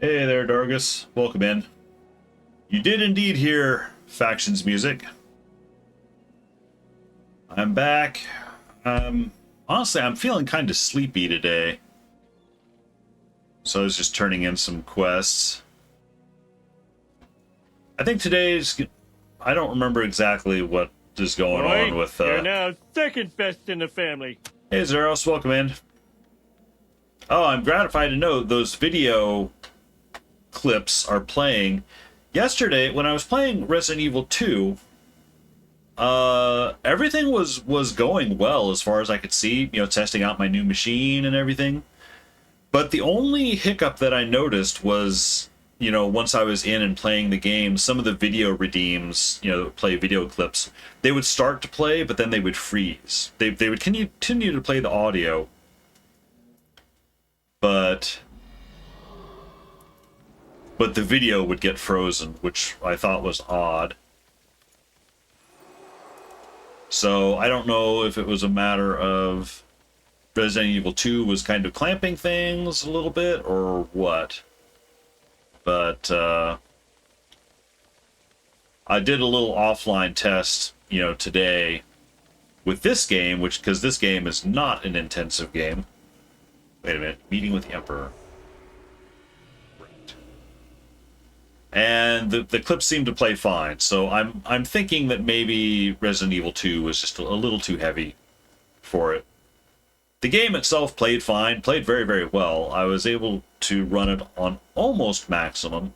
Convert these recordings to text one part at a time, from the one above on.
Hey there, Dargus. Welcome in. You did indeed hear Factions music. I'm back. Honestly, I'm feeling kind of sleepy today. So I was just turning in some quests. I think today's... I don't remember exactly what is going on with... You're now second best in the family. Hey, Zeros. Welcome in. Oh, I'm gratified to know those video clips are playing. Yesterday, when I was playing Resident Evil 2, everything was going well as far as I could see, testing out my new machine and everything. But the only hiccup that I noticed was, once I was in and playing the game, some of the video redeems, play video clips, they would start to play, but then they would freeze. They would continue to play the audio, but the video would get frozen, which I thought was odd. So I don't know if it was a matter of Resident Evil 2 was kind of clamping things a little bit or what. But I did a little offline test, today with this game, because this game is not an intensive game. Wait a minute, meeting with the Emperor. And the clips seem to play fine, so I'm thinking that maybe Resident Evil 2 was just a little too heavy for it. The game itself played fine, played very, very well. I was able to run it on almost maximum.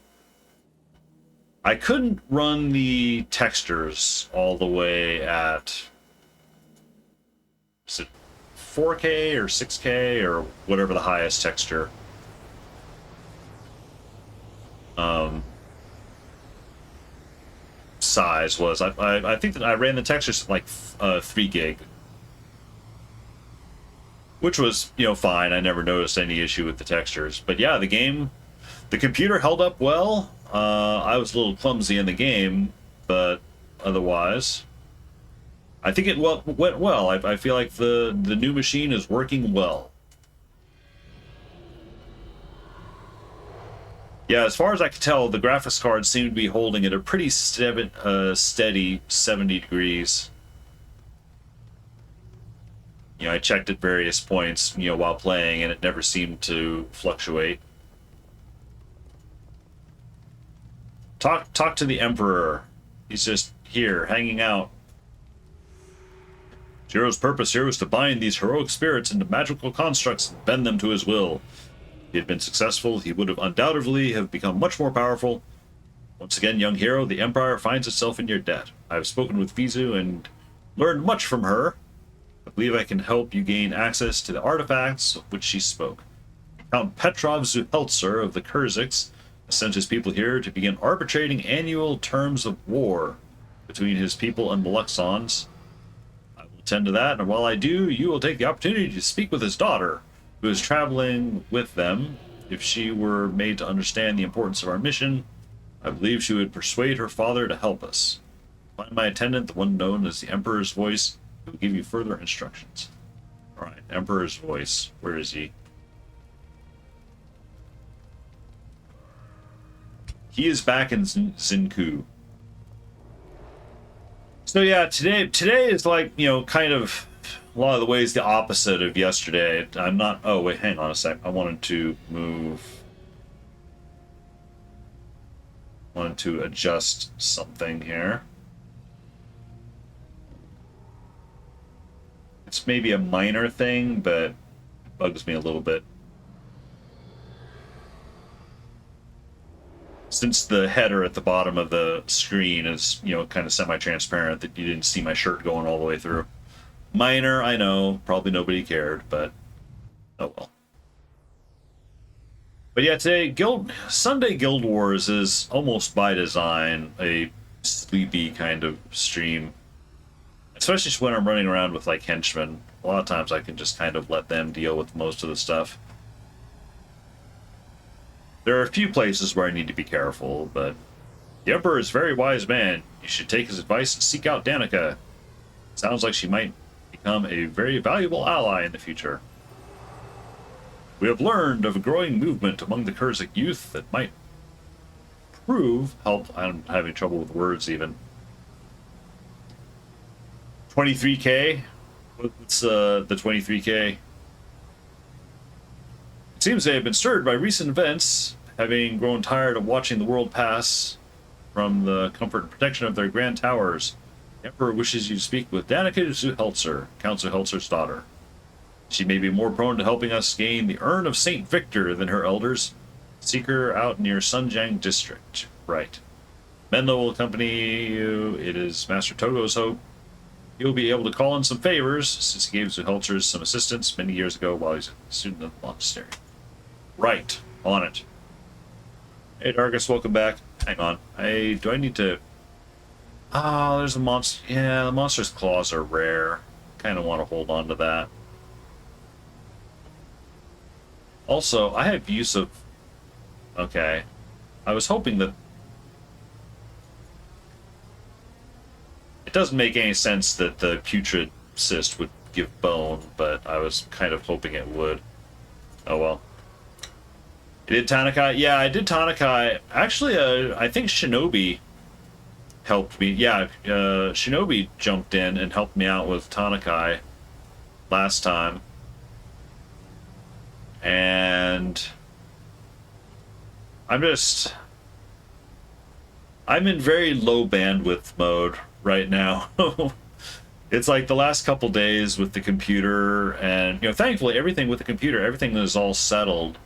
I couldn't run the textures all the way at... is it 4K or 6K or whatever the highest texture? Size was. I think that I ran the textures at like 3 gig, which was fine. I never noticed any issue with the textures. But yeah, the computer held up well. I was a little clumsy in the game, but otherwise I think it went well. I feel like the new machine is working well. Yeah, as far as I could tell, the graphics card seemed to be holding at a pretty steady 70 degrees. I checked at various points, while playing, and it never seemed to fluctuate. Talk to the Emperor. He's just here, hanging out. Jiro's purpose here was to bind these heroic spirits into magical constructs and bend them to his will. If he had been successful, he would have undoubtedly have become much more powerful. Once again, young hero, the Empire finds itself in your debt. I have spoken with Vizu and learned much from her. I believe I can help you gain access to the artifacts of which she spoke. Count Petrov Zuheltzer of the Kurziks has sent his people here to begin arbitrating annual terms of war between his people and the Luxons. I will attend to that, and while I do, you will take the opportunity to speak with his daughter, who is traveling with them. If she were made to understand the importance of our mission, I believe she would persuade her father to help us. Find my attendant, the one known as the Emperor's Voice, who will give you further instructions. Alright, Emperor's Voice. Where is he? He is back in Xinkou. So yeah, today is like, kind of a lot of the ways the opposite of yesterday. I'm not... oh, wait, hang on a sec. I wanted to adjust something here. It's maybe a minor thing, but it bugs me a little bit. Since the header at the bottom of the screen is, kind of semi-transparent, that you didn't see my shirt going all the way through. Minor, I know, probably nobody cared, but oh well. But yeah, today, Sunday Guild Wars is almost by design a sleepy kind of stream. Especially when I'm running around with like henchmen. A lot of times I can just kind of let them deal with most of the stuff. There are a few places where I need to be careful, but the Emperor is a very wise man. You should take his advice and seek out Danica. Sounds like she might become a very valuable ally in the future. We have learned of a growing movement among the Kurzik youth that might prove help. I'm having trouble with words even. 23K? What's the 23K? It seems they have been stirred by recent events, having grown tired of watching the world pass from the comfort and protection of their grand towers. The Emperor wishes you to speak with Danica Zuhelzer, Count Zuhelzer's daughter. She may be more prone to helping us gain the Urn of Saint Victor than her elders. Seek her out near Sunjang District. Right. Menlo will accompany you. It is Master Togo's hope he will be able to call in some favors, since he gave Zuhelzer some assistance many years ago while he's a student of the monastery. Right. On it. Hey, Dargus, welcome back. Hang on. Do I need to... Oh, there's a monster. Yeah, the monster's claws are rare. Kind of want to hold on to that. Also, I have use of... Okay. I was hoping that... It doesn't make any sense that the putrid cyst would give bone, but I was kind of hoping it would. Oh well. You did Tanakai? Yeah, I did Tanakai. Actually, I think Shinobi helped me. Yeah, Shinobi jumped in and helped me out with Tanakai last time. And I'm in very low bandwidth mode right now. It's like the last couple days with the computer, and thankfully everything with the computer, everything is all settled,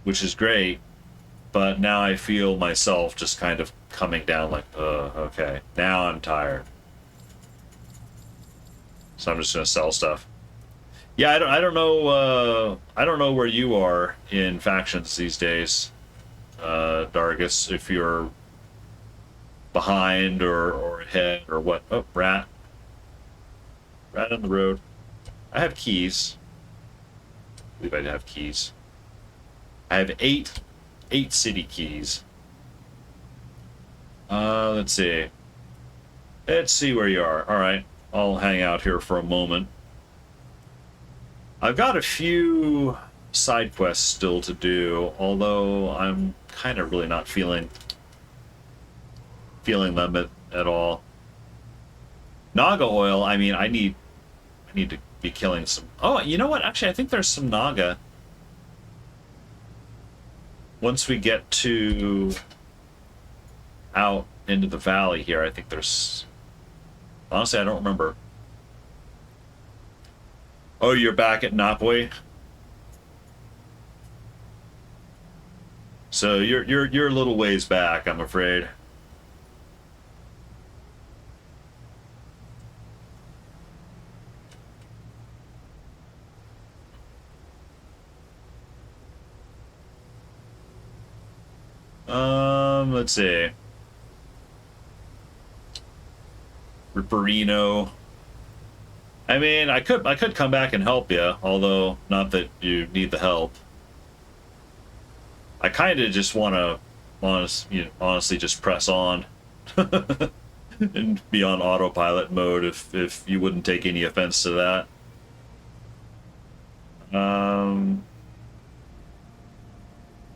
which is great. But now I feel myself just kind of coming down like, okay, now I'm tired. So I'm just gonna sell stuff. Yeah, I don't know where you are in factions these days, Dargus, if you're behind or ahead or what. Oh, rat on the road. I have keys. I believe I have keys. I have eight city keys. Let's see where you are. All right, I'll hang out here for a moment. I've got a few side quests still to do, although I'm kind of really not feeling them at all. Naga oil, I mean, I need to be killing some... Oh, you know what? Actually, I think there's some Naga. Once we get to out into the valley here, I think there's... Honestly, I don't remember. Oh, you're back at Napoi? So you're a little ways back, I'm afraid. Let's see. Ripperino. I mean, I could come back and help you, although not that you need the help. I kind of just want to, honestly, just press on and be on autopilot mode if you wouldn't take any offense to that.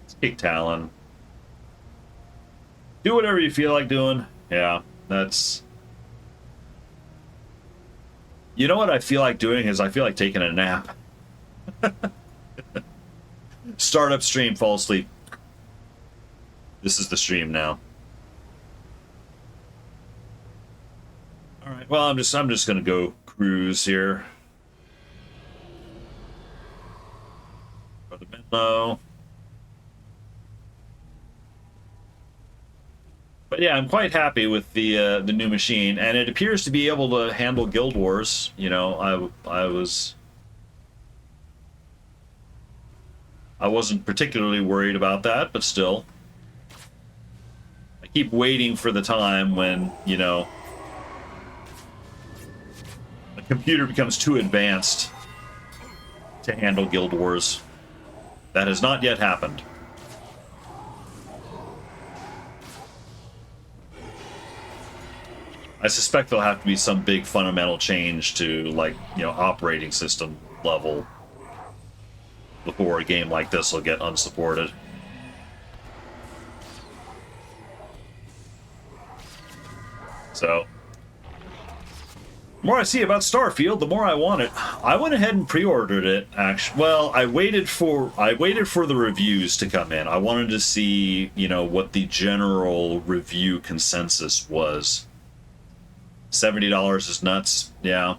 Let's kick Talon. Do whatever you feel like doing. Yeah, that's... You know what I feel like doing is I feel like taking a nap. Start up stream, fall asleep. This is the stream now. All right. Well, I'm just gonna go cruise here. Brother Menlo. But yeah, I'm quite happy with the new machine, and it appears to be able to handle Guild Wars. I wasn't particularly worried about that, but still, I keep waiting for the time when the computer becomes too advanced to handle Guild Wars. That has not yet happened. I suspect there'll have to be some big fundamental change to, like, operating system level before a game like this will get unsupported. So, the more I see about Starfield, the more I want it. I went ahead and pre-ordered it. Actually, well, I waited for the reviews to come in. I wanted to see, you know, what the general review consensus was. $70 is nuts. Yeah,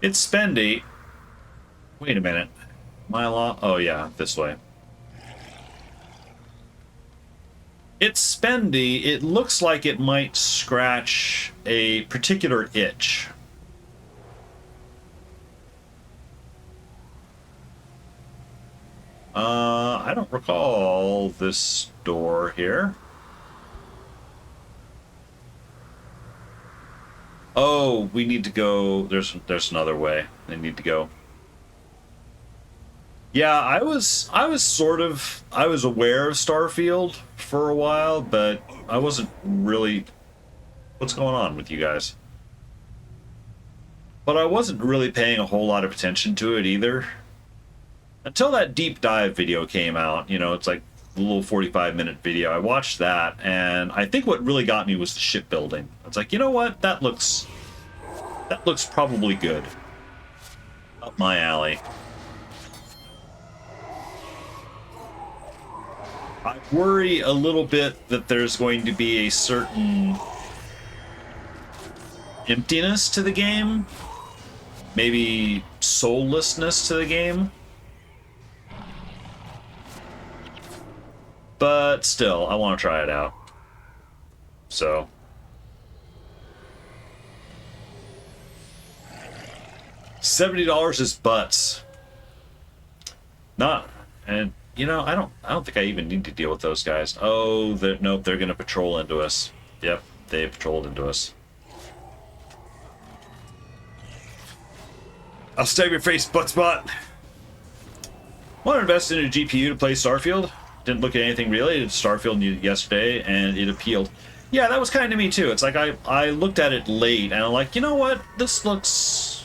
it's spendy. Wait a minute, oh yeah, this way. It's spendy. It looks like it might scratch a particular itch. I don't recall this door here. Oh, we need to go. There's another way. I need to go. Yeah, I was aware of Starfield for a while, but I wasn't really. What's going on with you guys? But I wasn't really paying a whole lot of attention to it either. Until that deep dive video came out, you know, it's like a little 45-minute video. I watched that, and I think what really got me was the shipbuilding. It's like, you know what? That looks probably good. Up my alley. I worry a little bit that there's going to be a certain emptiness to the game. Maybe soullessness to the game. But still, I want to try it out. So. $70 is butts. Not, and you know, I don't think I even need to deal with those guys. Oh, nope, they're gonna patrol into us. Yep, they patrolled into us. I'll stab your face, Buttspot. Want to invest in a GPU to play Starfield? Didn't look at anything related to Starfield yesterday, and it appealed. Yeah, that was kind of me too. It's like I looked at it late, and I'm like, you know what? This looks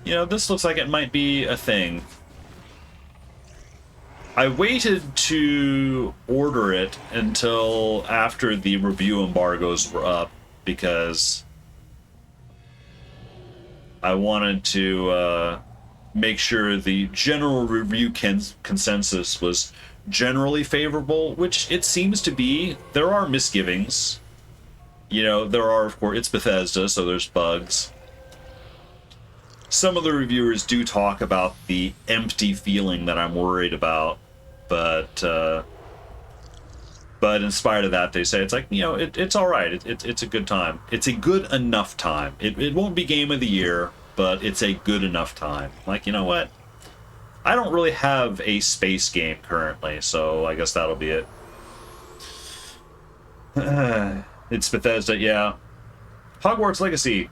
like it might be a thing. I waited to order it until after the review embargoes were up because I wanted to make sure the general review consensus was generally favorable, which it seems to be. There are misgivings. You know, there are, of course, it's Bethesda, so there's bugs. Some of the reviewers do talk about the empty feeling that I'm worried about, but in spite of that, they say it's like, you know, it's all right. It's a good time. It's a good enough time. It won't be game of the year, but it's a good enough time. Like, you know what? I don't really have a space game currently, so I guess that'll be it. It's Bethesda, yeah. Hogwarts Legacy.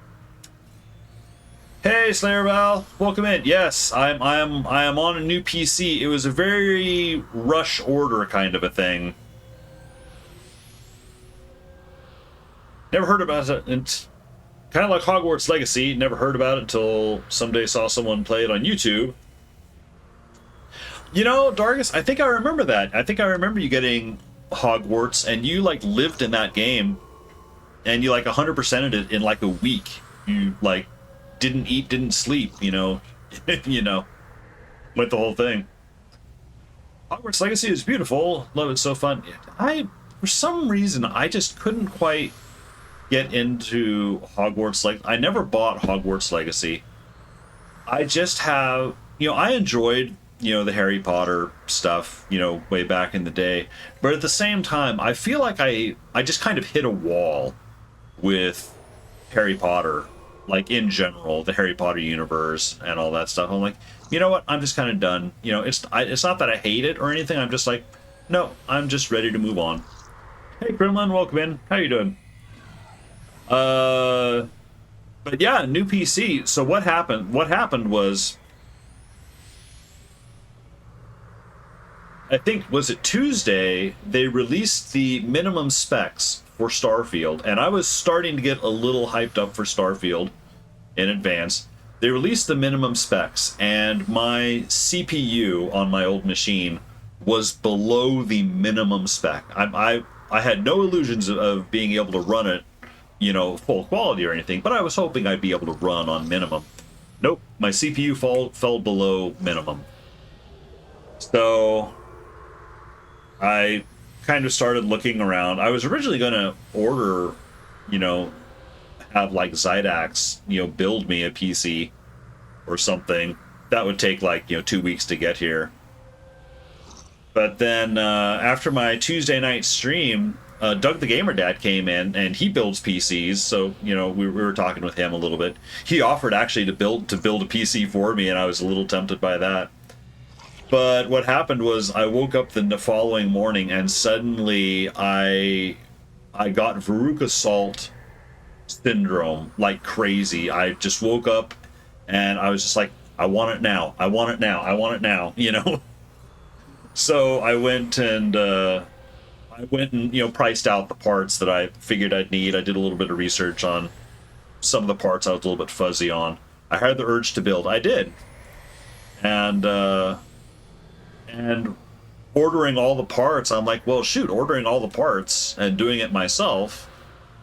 Hey, Slayer Val, welcome in. Yes, I am on a new PC. It was a very rush order kind of a thing. Never heard about it. It's kind of like Hogwarts Legacy. Never heard about it until someday saw someone play it on YouTube. You know, Dargus, I think I remember that. I think I remember you getting Hogwarts, and you like lived in that game, and you like 100%ed it in like a week. You like didn't eat, didn't sleep, you know, you know, with the whole thing. Hogwarts Legacy is beautiful. Love it, so fun. For some reason, I just couldn't quite get into Hogwarts. Like, I never bought Hogwarts Legacy. I just have, you know, I enjoyed, you know, the Harry Potter stuff, you know, way back in the day. But at the same time, I feel like I just kind of hit a wall with Harry Potter. Like, in general, the Harry Potter universe and all that stuff. I'm like, you know what? I'm just kind of done. You know, it's not that I hate it or anything. I'm just like, no, I'm just ready to move on. Hey, Kremlin, welcome in. How you doing? But yeah, new PC. So what happened? What happened was, I think, was it Tuesday, they released the minimum specs for Starfield, and I was starting to get a little hyped up for Starfield in advance. they released the minimum specs, and my CPU on my old machine was below the minimum spec. I had no illusions of being able to run it, you know, full quality or anything, but I was hoping I'd be able to run on minimum. Nope, my CPU fell below minimum. So I kind of started looking around. I was originally going to order, you know, have like Zydax, you know, build me a PC or something. That would take like, you know, 2 weeks to get here. But then after my Tuesday night stream, Doug the Gamer Dad came in and he builds PCs. So, you know, we were talking with him a little bit. He offered actually to build a PC for me, and I was a little tempted by that. But what happened was I woke up the following morning and suddenly I got Veruca Salt syndrome like crazy. I just woke up and I was just like, I want it now. I want it now. I want it now, you know? So I went and you know, priced out the parts that I figured I'd need. I did a little bit of research on some of the parts I was a little bit fuzzy on. I had the urge to build. I did. And ordering all the parts, I'm like, well, shoot, ordering all the parts and doing it myself,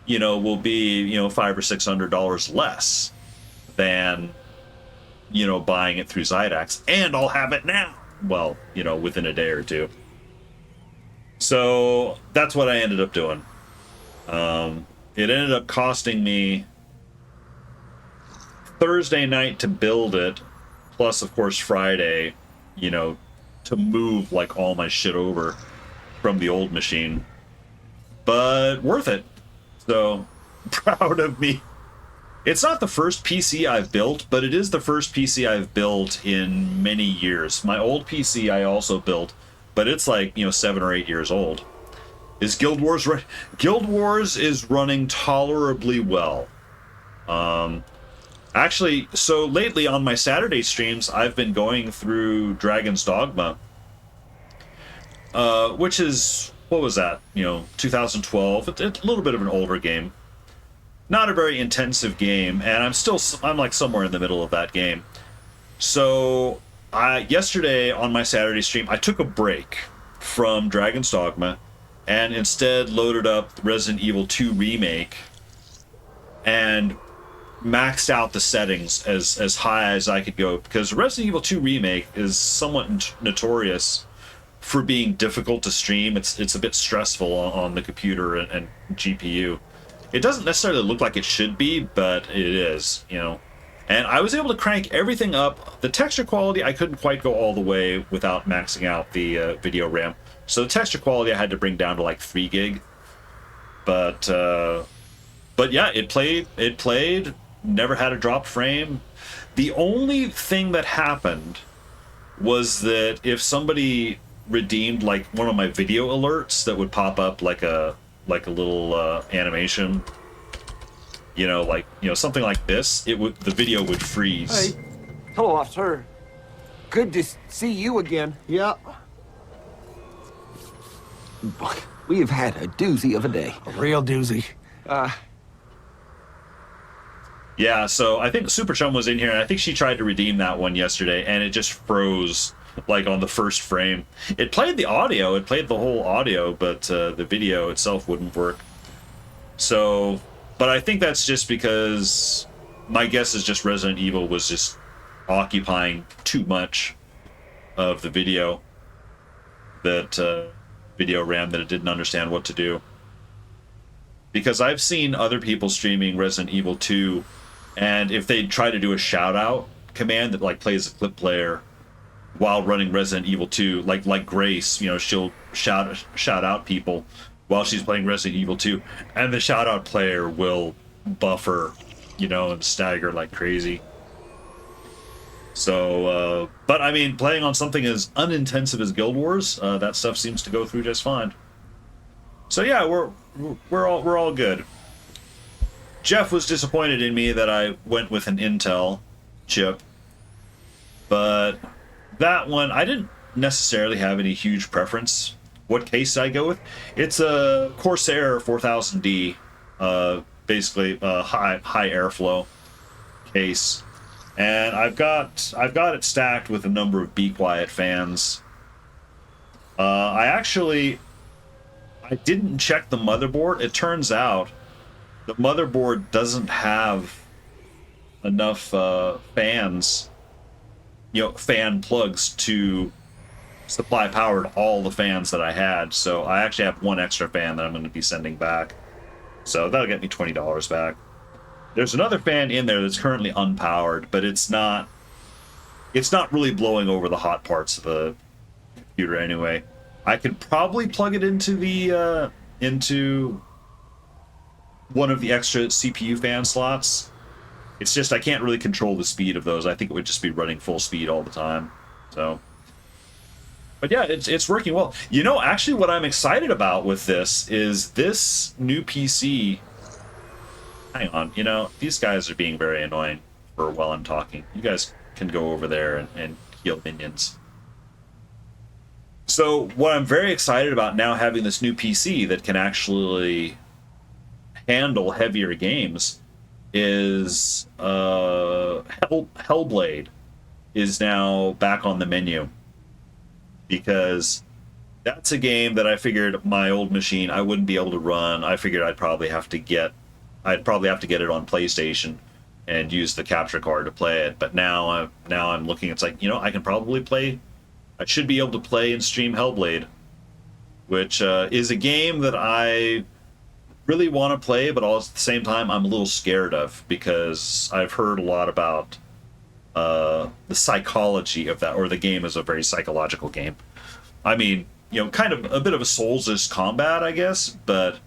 you know, will be, you know, $500 or $600 less than, you know, buying it through Zydax, and I'll have it now. Well, you know, within a day or two. So that's what I ended up doing. It ended up costing me Thursday night to build it, plus, of course, Friday, you know, to move like all my shit over from the old machine. But worth it. So proud of me. It's not the first PC I've built, but it is the first PC I've built in many years. My old PC I also built, but it's like, you know, 7 or 8 years old. Is Guild Wars Guild Wars is running tolerably well. Actually, so lately on my Saturday streams, I've been going through Dragon's Dogma, which is, what was that? You know, 2012. It's a little bit of an older game. Not a very intensive game, and I'm like somewhere in the middle of that game. So yesterday on my Saturday stream, I took a break from Dragon's Dogma and instead loaded up Resident Evil 2 Remake and maxed out the settings as high as I could go, because Resident Evil 2 Remake is somewhat notorious for being difficult to stream. It's a bit stressful on the computer and GPU. It doesn't necessarily look like it should be, but it is, you know. And I was able to crank everything up. The texture quality, I couldn't quite go all the way without maxing out the video RAM. So the texture quality I had to bring down to like 3 gig. But yeah, it played, never had a dropped frame. The only thing that happened was that if somebody redeemed like one of my video alerts that would pop up like a little animation, you know, like, you know, something like this, the video would freeze. Hey, hello, officer. Good to see you again. Yep. We have had a doozy of a day. A real doozy. Yeah, so I think Super Chum was in here, and I think she tried to redeem that one yesterday, and it just froze, like, on the first frame. It played the audio, it played the whole audio, but the video itself wouldn't work. So, but I think that's just because my guess is just Resident Evil was just occupying too much of the video, that video RAM, that it didn't understand what to do. Because I've seen other people streaming Resident Evil 2, and if they try to do a shout-out command that, like, plays a clip player while running Resident Evil 2, like Grace, you know, she'll shout out people while she's playing Resident Evil 2, and the shout-out player will buffer, you know, and stagger like crazy. So, but I mean, playing on something as unintensive as Guild Wars, that stuff seems to go through just fine. So yeah, we're all good. Jeff was disappointed in me that I went with an Intel chip, but that one I didn't necessarily have any huge preference. What case did I go with? It's a Corsair 4000D, basically a high airflow case. And I've got it stacked with a number of Be Quiet fans. I didn't check the motherboard. It turns out the motherboard doesn't have enough fans, fan plugs to supply power to all the fans that I had. So I actually have one extra fan that I'm going to be sending back. So that'll get me $20 back. There's another fan in there that's currently unpowered, but it's not really blowing over the hot parts of the computer anyway. I could probably plug it into the into one of the extra CPU fan slots. It's just I can't really control the speed of those. I think it would just be running full speed all the time. So, but yeah, it's working well. Actually, what I'm excited about with this is this new PC. Hang on, these guys are being very annoying while I'm talking. You guys can go over there and heal minions. So what I'm very excited about now having this new PC that can actually handle heavier games is Hellblade is now back on the menu, because that's a game that I figured my old machine I wouldn't be able to run. I figured I'd probably have to get it on PlayStation and use the capture card to play it. But now I'm looking. It's like, I can probably play. I should be able to play and stream Hellblade, which is a game that I really want to play, but all at the same time I'm a little scared of, because I've heard a lot about the psychology of that, or the game is a very psychological game. I mean, kind of a bit of a Souls-ish combat, I guess, but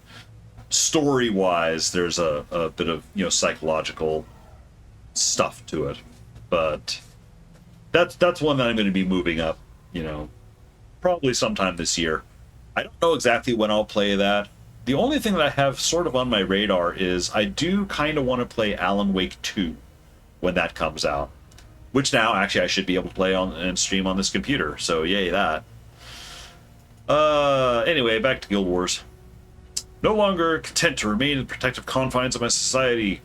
story-wise, there's a bit of psychological stuff to it. But that's one that I'm going to be moving up, probably sometime this year. I don't know exactly when I'll play that. The only thing that I have sort of on my radar is I do kind of want to play Alan Wake 2 when that comes out, which now actually I should be able to play on and stream on this computer. So yay that. Anyway, back to Guild Wars. No longer content to remain in the protective confines of my society.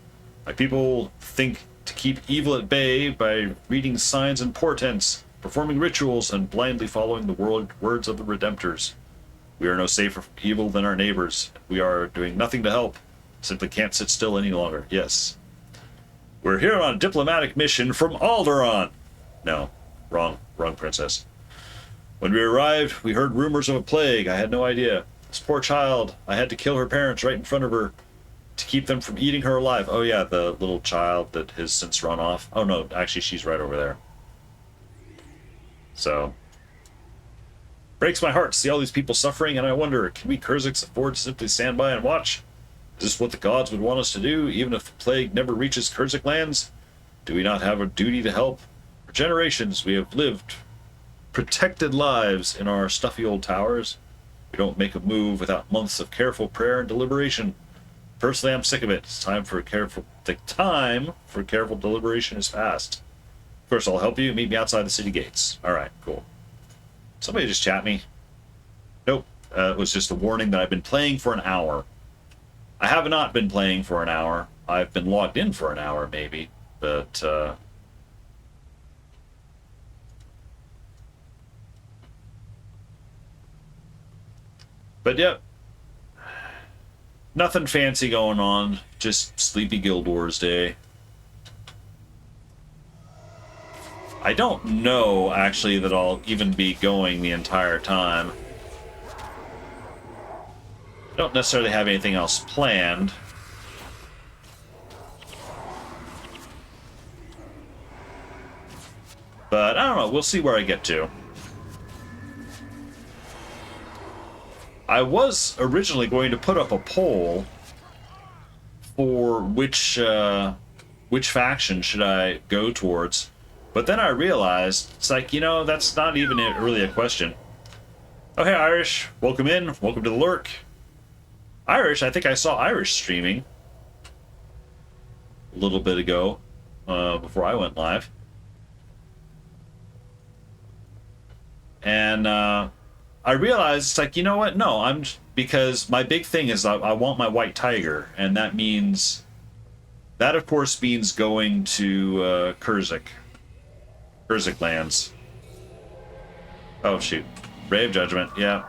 My people think to keep evil at bay by reading signs and portents, performing rituals, and blindly following the words of the Redemptors. We are no safer from evil than our neighbors. We are doing nothing to help. Simply can't sit still any longer. Yes. We're here on a diplomatic mission from Alderaan. No, wrong princess. When we arrived, we heard rumors of a plague. I had no idea. This poor child, I had to kill her parents right in front of her to keep them from eating her alive. Oh yeah, the little child that has since run off. Oh no, actually she's right over there. So, breaks my heart to see all these people suffering, and I wonder, can we Kurziks afford to simply stand by and watch? Is this what the gods would want us to do, even if the plague never reaches Kurzik lands? Do we not have a duty to help? For generations we have lived protected lives in our stuffy old towers. We don't make a move without months of careful prayer and deliberation. Personally, I'm sick of it. The time for careful deliberation is past. Of course, I'll help you. Meet me outside the city gates. All right, cool. Somebody just chat me. Nope. It was just a warning that I've been playing for an hour. I have not been playing for an hour. I've been logged in for an hour, maybe. But, yep. Nothing fancy going on. Just sleepy Guild Wars day. I don't know, actually, that I'll even be going the entire time. I don't necessarily have anything else planned. But, I don't know, we'll see where I get to. I was originally going to put up a poll for which faction should I go towards. But then I realized, it's like, that's not even really a question. Oh, hey, Irish. Welcome in. Welcome to the lurk. Irish, I think I saw Irish streaming a little bit ago, before I went live. And I realized, it's like, you know what? No, because my big thing is I want my white tiger, and that means That, of course, means going to Kurzik. Kurzik lands. Oh, shoot. Ray of Judgment, yeah.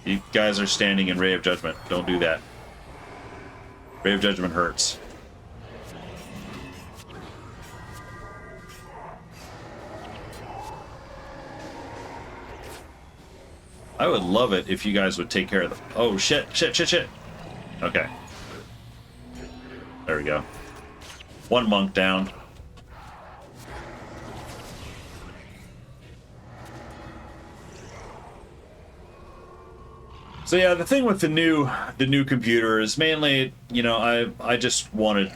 You guys are standing in Ray of Judgment. Don't do that. Ray of Judgment hurts. I would love it if you guys would take care of them. Oh, shit. Okay. There we go. One monk down. So yeah, the thing with the new computer is mainly, you know, I just wanted...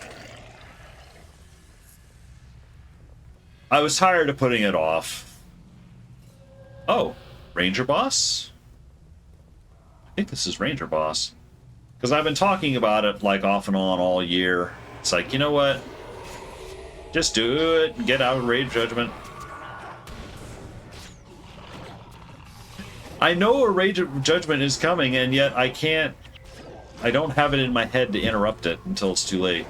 I was tired of putting it off. Oh, Ranger Boss? I think this is Ranger Boss. Because I've been talking about it, like, off and on all year. It's like, you know what? Just do it and get out of Ray of Judgment. I know a Rage of Judgment is coming, and yet I don't have it in my head to interrupt it until it's too late.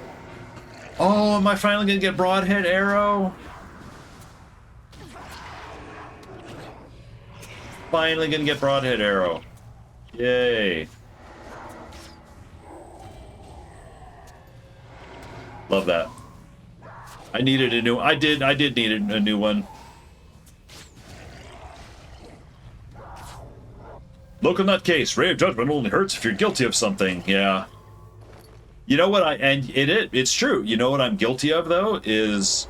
Oh, am I finally gonna get Broadhead Arrow? Finally gonna get Broadhead Arrow. Yay. Love that. I needed a new... I did need a new one. Local nutcase. Ray of Judgment only hurts if you're guilty of something. Yeah. You know what it's true. You know what I'm guilty of, though, is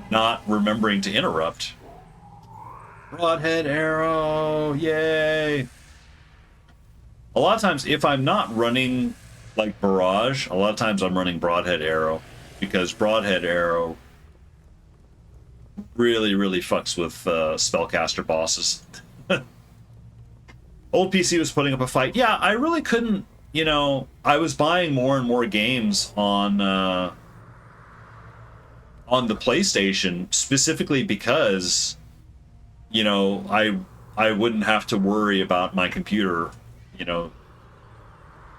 not remembering to interrupt. Broadhead Arrow. Yay. A lot of times, if I'm not running, like, Barrage, a lot of times I'm running Broadhead Arrow, because Broadhead Arrow really, really fucks with spellcaster bosses. Old PC was putting up a fight. Yeah, I really couldn't, you know, I was buying more and more games on the PlayStation, specifically because, you know, I wouldn't have to worry about my computer, you know,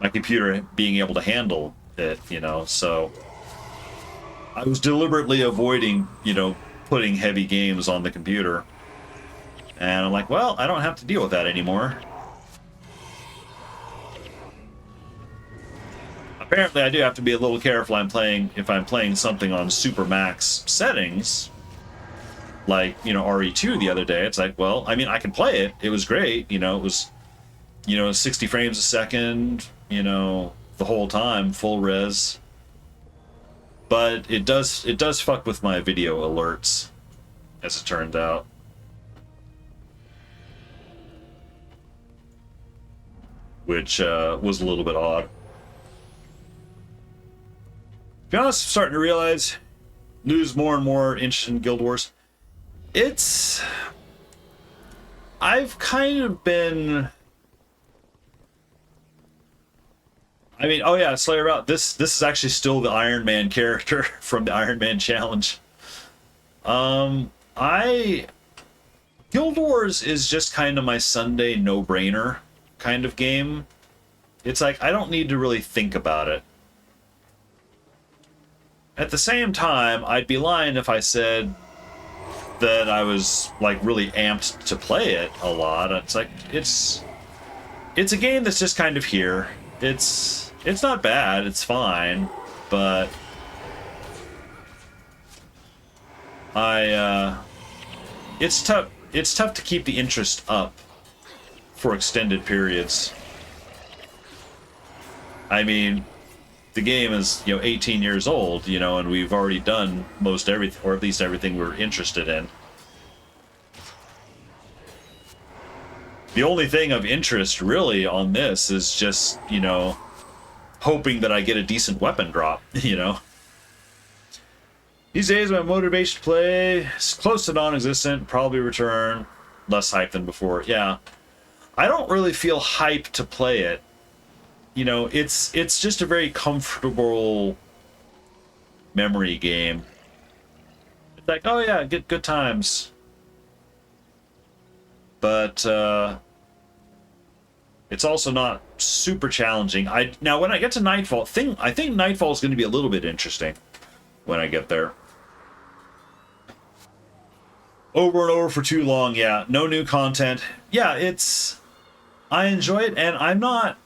my computer being able to handle it, you know, so I was deliberately avoiding, you know, putting heavy games on the computer. And I'm like, well, I don't have to deal with that anymore. Apparently, I do have to be a little careful if I'm playing something on super max settings, like, you know, RE2 the other day. It's like, well, I mean, I can play it. It was great. You know, it was, you know, 60 frames a second, you know, the whole time, full res. But it does fuck with my video alerts, as it turned out. Which was a little bit odd. To be honest, I'm starting to realize, lose more and more interest in Guild Wars. I've kind of been... I mean, oh yeah, Slayer out. This is actually still the Iron Man character from the Iron Man challenge. Guild Wars is just kind of my Sunday no-brainer kind of game. It's like, I don't need to really think about it. At the same time, I'd be lying if I said that I was, like, really amped to play it a lot. It's like, it's a game that's just kind of here. It's not bad, it's fine, but it's tough to keep the interest up for extended periods. I mean, the game is, you know, 18 years old, you know, and we've already done most everything, or at least everything we're interested in. The only thing of interest, really, on this is just, you know, hoping that I get a decent weapon drop, you know. These days, my motivation to play is close to non-existent, probably return, less hype than before. Yeah, I don't really feel hype to play it. You know, it's just a very comfortable memory game. It's like, oh yeah, good times. But It's also not super challenging. Now when I get to Nightfall, I think Nightfall is going to be a little bit interesting when I get there. Over and over for too long, yeah. No new content. Yeah, I enjoy it, and I'm not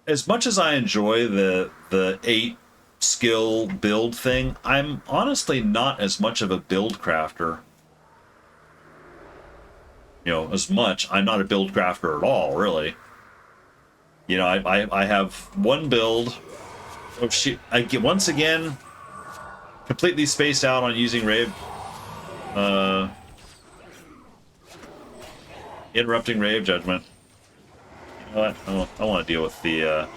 as much as I enjoy the 8 skill build thing. I'm honestly not as much of a build crafter. You know, as much. I'm not a build crafter at all, really. You know, I have one build. Oh shit! I get once again completely spaced out on using Rave. Interrupting Rave Judgment. You know what? I want to deal with the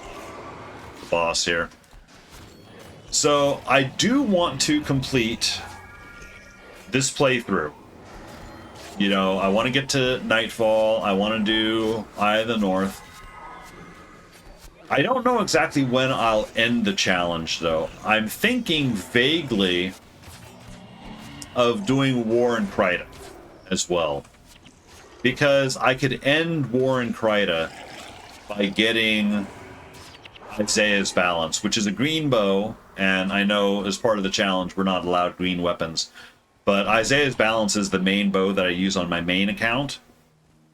boss here. So I do want to complete this playthrough. You know, I want to get to Nightfall. I want to do Eye of the North. I don't know exactly when I'll end the challenge, though. I'm thinking vaguely of doing War in Kryta as well. Because I could end War in Kryta by getting Isaiah's Balance, which is a green bow, and I know as part of the challenge we're not allowed green weapons. But Isaiah's Balance is the main bow that I use on my main account.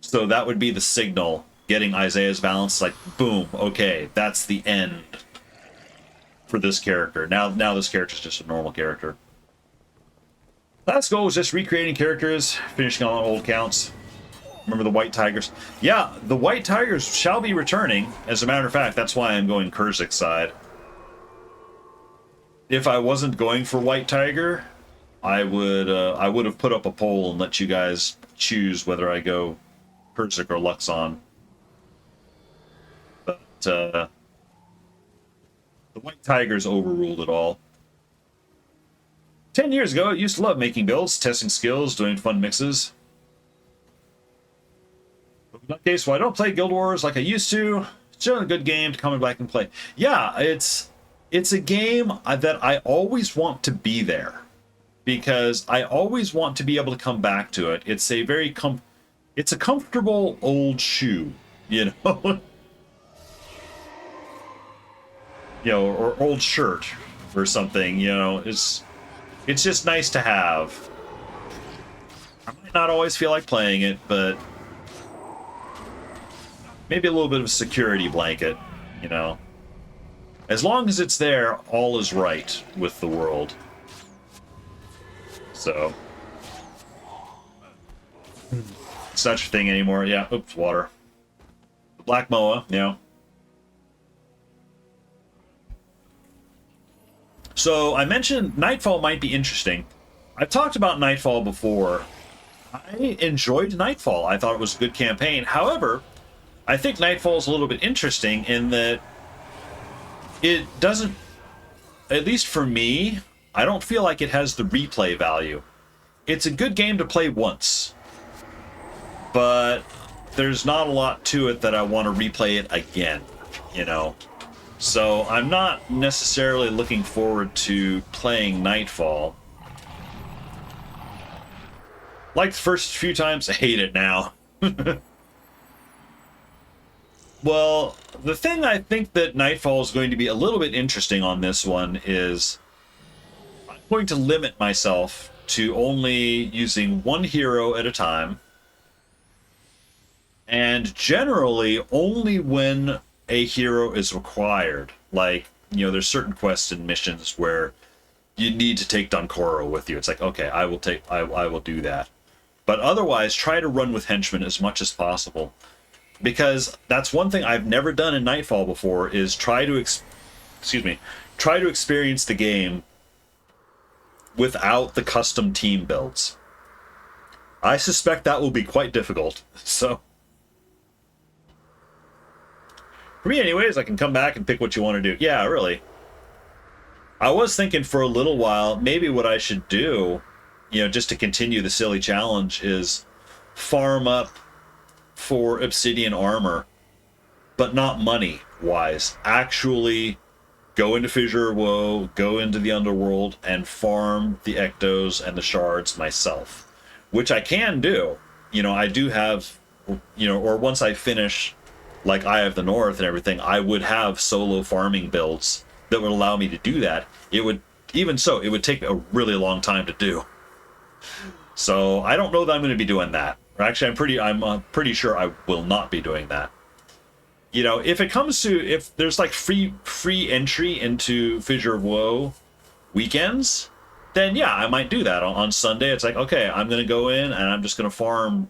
So that would be the signal. Getting Isaiah's Balance, like, boom, okay, that's the end for this character. Now this character's just a normal character. Last goal was just recreating characters, finishing on old counts. Remember the White Tigers? Yeah, the White Tigers shall be returning. As a matter of fact, that's why I'm going Kurzik's side. If I wasn't going for White Tiger, I would have put up a poll and let you guys choose whether I go Kurzik or Luxon. But the White Tigers overruled it all. 10 years ago, I used to love making builds, testing skills, doing fun mixes. But in that case, well, I don't play Guild Wars like I used to. It's still a good game to come back and play. Yeah, it's a game that I always want to be there. Because I always want to be able to come back to it. It's a very it's a comfortable old shoe, you know? You know, or old shirt or something, you know, it's just nice to have. I might not always feel like playing it, but maybe a little bit of a security blanket, you know. As long as it's there, all is right with the world. So it's not your thing anymore. Yeah, oops, water. Black Moa, you know. So I mentioned Nightfall might be interesting. I've talked about Nightfall before. I enjoyed Nightfall. I thought it was a good campaign. However, I think Nightfall is a little bit interesting in that it doesn't, at least for me, I don't feel like it has the replay value. It's a good game to play once, but there's not a lot to it that I want to replay it again, you know? So I'm not necessarily looking forward to playing Nightfall. Like the first few times, I hate it now. Well, the thing I think that Nightfall is going to be a little bit interesting on this one is I'm going to limit myself to only using one hero at a time, and generally only when a hero is required. Like, you know, there's certain quests and missions where you need to take Donkoro with you. It's like, okay, I will do that. But otherwise, try to run with henchmen as much as possible. Because that's one thing I've never done in Nightfall before, is try to experience the game without the custom team builds. I suspect that will be quite difficult. So for me anyways, I can come back and pick what you want to do. Yeah, really. I was thinking for a little while, maybe what I should do, you know, just to continue the silly challenge, is farm up for obsidian armor, but not money-wise. Actually go into Fissure of Woe, go into the Underworld, and farm the Ectos and the Shards myself. Which I can do. You know, I do have, you know, or once I finish like Eye of the North and everything, I would have solo farming builds that would allow me to do that. It would, even so, it would take a really long time to do. So I don't know that I'm going to be doing that. Or actually, I'm pretty sure I will not be doing that. You know, if it comes to, if there's like free entry into Fissure of Woe weekends, then yeah, I might do that on Sunday. It's like, okay, I'm going to go in and I'm just going to farm,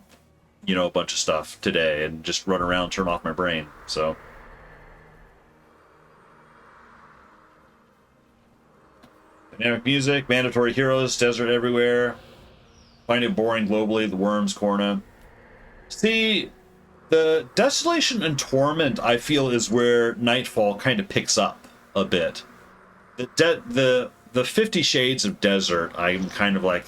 you know, a bunch of stuff today and just run around, turn off my brain. So dynamic music, mandatory heroes, desert everywhere. Find it boring globally, the worms, Corna. See, the Desolation and Torment, I feel, is where Nightfall kind of picks up a bit. The 50 Shades of Desert, I'm kind of like,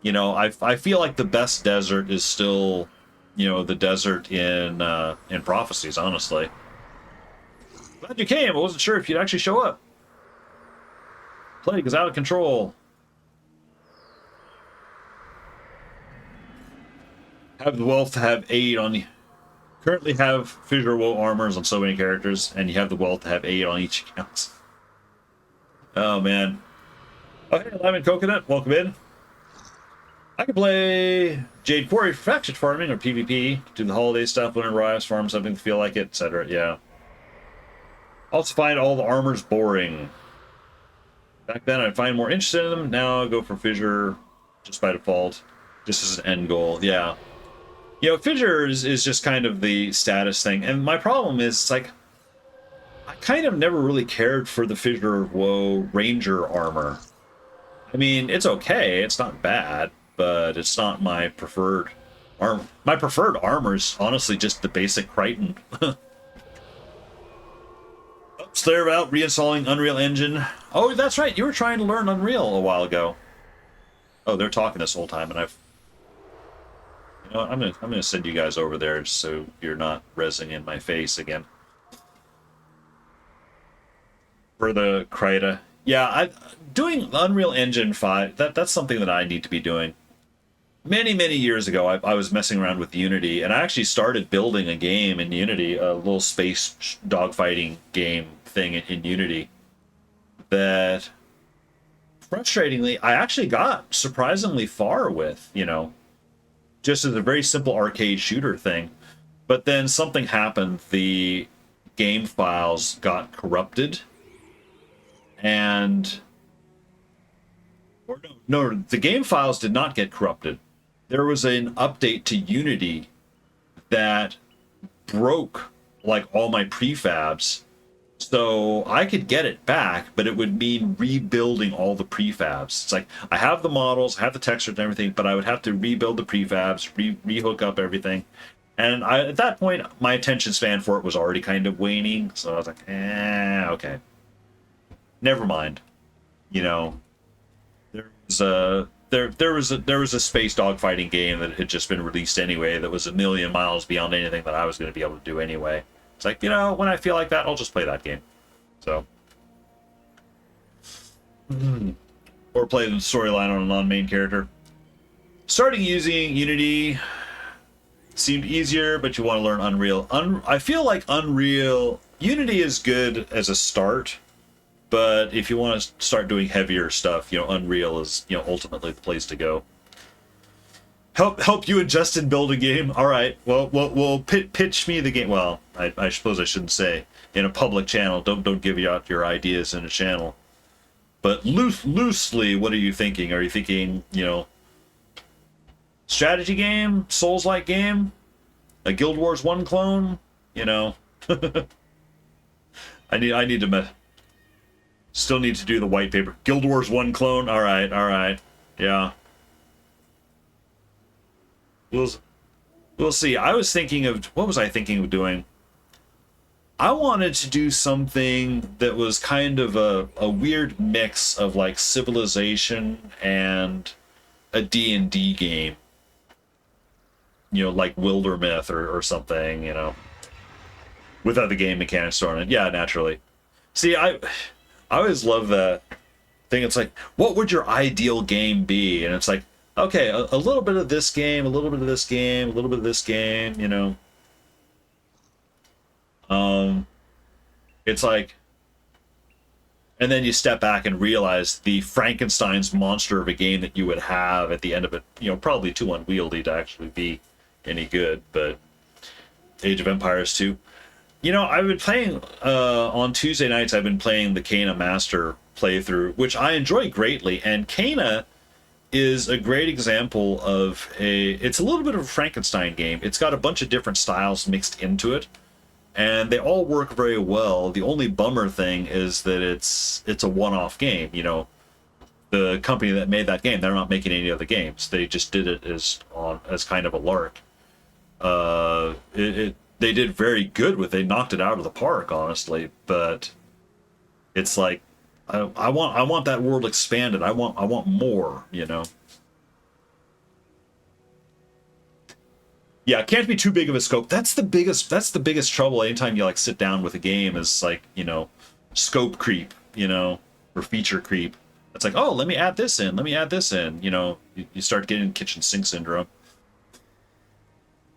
You know, I feel like the best desert is still, you know, the desert in Prophecies, honestly. Glad you came. I wasn't sure if you'd actually show up. Plague is out of control. Have the wealth to have 8 on... Currently have Fissure of Woe armors on so many characters, and you have the wealth to have 8 on each account. Oh, man. Oh, hey, Lemon Coconut. Welcome in. I can play Jade Quarry for faction farming or PvP, do the holiday stuff when it arrives, farm something to feel like it, etc. Yeah. Also find all the armors boring. Back then I'd find more interest in them. Now I go for Fissure just by default. Just as an end goal. Yeah. You know, Fissure is just kind of the status thing. And my problem is, it's like, I kind of never really cared for the Fissure of Woe Ranger armor. I mean, it's okay. It's not bad. But it's not my preferred armor. My preferred armor is honestly just the basic Crichton. Oops, they're about reinstalling Unreal Engine. Oh, that's right. You were trying to learn Unreal a while ago. Oh, they're talking this whole time, and I've... You know what? I'm gonna send you guys over there so you're not rezzing in my face again. For the Krita. Yeah, doing Unreal Engine 5, that's something that I need to be doing. Many years ago, I was messing around with Unity, and I actually started building a game in Unity, a little space dogfighting game thing in Unity, that, frustratingly, I actually got surprisingly far with, you know, just as a very simple arcade shooter thing. But then something happened, the game files got corrupted, and... Or no, the game files did not get corrupted. There was an update to Unity that broke like all my prefabs, so I could get it back, but it would mean rebuilding all the prefabs. It's like, I have the models, I have the textures and everything, but I would have to rebuild the prefabs, rehook up everything. And at that point, my attention span for it was already kind of waning, so I was like, okay. Never mind. You know, there was a space dogfighting game that had just been released anyway that was a million miles beyond anything that I was going to be able to do anyway. It's like, you know, when I feel like that, I'll just play that game. So. Or play the storyline on a non-main character. Starting using Unity seemed easier, but you want to learn Unreal. I feel like Unity is good as a start. But if you want to start doing heavier stuff, you know, Unreal is, you know, ultimately the place to go. Help you and Justin build a game? All right. Well, pitch me the game. Well, I suppose I shouldn't say in a public channel. Don't give out your ideas in a channel. But loosely, what are you thinking? Are you thinking, you know, strategy game, Souls-like game, a Guild Wars 1 clone? You know, I need to. Still need to do the white paper. Guild Wars 1 clone? Alright. Yeah. We'll see. I was thinking of... What was I thinking of doing? I wanted to do something that was kind of a weird mix of, like, Civilization and a D&D game. You know, like Wildermyth or something, you know. Without the game mechanics thrown in. Yeah, naturally. See, I always love that thing. It's like, what would your ideal game be? And it's like, okay, a little bit of this game, a little bit of this game, a little bit of this game, you know. It's like, and then you step back and realize the Frankenstein's monster of a game that you would have at the end of it, you know, probably too unwieldy to actually be any good, but Age of Empires 2. You know, I've been playing, on Tuesday nights, I've been playing the Kena Master playthrough, which I enjoy greatly, and Kena is a great example of it's a little bit of a Frankenstein game. It's got a bunch of different styles mixed into it, and they all work very well. The only bummer thing is that it's a one-off game. You know, the company that made that game, they're not making any other games. They just did it as kind of a lark. They did very good with it. They knocked it out of the park, honestly. But it's like, I want that world expanded. I want more, you know. Yeah, it can't be too big of a scope. That's the biggest trouble anytime you like sit down with a game is like, you know, scope creep, you know, or feature creep. It's like, oh, let me add this in, you know, you start getting kitchen sink syndrome.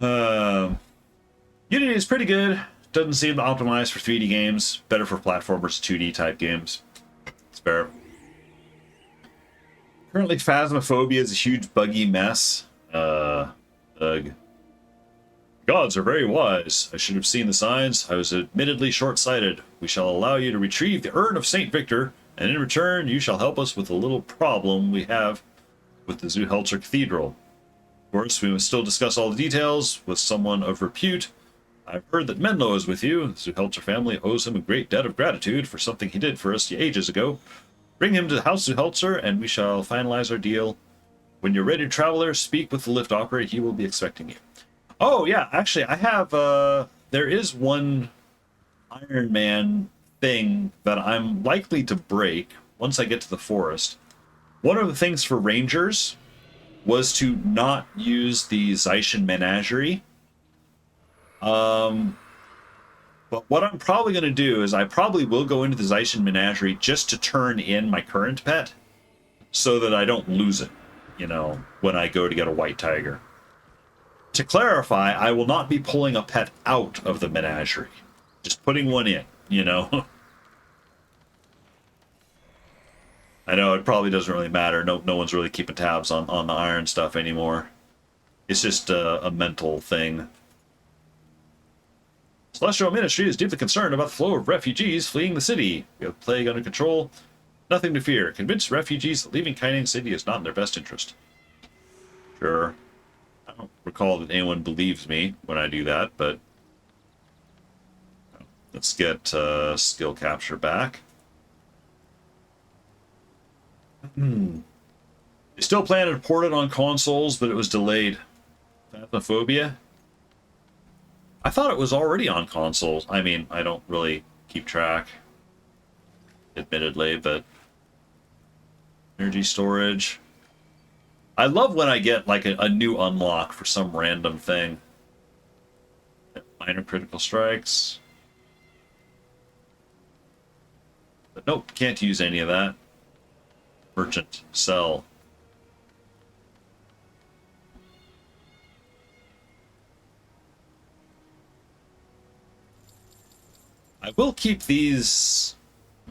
Unity is pretty good. Doesn't seem to optimize for 3D games. Better for platformers, 2D type games. It's fair. Currently, Phasmophobia is a huge buggy mess. Ugh. Gods are very wise. I should have seen the signs. I was admittedly short-sighted. We shall allow you to retrieve the Urn of St. Victor, and in return you shall help us with a little problem we have with the Zuhelter Cathedral. Of course, we must still discuss all the details with someone of repute. I've heard that Menlo is with you. The Zuhelter family owes him a great debt of gratitude for something he did for us ages ago. Bring him to the House Zuhelter, and we shall finalize our deal. When you're ready, traveler, speak with the lift operator. He will be expecting you. Oh, yeah, actually, I have, there is one Iron Man thing that I'm likely to break once I get to the forest. One of the things for Rangers was to not use the Zaishin Menagerie. But what I'm probably going to do is I probably will go into the Zaishin Menagerie just to turn in my current pet so that I don't lose it, you know, when I go to get a white tiger. To clarify, I will not be pulling a pet out of the menagerie. Just putting one in, you know? I know it probably doesn't really matter. No one's really keeping tabs on the iron stuff anymore. It's just a mental thing. Celestial Ministry is deeply concerned about the flow of refugees fleeing the city. We have the plague under control. Nothing to fear. Convince refugees that leaving Kaineng City is not in their best interest. Sure. I don't recall that anyone believes me when I do that, but let's get skill capture back. They still plan to port it on consoles, but it was delayed. Phasmophobia? I thought it was already on consoles. I mean, I don't really keep track, admittedly, but energy storage. I love when I get like a new unlock for some random thing. Minor critical strikes. But nope, can't use any of that. Merchant, sell. I will keep these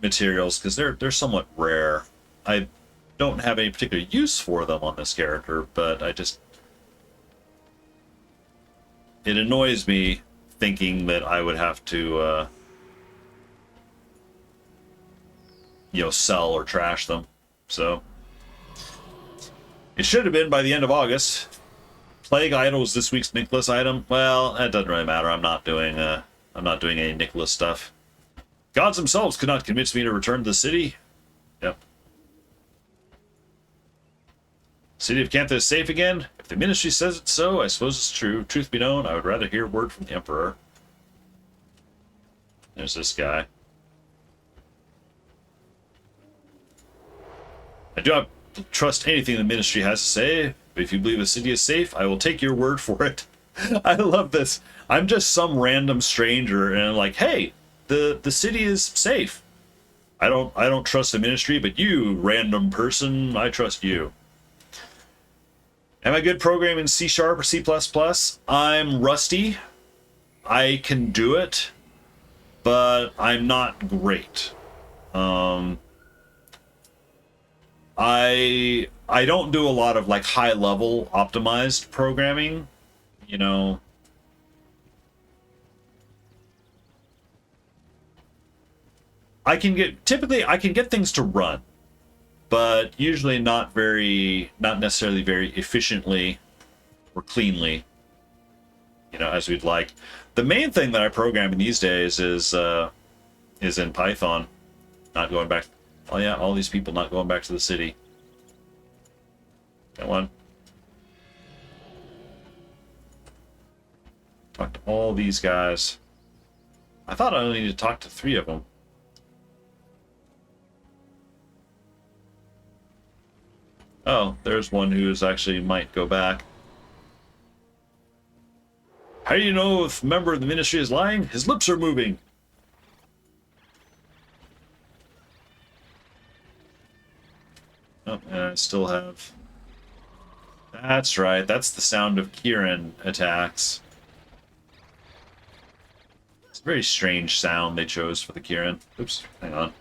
materials because they're somewhat rare. I don't have any particular use for them on this character, but it annoys me thinking that I would have to you know, sell or trash them. So it should have been by the end of August. Plague Idol was this week's Nicholas item. Well, that doesn't really matter. I'm not doing any Nicholas stuff. Gods themselves could not convince me to return to the city. Yep. City of Cantha is safe again. If the ministry says it's so, I suppose it's true. Truth be known, I would rather hear word from the Emperor. There's this guy. I do not trust anything the ministry has to say, but if you believe the city is safe, I will take your word for it. I love this. I'm just some random stranger, and I'm like, hey, the city is safe. I don't trust the ministry, but you, random person, I trust you. Am I good programming C# or C++? I'm rusty. I can do it, but I'm not great. I don't do a lot of like high level optimized programming, you know. Typically I can get things to run, but usually not necessarily very efficiently or cleanly, you know, as we'd like. The main thing that I program in these days is in Python. Not going back. Oh yeah, all these people not going back to the city. Come on. Talk to all these guys. I thought I only needed to talk to 3 of them. Oh, there's one who's actually might go back. How do you know if a member of the ministry is lying? His lips are moving. Oh, and I still have... That's right, that's the sound of Kirin attacks. It's a very strange sound they chose for the Kirin. Oops, hang on.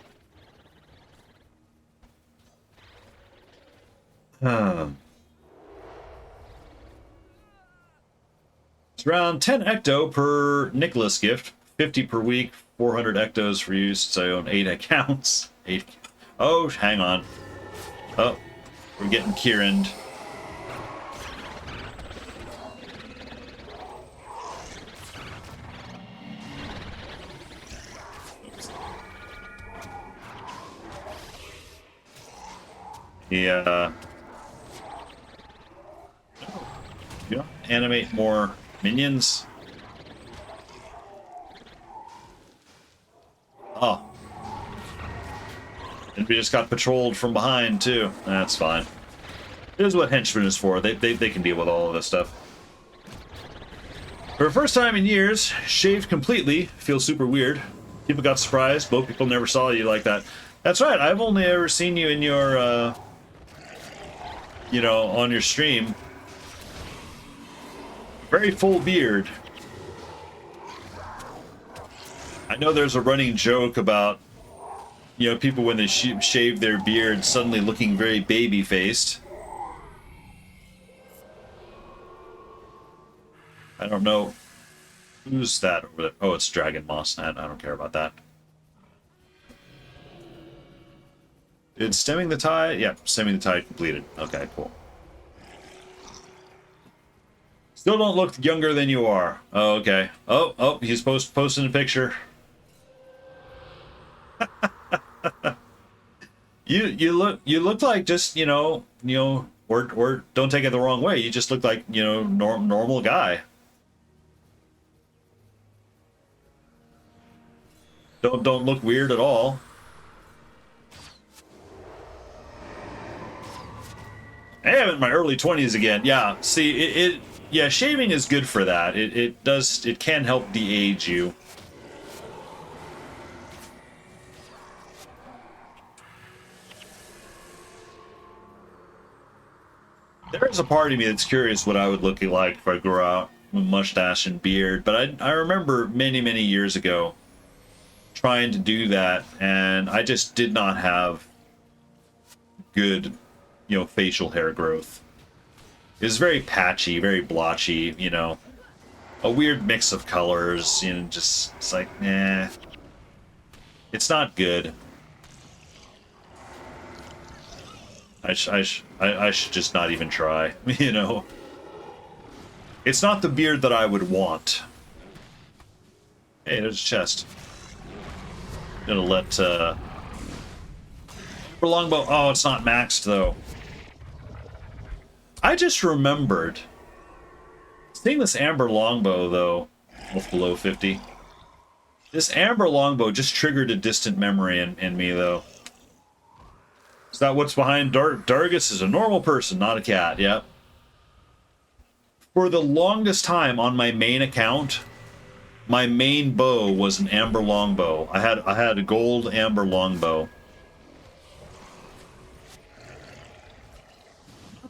It's around 10 ecto per Nicholas gift, 50 per week, 400 ectos for use, so I own 8 accounts. 8. Oh, hang on. Oh, we're getting Kirin'd. Yeah. You know, animate more minions. Oh. And we just got patrolled from behind, too. That's fine. This is what henchmen is for. They can deal with all of this stuff. For the first time in years, shaved completely. Feels super weird. People got surprised. Both people never saw you like that. That's right. I've only ever seen you in your, you know, on your stream. Very full beard. I know there's a running joke about, you know, people when they shave their beard suddenly looking very baby-faced. I don't know. Who's that over there? Oh, it's Dragon Moss. I don't care about that. Did Stemming the Tide? Yeah, Stemming the Tide completed. Okay, cool. Still don't look younger than you are. Oh, okay. Oh, he's posting a picture. you look like just, you know, or don't take it the wrong way. You just look like, you know, normal guy. Don't look weird at all. I am in my early 20s again. Yeah, see, yeah, shaving is good for that. It can help de-age you. There is a part of me that's curious what I would look like if I grew out with mustache and beard, but I remember many years ago trying to do that, and I just did not have good, you know, facial hair growth. It was very patchy, very blotchy, you know, a weird mix of colors, you know, just, it's like, nah, it's not good. I should just not even try, you know. It's not the beard that I would want. Hey, there's a chest. Gonna let, Longbow, oh, it's not maxed, though. I just remembered seeing this Amber Longbow, though, below 50. This Amber Longbow just triggered a distant memory in me, though. Is that what's behind Dargus is a normal person, not a cat, yep. For the longest time on my main account, my main bow was an Amber Longbow. I had a gold Amber Longbow.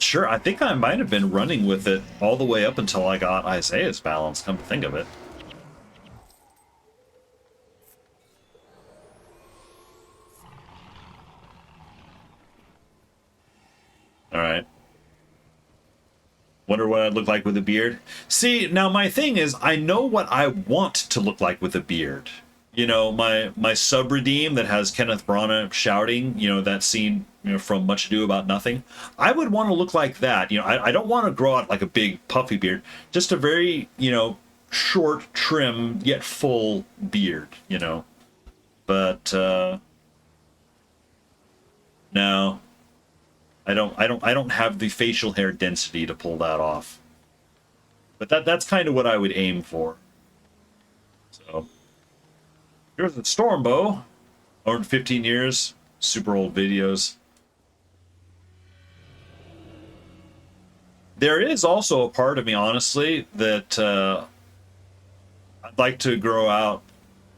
sure. I think I might have been running with it all the way up until I got Isaiah's balance, come to think of it. Alright. Wonder what I'd look like with a beard. See, now my thing is, I know what I want to look like with a beard. You know, my sub-redeem that has Kenneth Branagh shouting, you know, that scene, you know, from Much Ado About Nothing. I would want to look like that. You know, I don't want to grow out like a big puffy beard. Just a very, you know, short, trim, yet full beard, you know. But, no. I don't have the facial hair density to pull that off. But that's kind of what I would aim for. So here's the Stormbow. Over 15 years, super old videos. There is also a part of me, honestly, that I'd like to grow out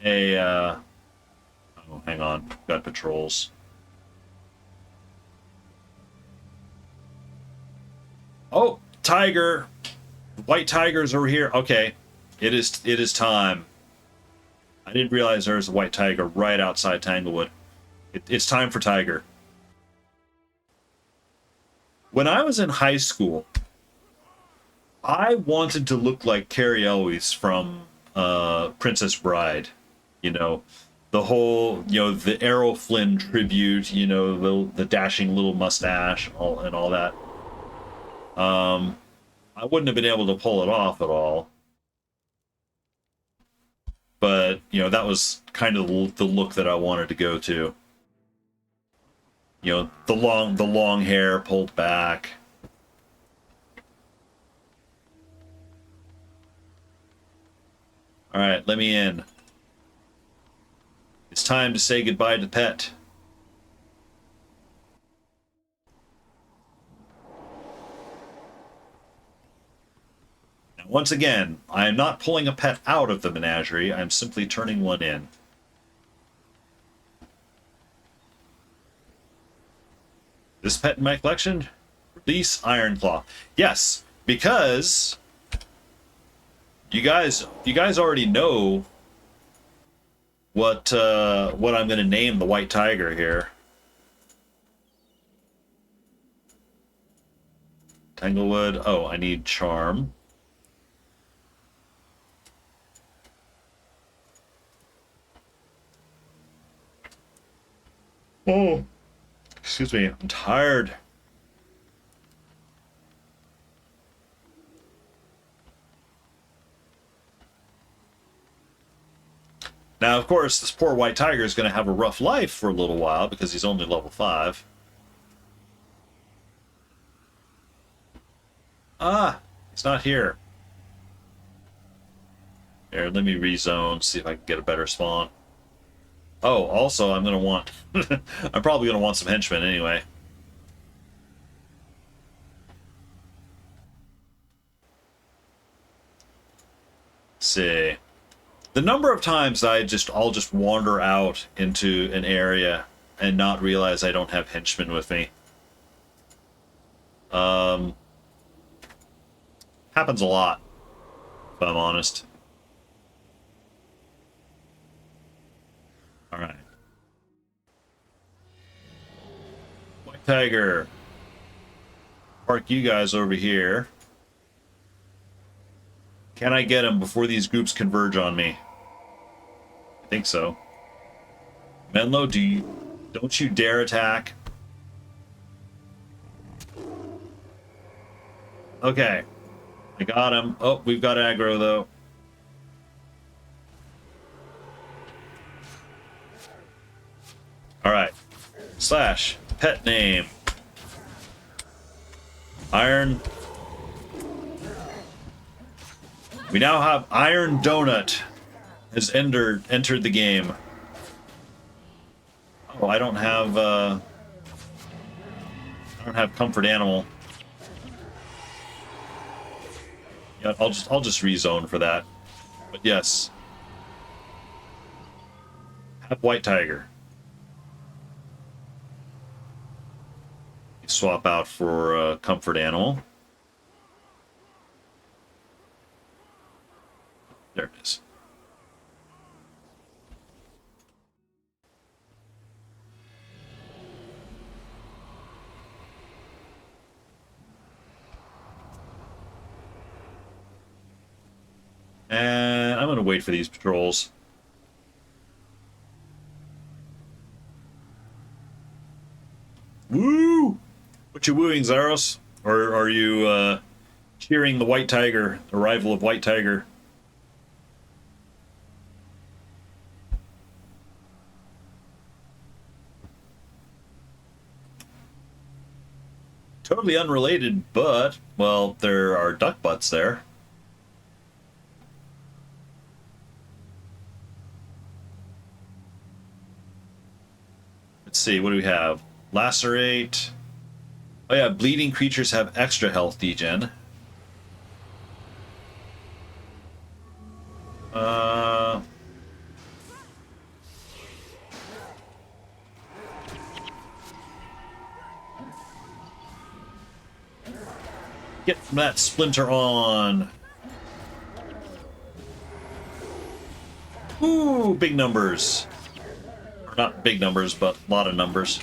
a. Oh, hang on, got patrols. Oh, tiger! White tigers over here. Okay, it is time. I didn't realize there was a white tiger right outside Tanglewood. It's time for tiger. When I was in high school, I wanted to look like Carrie Elwes from Princess Bride. You know, the whole, you know, the Errol Flynn tribute. You know, the dashing little mustache and all that. I wouldn't have been able to pull it off at all. But, you know, that was kind of the look that I wanted to go to. You know, the long hair pulled back. All right, let me in. It's time to say goodbye to Pet. Once again, I am not pulling a pet out of the menagerie, I'm simply turning one in. This pet in my collection? Release Ironclaw. Yes, because you guys already know what I'm going to name the white tiger here. Tanglewood. Oh, I need charm. Oh, excuse me, I'm tired. Now, of course, this poor white tiger is going to have a rough life for a little while because he's only level 5. Ah, he's not here. Here, let me rezone, see if I can get a better spawn. Oh, also, I'm going to want... I'm probably going to want some henchmen anyway. Let's see. The number of times I'll just wander out into an area and not realize I don't have henchmen with me. Happens a lot, if I'm honest. Alright. White Tiger. Park you guys over here. Can I get him before these groups converge on me? I think so. Menlo, don't you dare attack. Okay. I got him. Oh, we've got aggro though. Alright. Slash. Pet name. Iron. We now have Iron Donut has entered the game. Oh, I don't have Comfort Animal. Yeah, I'll just rezone for that. But yes. Have White Tiger. Swap out for a comfort animal. There it is. And I'm going to wait for these patrols. Woo! What you wooing, Zaros? Or are you cheering the White Tiger, the arrival of White Tiger? Totally unrelated, but, well, there are duck butts there. Let's see, what do we have? Lacerate. Oh yeah, bleeding creatures have extra health degen. Get from that splinter on. Ooh, big numbers. Or not big numbers, but a lot of numbers.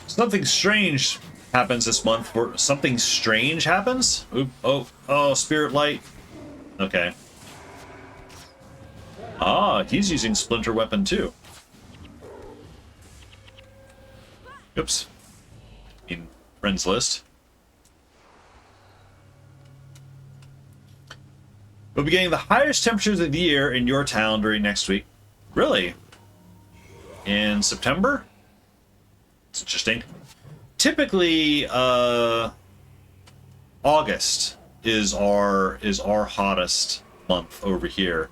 Something strange happens this month. Something strange happens? Oop, oh, Spirit Light. Okay. Ah, he's using Splinter Weapon too. Oops. In friends list. We'll be getting the highest temperatures of the year in your town during next week. Really? In September? It's interesting. Typically, August is our hottest month over here.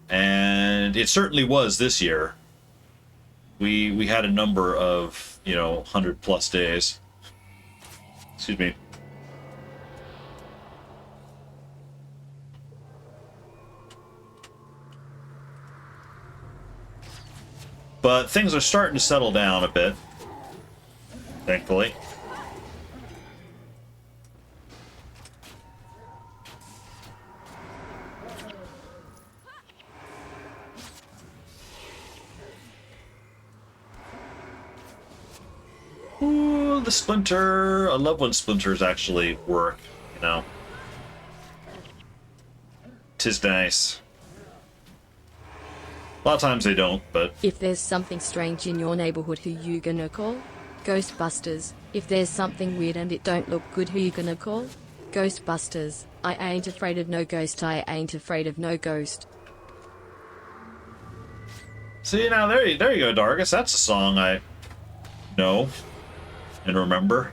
And it certainly was this year. We had a number of, 100+ days. Excuse me. But things are starting to settle down a bit, thankfully. Ooh, the splinter. I love when splinters actually work, Tis nice. A lot of times they don't, but... If there's something strange in your neighborhood, who you gonna call? Ghostbusters. If there's something weird and it don't look good, who you gonna call? Ghostbusters. I ain't afraid of no ghost, I ain't afraid of no ghost. See, now there you go, Dargus. That's a song I know and remember.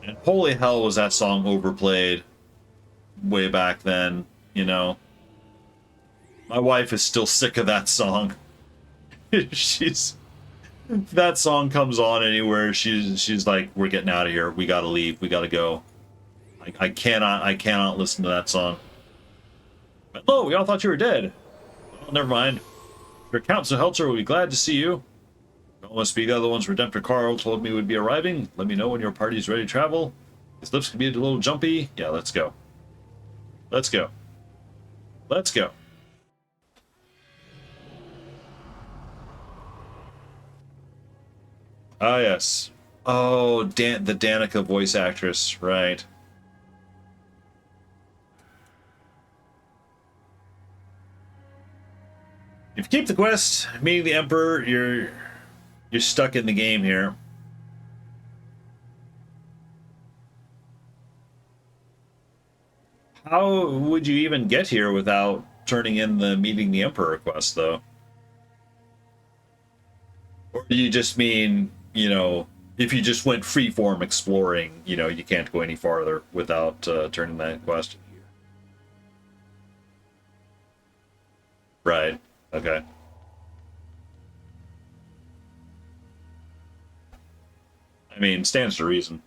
And holy hell was that song overplayed way back then, My wife is still sick of that song. That song comes on anywhere, she's like, we're getting out of here. We gotta leave. We gotta go. I cannot listen to that song. Hello, we all thought you were dead. Well, never mind. Your Council Helter will be glad to see you. Don't must be the other ones Redemptor Carl told me would be arriving. Let me know when your party's ready to travel. His lips can be a little jumpy. Yeah, let's go. Let's go. Let's go. Ah, yes. Oh, the Danica voice actress, right. If you keep the quest, meeting the Emperor, you're stuck in the game here. How would you even get here without turning in the meeting the Emperor quest, though? Or do you just mean, if you just went freeform exploring, you can't go any farther without turning that quest? Right. Okay. I mean, stands to reason.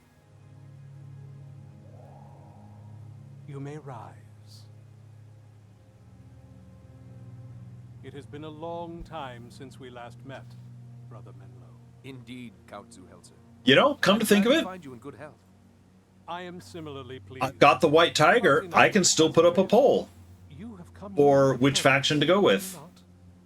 You may rise. has been a long time since we last met, Brother Menlo. Indeed, Count Zuhelzer. You know, come to think of Glad it, find you in good health. I am similarly pleased. I've got the White Tiger. I can still put up a poll You have come for to which faction to go with.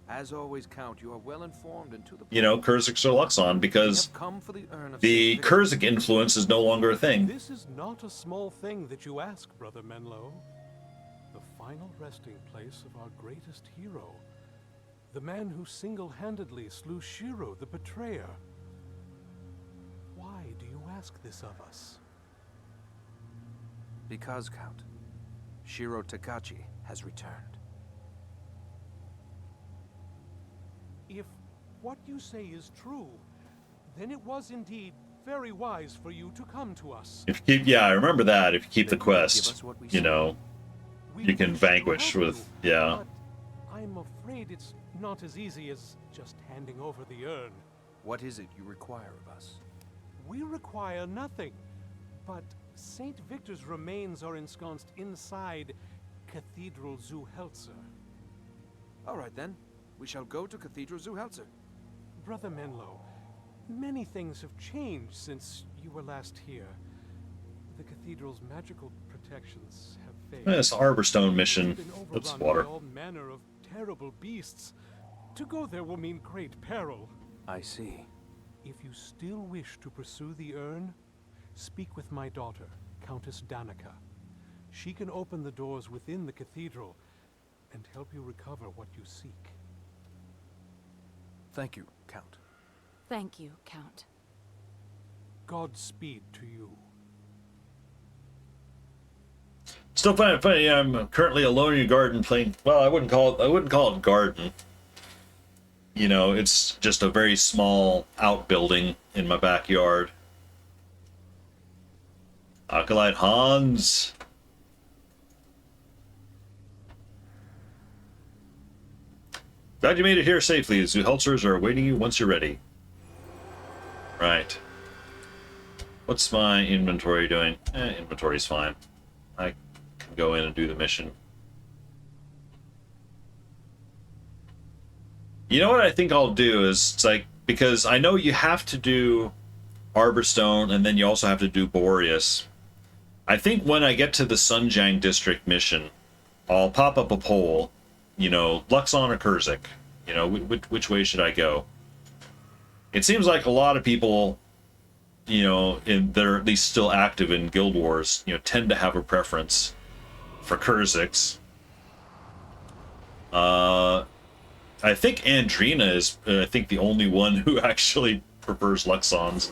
As always, Count, you are well informed and to the point. You know, Kurzik or Luxon, We because have come for the urn of the Saint Victor. Kurzik influence is no longer a thing. This is not a small thing that you ask, Brother Menlo. The final resting place of our greatest hero. The man who single-handedly slew Shiro, the betrayer. Why do you ask this of us? Because, Count, Shiro Takachi has returned. If what you say is true, then it was indeed very wise for you to come to us. If you keep, yeah, I remember that. If you keep the Then you give quest, us what we you seek. know, We you can wish to vanquish help with, you, yeah. But I'm afraid it's not as easy as just handing over the urn. What is it you require of us? We require nothing, but Saint Victor's remains are ensconced inside Cathedral Zuhelzer. All right, then. We shall go to Cathedral Zuhelzer. Brother Menlo, many things have changed since you were last here. The cathedral's magical protections have failed. This Arborstone mission. We've been That's overrun water. by all manner of terrible beasts. To go there will mean great peril. I see. If you still wish to pursue the urn, speak with my daughter, Countess Danica. She can open the doors within the cathedral and help you recover what you seek. Thank you, Count. Thank you, Count. Godspeed to you. Still funny. I'm currently alone in your garden playing. Well, I wouldn't call it garden. You know, it's just a very small outbuilding in my backyard. Acolyte Hans. Glad you made it here safely. The Zuhelzers are awaiting you once you're ready. Right. What's my inventory doing? Inventory's fine. I can go in and do the mission. You know what I think I'll do is, it's like, because I know you have to do Arborstone and then you also have to do Boreas. I think when I get to the Sunjang District mission, I'll pop up a poll, you know, Luxon or Kurzik, you know, which way should I go? It seems like a lot of people, you know, that are at least still active in Guild Wars, you know, tend to have a preference for Kurziks. I think Andrina is, I think, the only one who actually prefers Luxons.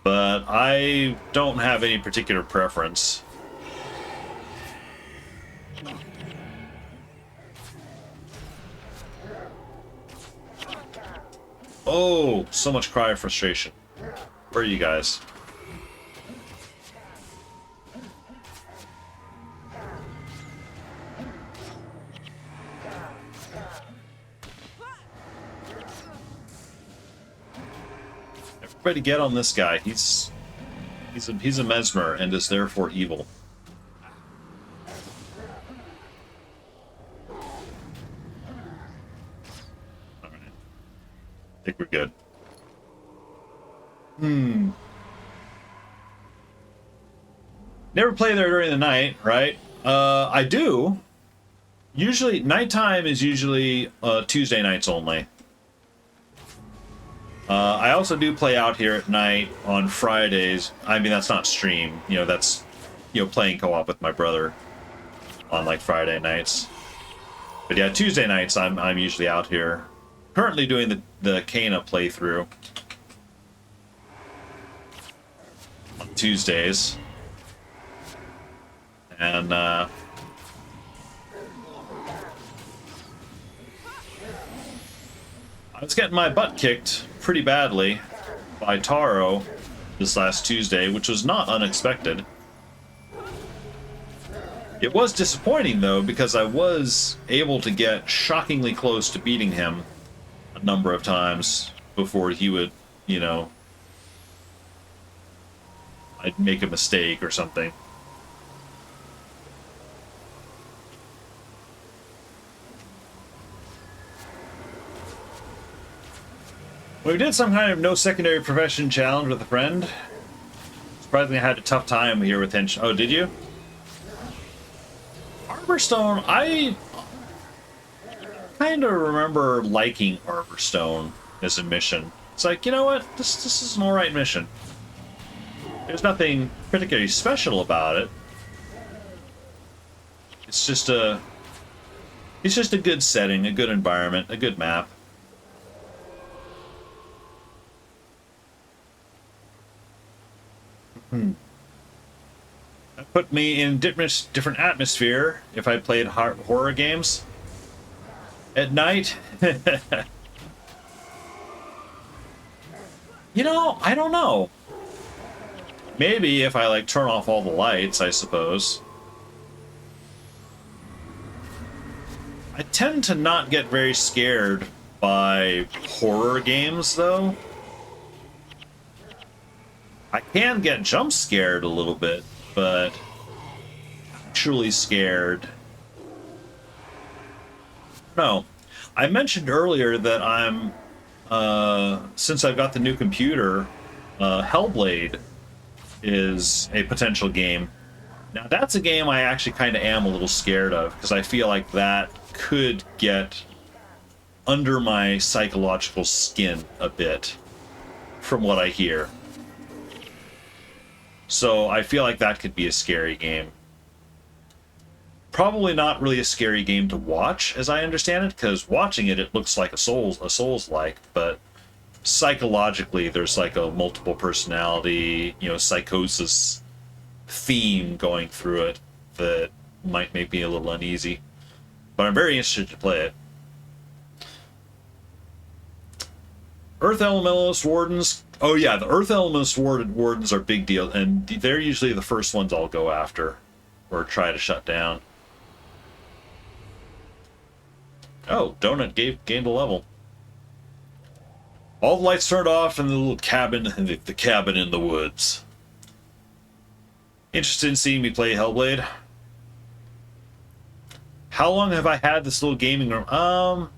But I don't have any particular preference. Oh, so much cry of frustration. Where are you guys? Everybody get on this guy. He's a mesmer and is therefore evil. Alright. I think we're good. Never play there during the night, right? I do. Usually, nighttime is usually Tuesday nights only. I also do play out here at night on Fridays. I mean, that's not stream. You know, that's, you know, playing co-op with my brother on, like, Friday nights. But yeah, Tuesday nights, I'm usually out here. Currently doing the Kana playthrough on Tuesdays. And, I was getting my butt kicked pretty badly by Taro this last Tuesday, which was not unexpected. It was disappointing, though, because I was able to get shockingly close to beating him a number of times before he would, you know, I'd make a mistake or something. We did some kind of no secondary profession challenge with a friend. Surprisingly, I had a tough time here with Hinch. Oh, did you? Arborstone, I kind of remember liking Arborstone as a mission. It's like, you know what? This is an alright mission. There's nothing particularly special about it. It's just a good setting, a good environment, a good map. That put me in different atmosphere if I played horror games at night. You know, I don't know. Maybe if I like turn off all the lights, I suppose. I tend to not get very scared by horror games, though. I can get jump scared a little bit, but truly scared. No. I mentioned earlier that I'm, since I've got the new computer, Hellblade is a potential game. Now that's a game I actually kind of am a little scared of, because I feel like that could get under my psychological skin a bit, from what I hear. So I feel like that could be a scary game. Probably not really a scary game to watch, as I understand it, because watching it, it looks like a Souls-like, but psychologically, there's like a multiple personality, you know, psychosis theme going through it that might make me a little uneasy. But I'm very interested to play it. Earth Elementalist Wardens. Oh yeah, the Earth Elementalist Wardens are big deal, and they're usually the first ones I'll go after or try to shut down. Oh, Donut gained a level. All the lights turned off in the little cabin, the cabin in the woods. Interested in seeing me play Hellblade? How long have I had this little gaming room? How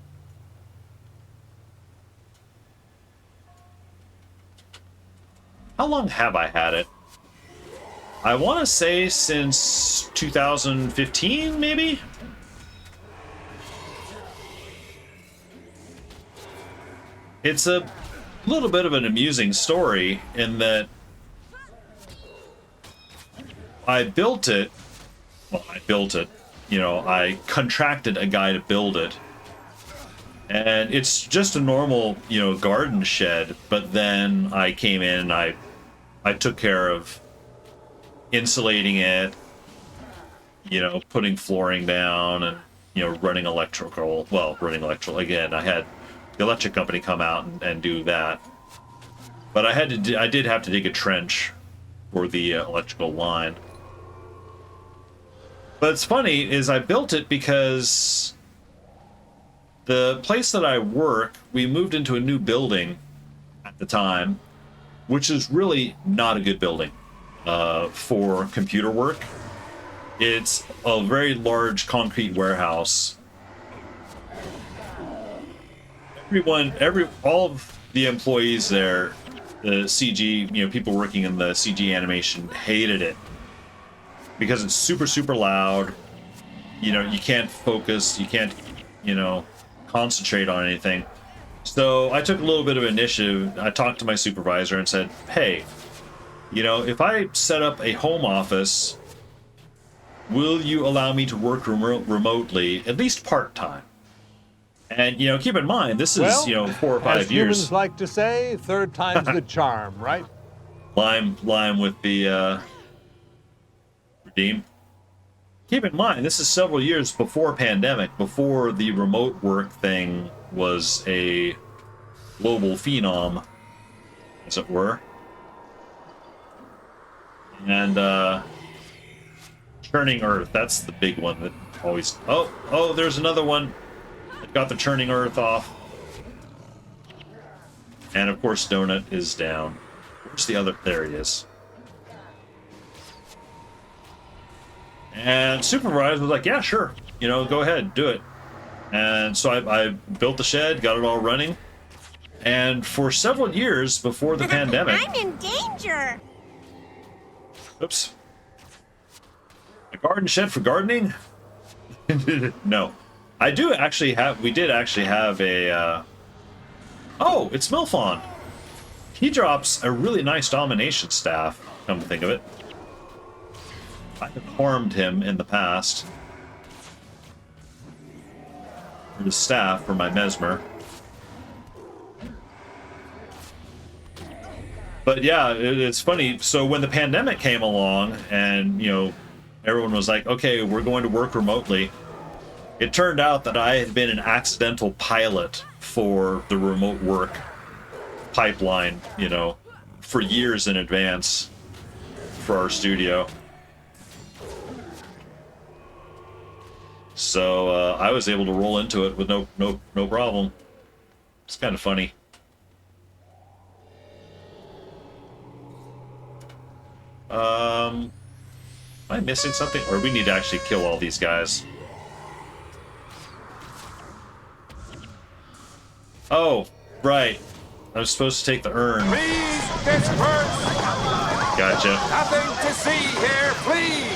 long have I had it? I want to say since 2015, maybe? It's a little bit of an amusing story in that I built it. Well, I built it. You know, I contracted a guy to build it. And it's just a normal, you know, garden shed, but then I came in and I took care of insulating it, you know, putting flooring down and, you know, running electrical again. I had the electric company come out and do that. But I did have to dig a trench for the electrical line. But it's funny is I built it because the place that I work, we moved into a new building at the time, which is really not a good building for computer work. It's a very large concrete warehouse. All of the employees there, the CG, you know, people working in the CG animation hated it because it's super, super loud. You know, you can't focus, you can't, you know, concentrate on anything. So I took a little bit of initiative. I talked to my supervisor and said, hey, you know, if I set up a home office, will you allow me to work remotely, at least part-time? And, you know, keep in mind, this is, well, you know, 4 or 5 as years. Humans like to say, third time's the charm, right? Lime with the redeem. Keep in mind, this is several years before pandemic, before the remote work thing was a global phenom, as it were. And churning earth, that's the big one that always... Oh, there's another one. It got the churning earth off. And of course Donut is down. Where's the other? There he is. And supervisor was like, yeah, sure. You know, go ahead, do it. And so I built the shed, got it all running. And for several years before the pandemic... I'm in danger! Oops. A garden shed for gardening? No. I do actually have... We did actually have a... Oh, it's Milfon. He drops a really nice domination staff, come to think of it. I have harmed him in the past. For the staff for my Mesmer. But yeah, it's funny. So when the pandemic came along and, you know, everyone was like, okay, we're going to work remotely. It turned out that I had been an accidental pilot for the remote work pipeline, you know, for years in advance for our studio. So I was able to roll into it with no problem. It's kind of funny. Am I missing something? Or we need to actually kill all these guys? Oh, right. I was supposed to take the urn. Please disperse! Gotcha. Nothing to see here, please!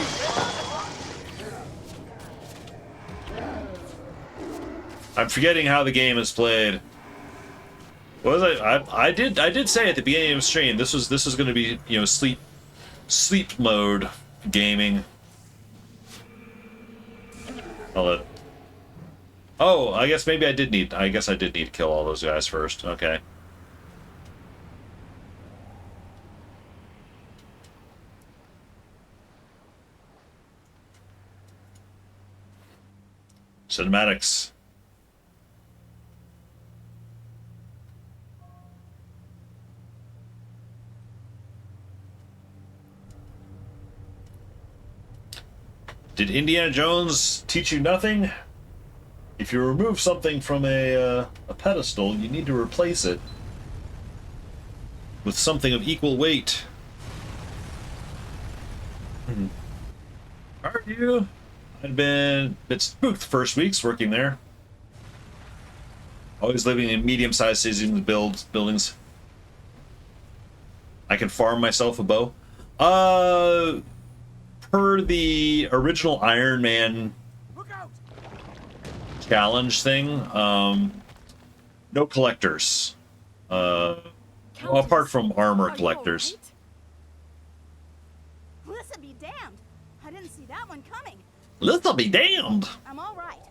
I'm forgetting how the game is played. What was I did say at the beginning of the stream this was going to be, you know, sleep mode gaming. Oh, I guess maybe I did need to kill all those guys first. Okay. Cinematics. Did Indiana Jones teach you nothing? If you remove something from a pedestal, you need to replace it with something of equal weight. Are you? I'd been a bit spooked the first weeks working there. Always living in medium-sized cities buildings. I can farm myself a bow. Per the original Iron Man challenge thing, no collectors. Well, apart from armor collectors. Lissa be damned. I didn't see that one coming. Lissa be damned. I'm all right.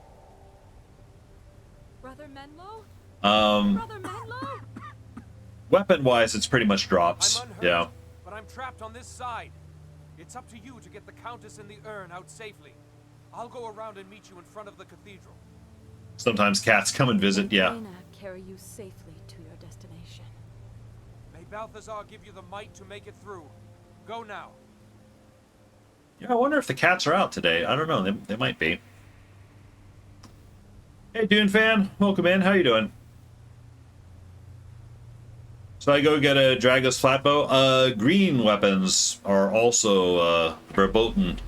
Brother Menlo? Brother Menlo? Weapon-wise, it's pretty much drops. I'm unhurt, Yeah. but I'm trapped on this side. It's up to you to get the Countess and the urn out safely. I'll go around and meet you in front of the cathedral. Sometimes cats come and visit. Yeah. Elena carry you safely to your destination. May Balthazar give you the might to make it through. Go now. Yeah, I wonder if the cats are out today. I don't know. They might be. Hey, Dune fan. Welcome in. How you doing? So I go get a Dragos flatbow. Green weapons are also verboten.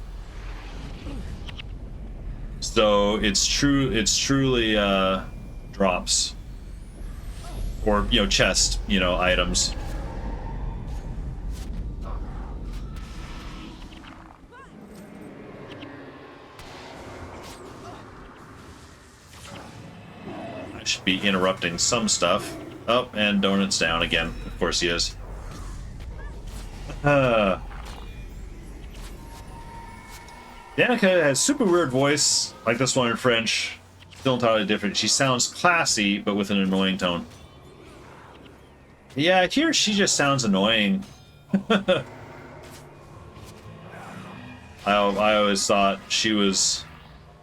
So it's truly drops. Or, you know, chest, you know, items. I should be interrupting some stuff. Oh, and Donut's down again. Of course he is. Danica has super weird voice, like this one in French. Still entirely different. She sounds classy, but with an annoying tone. Yeah, here she just sounds annoying. I always thought she was,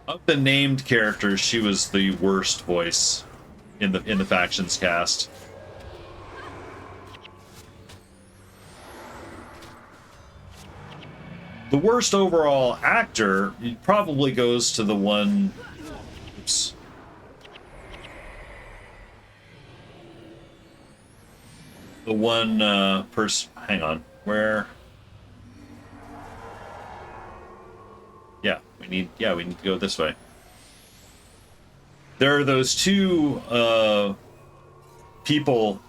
of the named characters, she was the worst voice in the factions cast. The worst overall actor probably goes to the one. Oops. The one person. Hang on. Where? Yeah, we need to go this way. There are those two people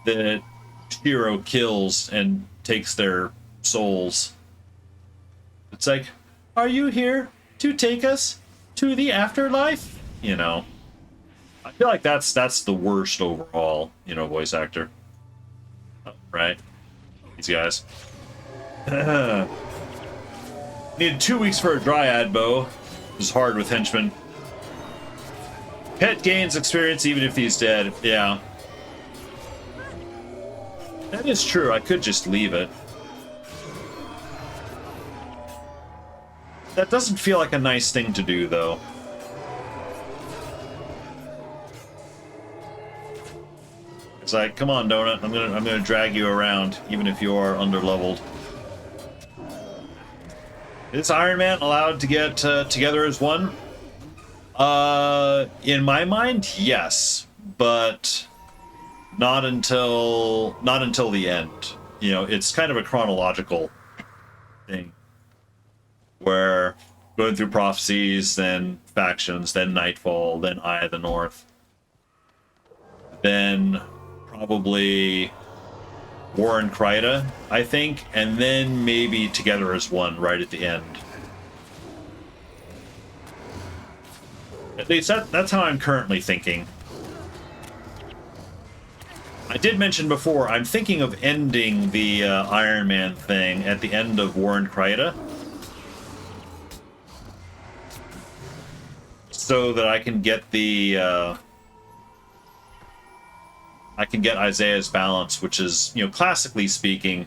that Shiro kills and takes their souls. It's like, are you here to take us to the afterlife? You know, I feel like that's the worst overall, you know, voice actor. Right? These guys. Needed 2 weeks for a dryad bow. This is hard with henchmen. Pet gains experience even if he's dead. Yeah. That is true. I could just leave it. That doesn't feel like a nice thing to do, though. It's like, come on, Donut. I'm gonna drag you around, even if you are underleveled. Is Iron Man allowed to get together as one? In my mind, yes, but not until the end. You know, it's kind of a chronological thing, where going through prophecies, then factions, then Nightfall, then Eye of the North, then probably War and Kryta, I think, and then maybe Together as One right at the end. At least that's how I'm currently thinking. I did mention before, I'm thinking of ending the Iron Man thing at the end of War and Kryta, so that I can get the I can get Isaiah's Balance, which is, you know, classically speaking,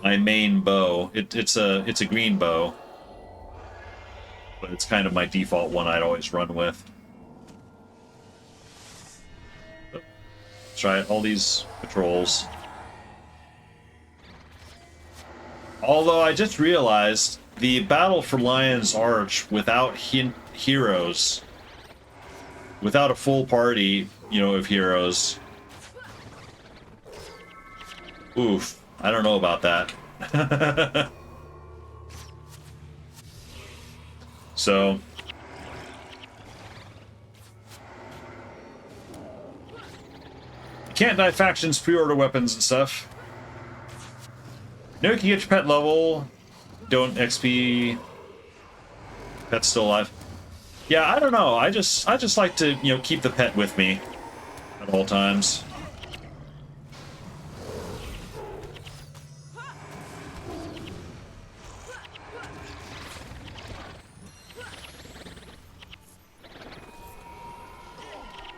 my main bow. It's a green bow, but it's kind of my default one I'd always run with. So, try all these patrols. Although I just realized the battle for Lion's Arch without heroes, without a full party, you know, of heroes. Oof, I don't know about that. So, you can't die factions, pre-order weapons and stuff. No, you can get your pet level. Don't XP. Pet's still alive. Yeah, I don't know. I just like to, you know, keep the pet with me at all times.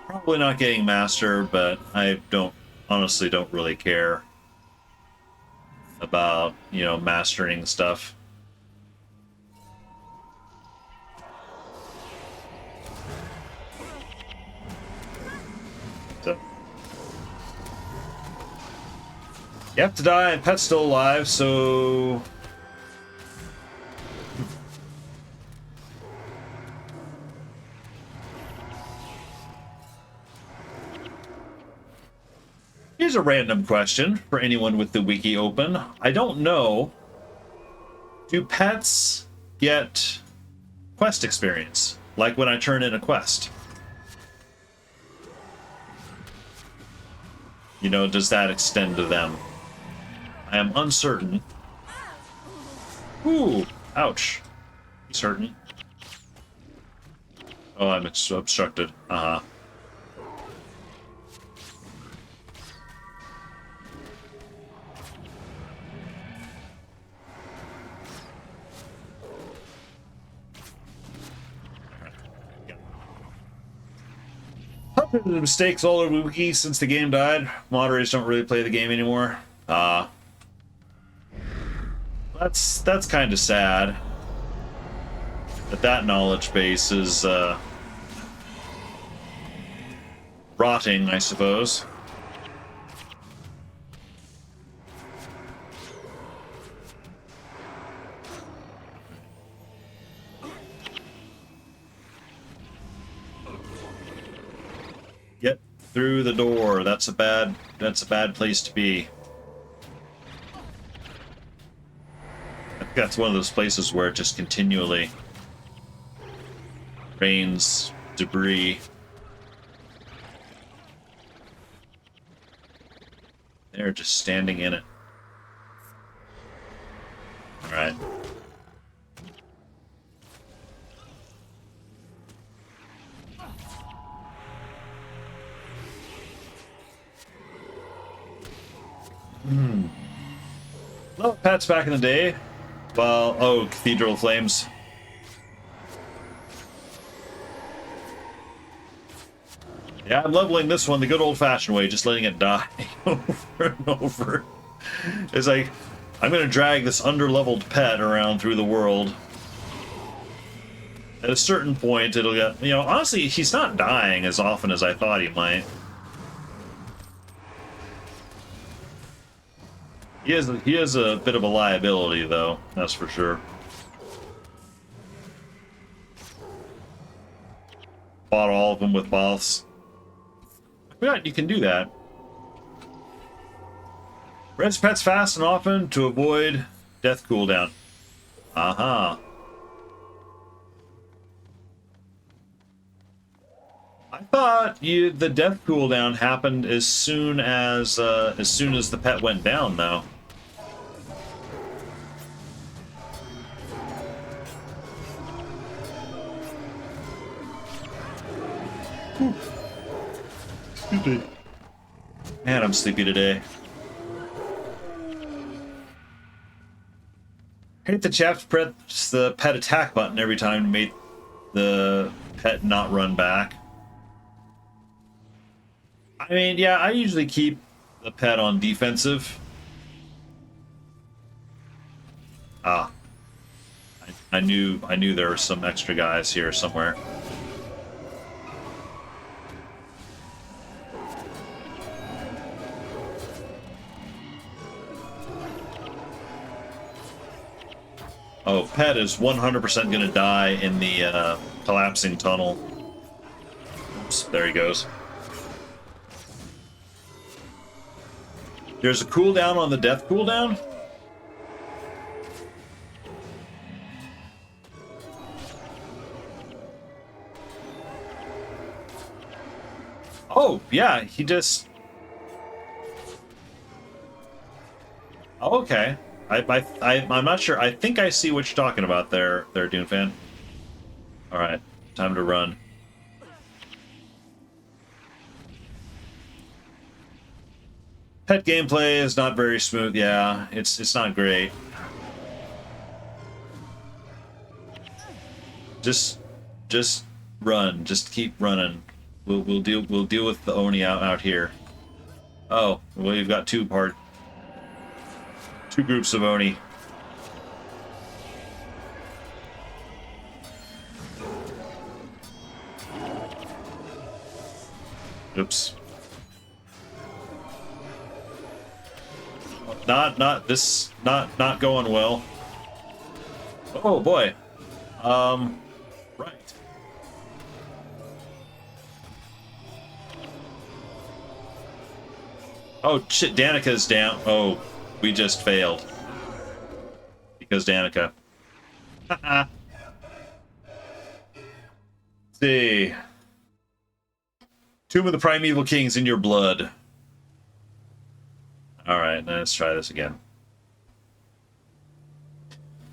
Probably not getting master, but I honestly don't really care about, you know, mastering stuff. So, you have to die and pet's still alive, so here's a random question for anyone with the wiki open. I don't know, do pets get quest experience, like when I turn in a quest? You know, does that extend to them? I am uncertain. Ooh, ouch. He's hurting. Oh, I'm obstructed. Uh-huh. Mistakes all over the wiki since the game died. Moderators don't really play the game anymore. That's kind of sad. That knowledge base is rotting, I suppose. Get through the door. That's a bad place to be. I think that's one of those places where it just continually rains debris. They're just standing in it. Alright. Well, pets back in the day. Well, oh, Cathedral Flames. Yeah, I'm leveling this one the good old-fashioned way, just letting it die over and over. It's like, I'm going to drag this under-leveled pet around through the world. At a certain point, it'll get... You know, honestly, he's not dying as often as I thought he might. He is a bit of a liability, though, that's for sure. Fought all of them with boths. I forgot you can do that. Res pets fast and often to avoid death cooldown. Aha. I thought the death cooldown happened as soon as the pet went down, though. Man, I'm sleepy today. Hate the chaps press the pet attack button every time to make the pet not run back. I mean, yeah, I usually keep the pet on defensive. Ah. I knew there were some extra guys here somewhere. Oh, pet is 100% gonna die in the collapsing tunnel. Oops, there he goes. There's a cooldown on the death cooldown? Oh, yeah, he just... Oh, okay. I'm not sure. I think I see what you're talking about there, Doomfan. Alright, time to run. Pet gameplay is not very smooth. Yeah, it's not great. Just run. Just keep running. We'll deal with the Oni out here. Oh, well, you've got two groups of Oni. Oops. Not going well. Oh boy. Right. Oh shit, Danica's down. Oh, we just failed. Because Danica. Haha. See. Tomb of the Primeval Kings in your blood. Alright, let's try this again.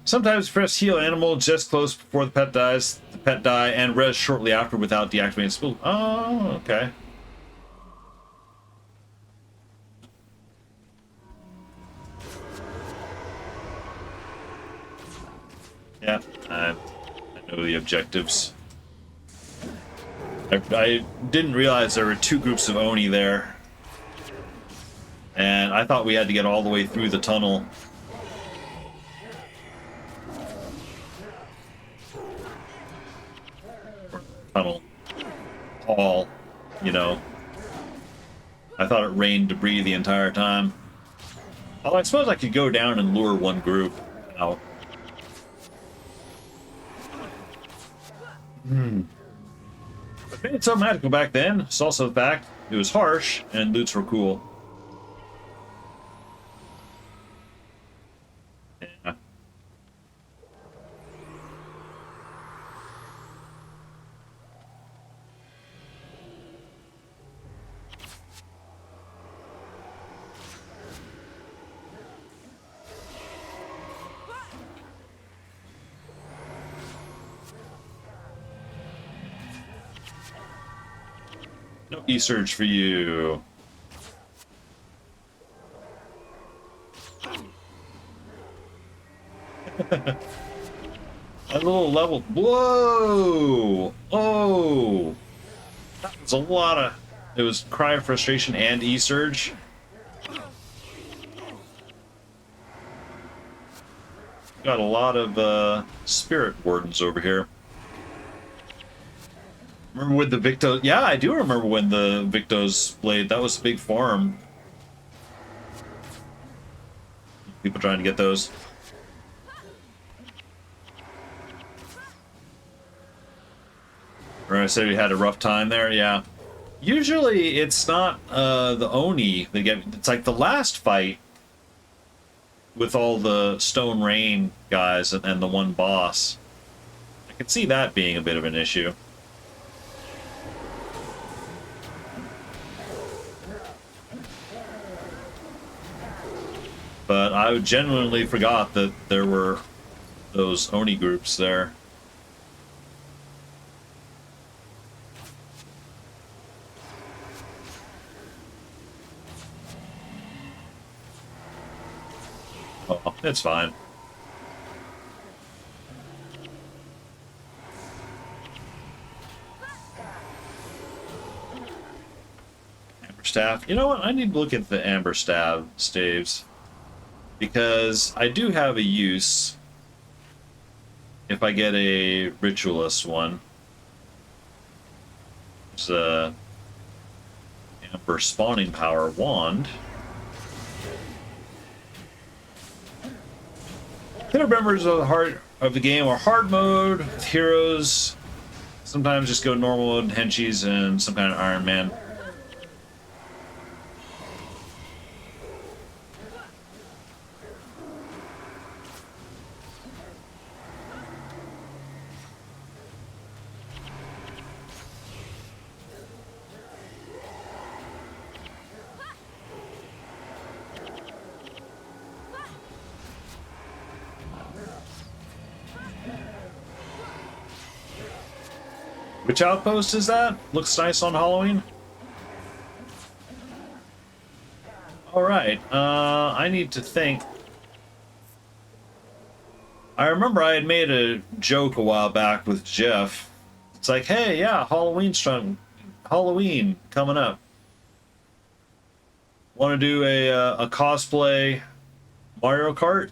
Sometimes press heal animal just close before the pet dies. The pet die and res shortly after without deactivating skill. Oh, okay. Yeah, I know the objectives. I didn't realize there were two groups of Oni there. And I thought we had to get all the way through the tunnel. Tunnel. Hall, you know. I thought it rained debris the entire time. Although I suppose I could go down and lure one group out. What made it so magical back then is also the fact it was harsh and loots were cool. Yeah. No E-Surge for you. A little level. Whoa! Oh! That was a lot of. It was Cry of Frustration and E-Surge. Got a lot of Spirit Wardens over here. Remember when the Victos? Yeah, I do remember when the Victos Blade. That was a big farm. People trying to get those. Or I said we had a rough time there. Yeah. Usually it's not the Oni that get. It's like the last fight with all the Stone Rain guys and the one boss. I can see that being a bit of an issue. But I genuinely forgot that there were those Oni groups there. Oh, it's fine. Amber Staff. You know what? I need to look at the Amber Staves. Because I do have a use if I get a Ritualist one. It's a Amber Spawning Power Wand. Hitter members of the heart of the game are hard mode with heroes. Sometimes just go normal mode, henchies, and some kind of Iron Man. Which outpost is that? Looks nice on Halloween. Alright, I need to think. I remember I had made a joke a while back with Jeff. It's like, hey, yeah, Halloween coming up. Want to do a cosplay Mario Kart?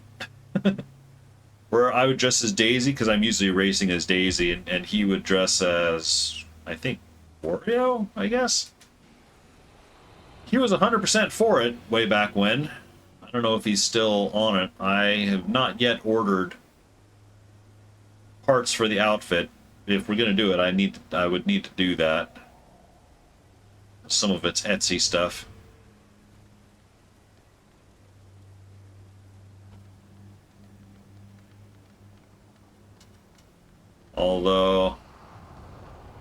Where I would dress as Daisy, because I'm usually racing as Daisy, and he would dress as, I think, Wario, I guess? He was 100% for it way back when. I don't know if he's still on it. I have not yet ordered parts for the outfit. If we're going to do it, I would need to do that. Some of it's Etsy stuff. Although,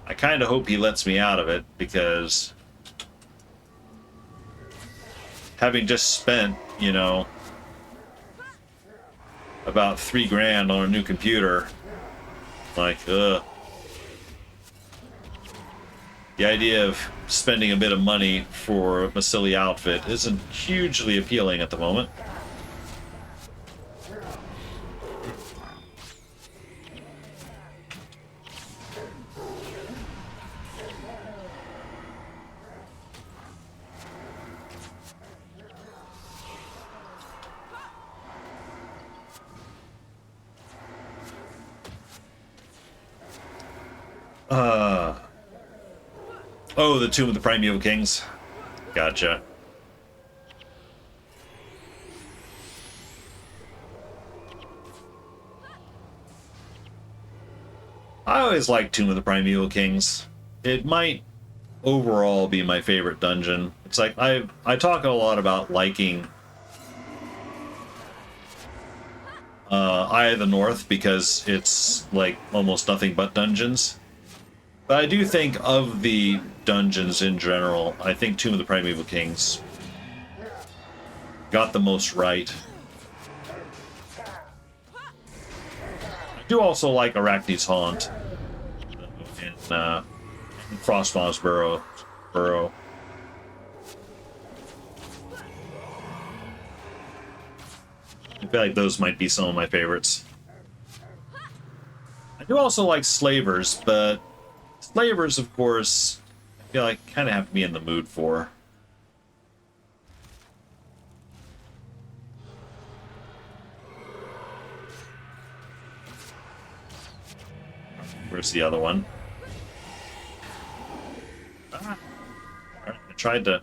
I kind of hope he lets me out of it, because having just spent, you know, about $3 grand on a new computer, like, ugh. The idea of spending a bit of money for a silly outfit isn't hugely appealing at the moment. Oh, the Tomb of the Primeval Kings. Gotcha. I always liked Tomb of the Primeval Kings. It might overall be my favorite dungeon. It's like I talk a lot about liking Eye of the North because it's like almost nothing but dungeons. But I do think of the dungeons in general, I think Tomb of the Primeval Kings got the most right. I do also like Arachne's Haunt and Frostmaw's Burrow. burrow. I feel like those might be some of my favorites. I do also like slavers, but slavers, of course, I feel like kind of have to be in the mood for. Where's the other one? Ah. I tried to...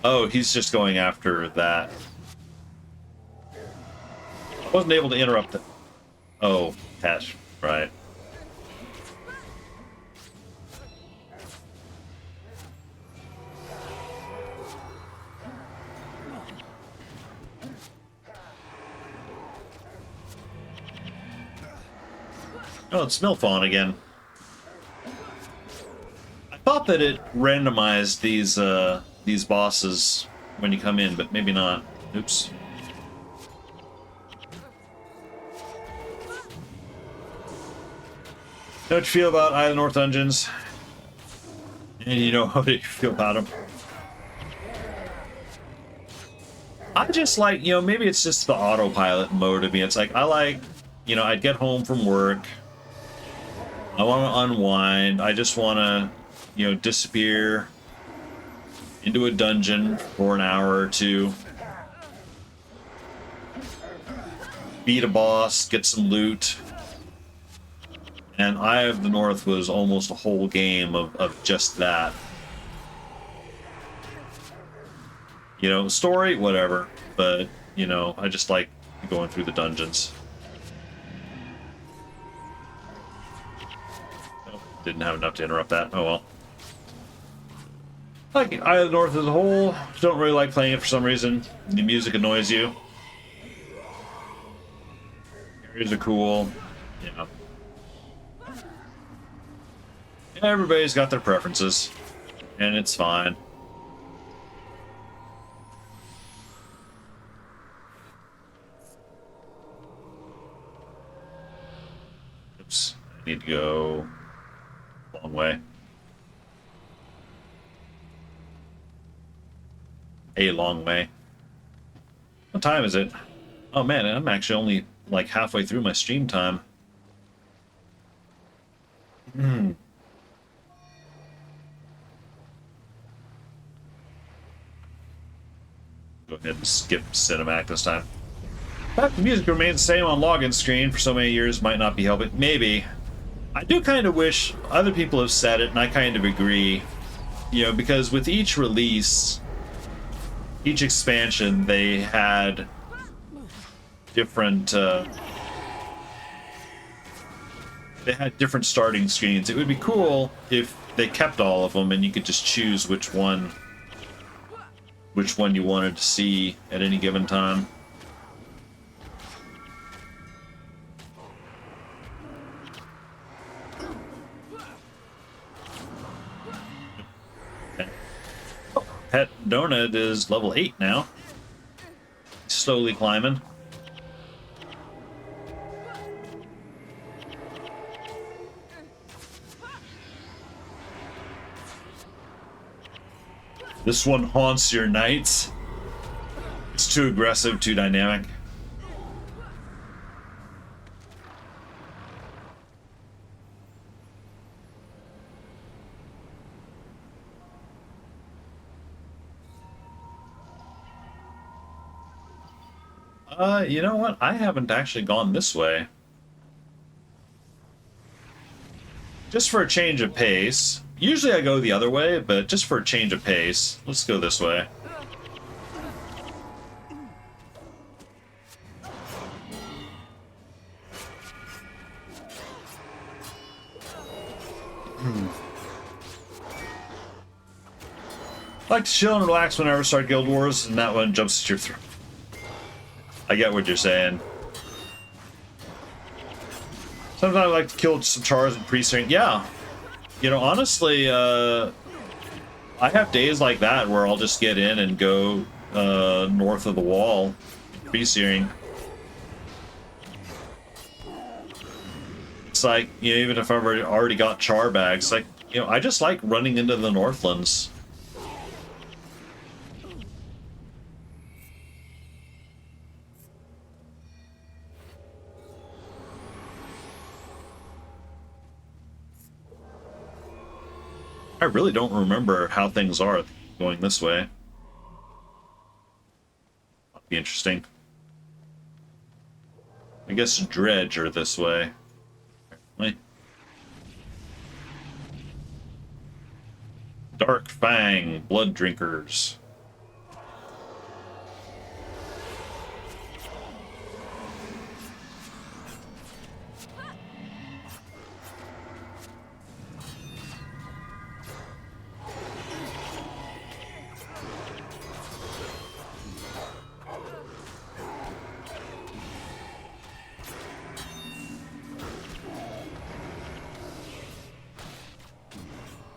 Oh, he's just going after that. I wasn't able to interrupt it. Oh, Patch, right. Oh, it's Milfon again. I thought that it randomized these bosses when you come in, but maybe not. Oops. How do you feel about Eye of the North Dungeons? And you know, how do you feel about them? I just like, you know, maybe it's just the autopilot mode of me. It's like, I like, you know, I'd get home from work. I want to unwind. I just want to, you know, disappear into a dungeon for an hour or two. Beat a boss, get some loot. And Eye of the North was almost a whole game of just that. You know, story, whatever. But, you know, I just like going through the dungeons. Didn't have enough to interrupt that. Oh well. Like Eye of the North as a whole, don't really like playing it for some reason. The music annoys you. Areas are cool. Yeah. Everybody's got their preferences, and it's fine. Oops, I need to go a long way. A long way. What time is it? Oh man, I'm actually only like halfway through my stream time. Go ahead and skip cinematic this time. But the music remains the same on login screen for so many years, might not be helping. Maybe. I do kind of wish, other people have said it, and I kind of agree, you know, because with each release, each expansion, they had different, starting screens. It would be cool if they kept all of them and you could just choose which one you wanted to see at any given time. Pet Donut is level 8 now. Slowly climbing. This one haunts your nights. It's too aggressive, too dynamic. You know what? I haven't actually gone this way. Just for a change of pace. Usually I go the other way, but just for a change of pace, let's go this way. I like to chill and relax whenever I start Guild Wars, and that one jumps at your throat. I get what you're saying. Sometimes I like to kill some chars and priests. Yeah. You know, honestly, I have days like that where I'll just get in and go north of the wall, pre-searing. It's like, you know, even if I've already got char bags, like, You know, I just like running into the Northlands. I really don't remember how things are going this way. That'd be interesting. I guess Dredge are this way. Apparently. Dark Fang, Blood Drinkers.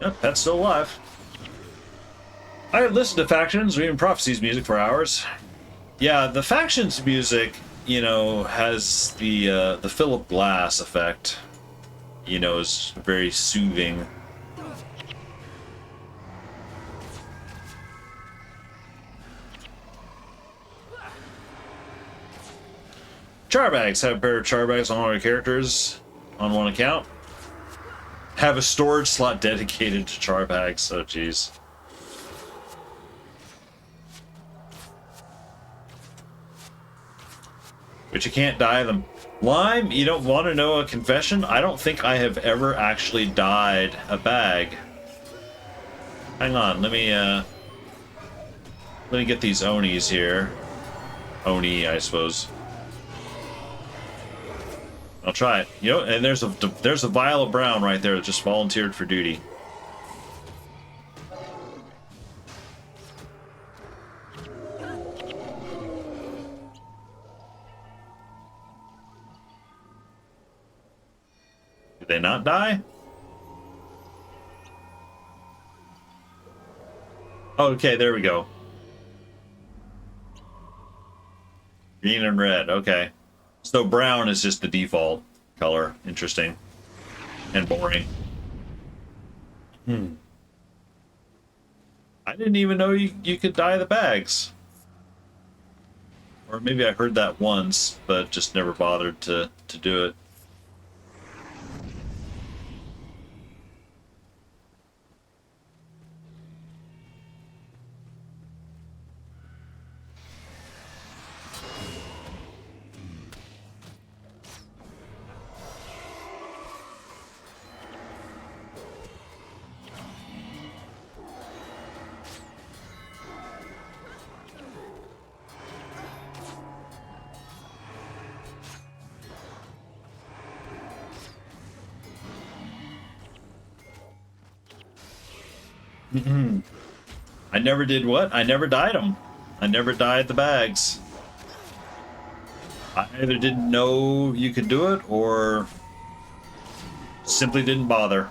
Yep, Pet's still alive. I have listened to Factions or even Prophecy's music for hours. Yeah, the Factions music, you know, has the Philip Glass effect. You know, is very soothing. Charbags have a pair of Charbags on all our characters on one account. Have a storage slot dedicated to Charbags. Oh, jeez. But you can't die them. Lime, you don't want to know a confession? I don't think I have ever actually dyed a bag. Hang on, let me get these Onis here. Oni, I suppose. I'll try it. You know, and there's a vial of brown right there that just volunteered for duty. Did they not die? Oh, okay, there we go. Green and red, okay. So brown is just the default color. Interesting. And boring. I didn't even know you could dye the bags. Or maybe I heard that once, but just never bothered to do it. I never did what? I never dyed them. I never dyed the bags. I either didn't know you could do it or simply didn't bother.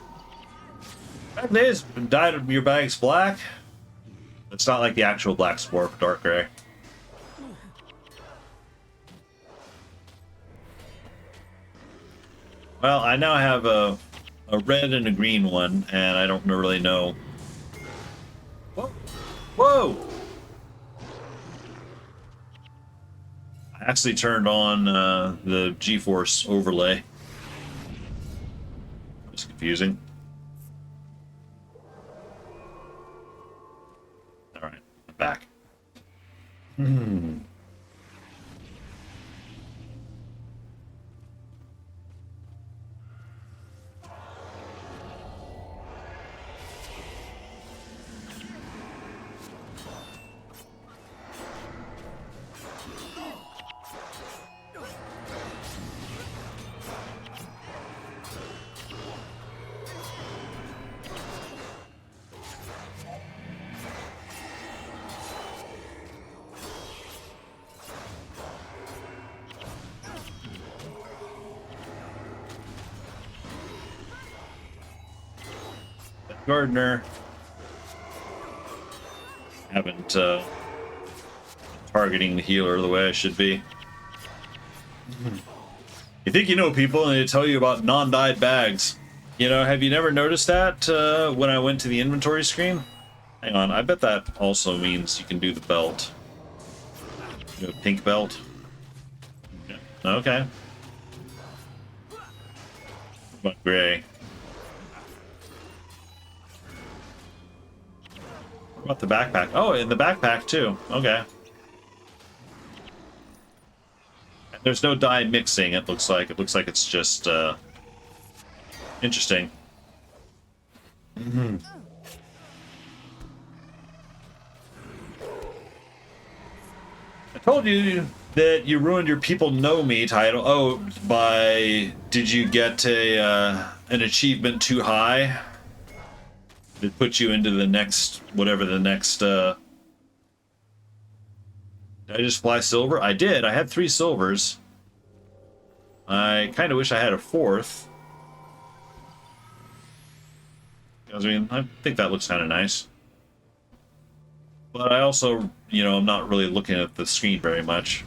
Back days, dyed your bags black. It's not like the actual black spore, dark gray. Well, I now have a red and a green one, and I don't really know. Whoa! Whoa! I actually turned on the GeForce overlay. It's confusing. All right, I'm back. Gardener. Haven't targeting the healer the way I should be. You think you know people and they tell you about non-dyed bags. You know, have you never noticed that when I went to the inventory screen? Hang on, I bet that also means you can do the belt. You know, pink belt. Yeah. Okay. What about gray? What about the backpack? Oh, in the backpack too. Okay. There's no dye mixing, it looks like. It looks like it's just, interesting. Mm-hmm. I told you that you ruined your People Know Me title. Oh, did you get an achievement too high? It put you into the next, whatever the next, Did I just fly silver? I did. I had 3 silvers. I kind of wish I had a 4th. I mean, I think that looks kind of nice. But I also, you know, I'm not really looking at the screen very much.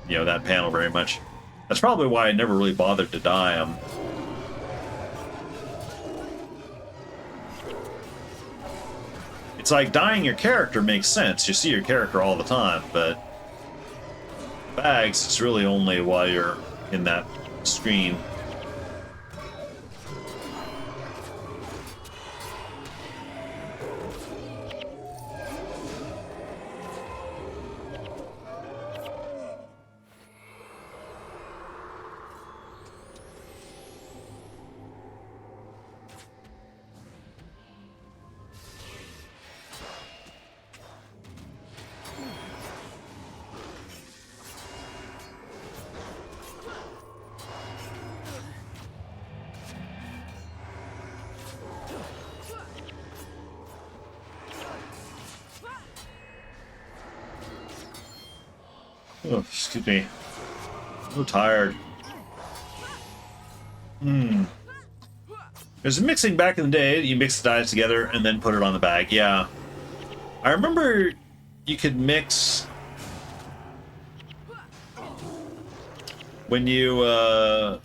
You know, that panel very much. That's probably why I never really bothered to dye them. It's like dyeing your character makes sense. You see your character all the time, but bags is really only while you're in that screen. Oh, excuse me. I'm so tired. There's mixing back in the day. You mix the dyes together and then put it on the bag. Yeah. I remember you could mix when you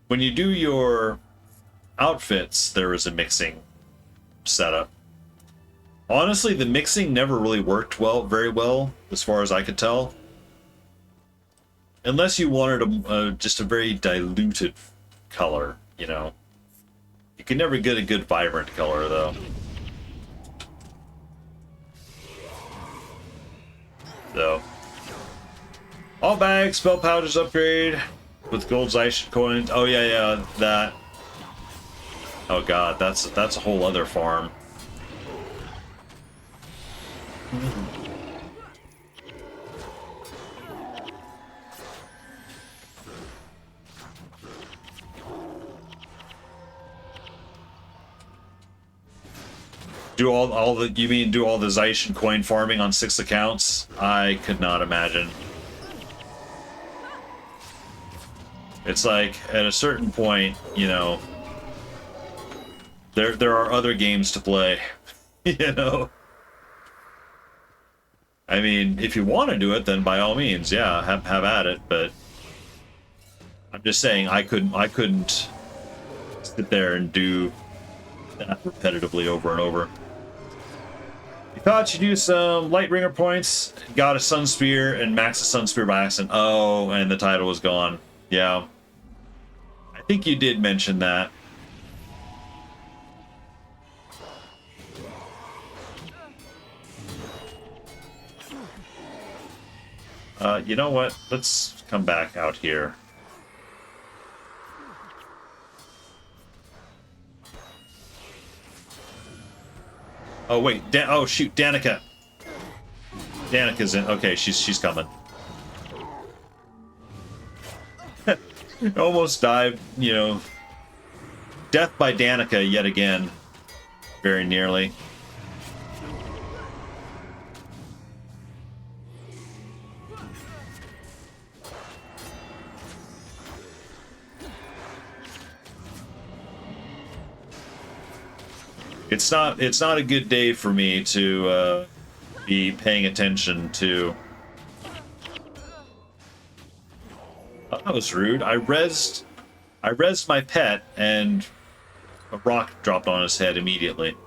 do your outfits, there is a mixing setup. Honestly, the mixing never really worked very well, as far as I could tell. Unless you wanted just a very diluted color, you know. You could never get a good vibrant color, though. So. All bags, spell pouches upgrade with gold Zeich coins. Oh, yeah, that. Oh, God, that's a whole other farm. Do all the, you mean do all the Zeich and coin farming on 6 accounts? I could not imagine. It's like, at a certain point, you know, there are other games to play, you know? I mean, if you want to do it, then by all means, yeah, have at it, but I'm just saying I couldn't sit there and do that repetitively over and over. You thought you'd use some Lightbringer points, got a Sun Spear, and maxed the Sun Spear by accident. Oh, and the title was gone. Yeah. I think you did mention that. You know what? Let's come back out here. Oh wait, oh shoot, Danica. Danica's in. Okay, she's coming. Almost died, you know. Death by Danica yet again. Very nearly. It's not a good day for me to be paying attention to. Oh, that was rude. I I rezzed my pet, and a rock dropped on his head immediately.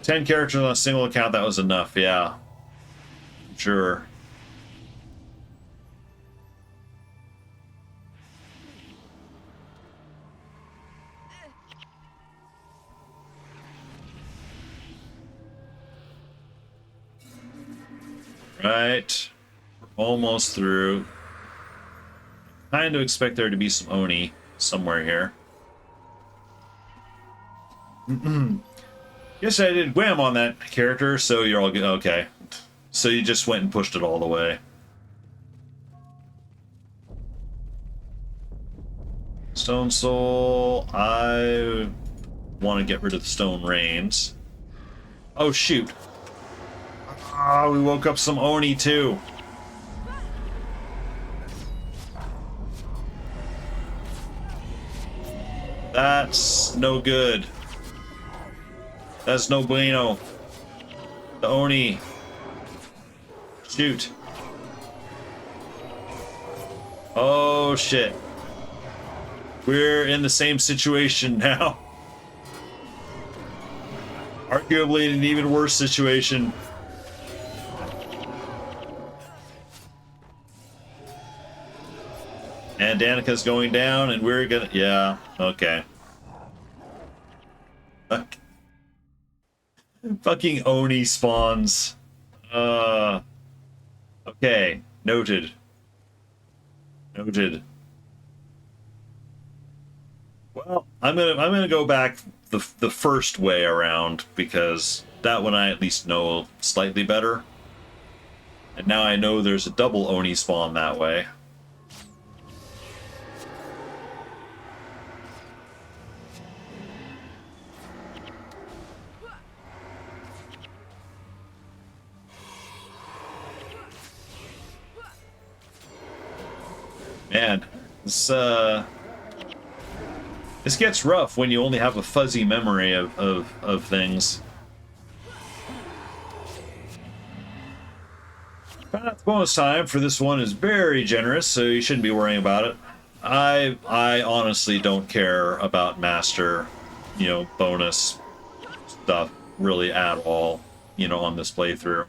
10 characters on a single account, that was enough, yeah. Sure. Right. We're almost through. Kind of expect there to be some Oni somewhere here. Guess I did wham on that character, so you're all good. Okay. So you just went and pushed it all the way. Stone Soul. I want to get rid of the Stone Reins. Oh, shoot. Ah, we woke up some Oni, too. That's no good. That's no bueno. The Oni. Shoot. Oh, shit. We're in the same situation now. Arguably in an even worse situation. And Danica's going down, and we're gonna... Yeah, okay. Fucking Oni spawns. Okay, noted. Noted. Well, I'm gonna go back the first way around, because that one I at least know slightly better. And now I know there's a double Oni spawn that way. Man, this gets rough when you only have a fuzzy memory of things. Path bonus time for this one is very generous, so you shouldn't be worrying about it. I honestly don't care about master, bonus stuff really at all, on this playthrough.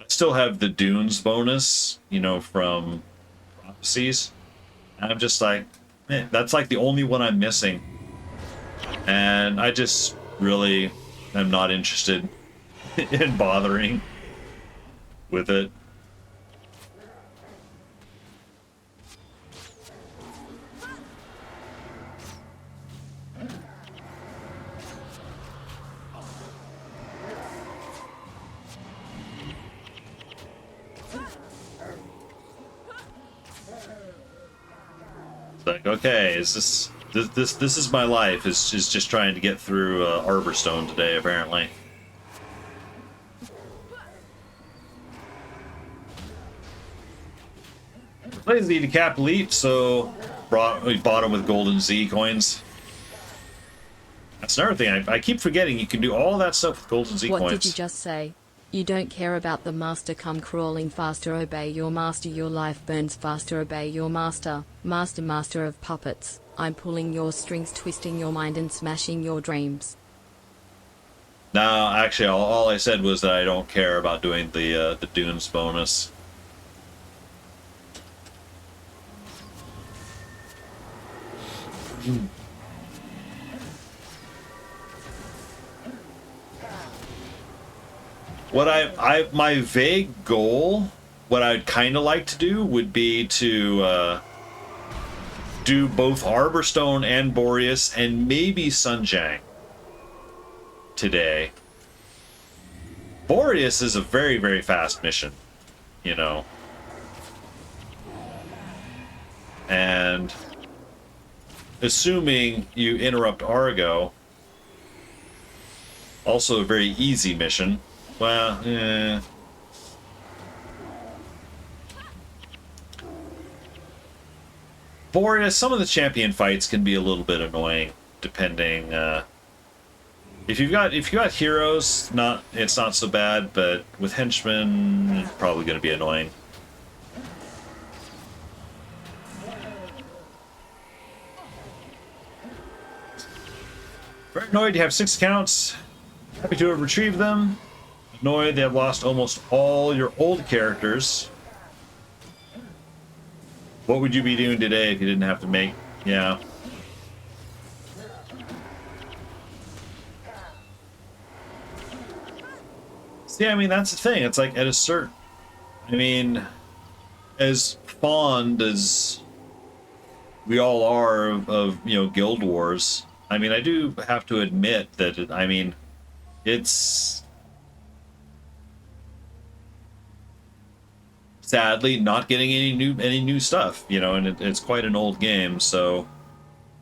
Still have the Dunes bonus, from Prophecies. And I'm just like, man, that's like the only one I'm missing. And I just really am not interested in bothering with it. Like, okay, is this is my life, is just trying to get through Arborstone today, apparently. Plays the Decap Elite, so we bought him with Golden Z coins. That's another thing, I keep forgetting you can do all that stuff with Golden Z coins. What did you just say? You don't care about the master, come crawling faster, obey your master, your life burns faster, obey your master. Master of puppets, I'm pulling your strings, twisting your mind and smashing your dreams. No, actually, all I said was that I don't care about doing the Dunes bonus. What my vague goal, what I'd kind of like to do would be to do both Arborstone and Boreas and maybe Sunjang today. Boreas is a very, very fast mission, and assuming you interrupt Argo, also a very easy mission. Well, yeah. Boreas, some of the champion fights can be a little bit annoying, depending. If you've got heroes, it's not so bad, but with henchmen, it's probably going to be annoying. Very annoyed you have 6 accounts. Happy to have retrieved them. Annoyed they have lost almost all your old characters. What would you be doing today if you didn't have to make... Yeah. See, I mean, that's the thing. It's like at a certain... I mean, as fond as we all are of you know, Guild Wars, I mean, I do have to admit that, I mean, it's sadly not getting any new stuff, you know, and it's quite an old game, so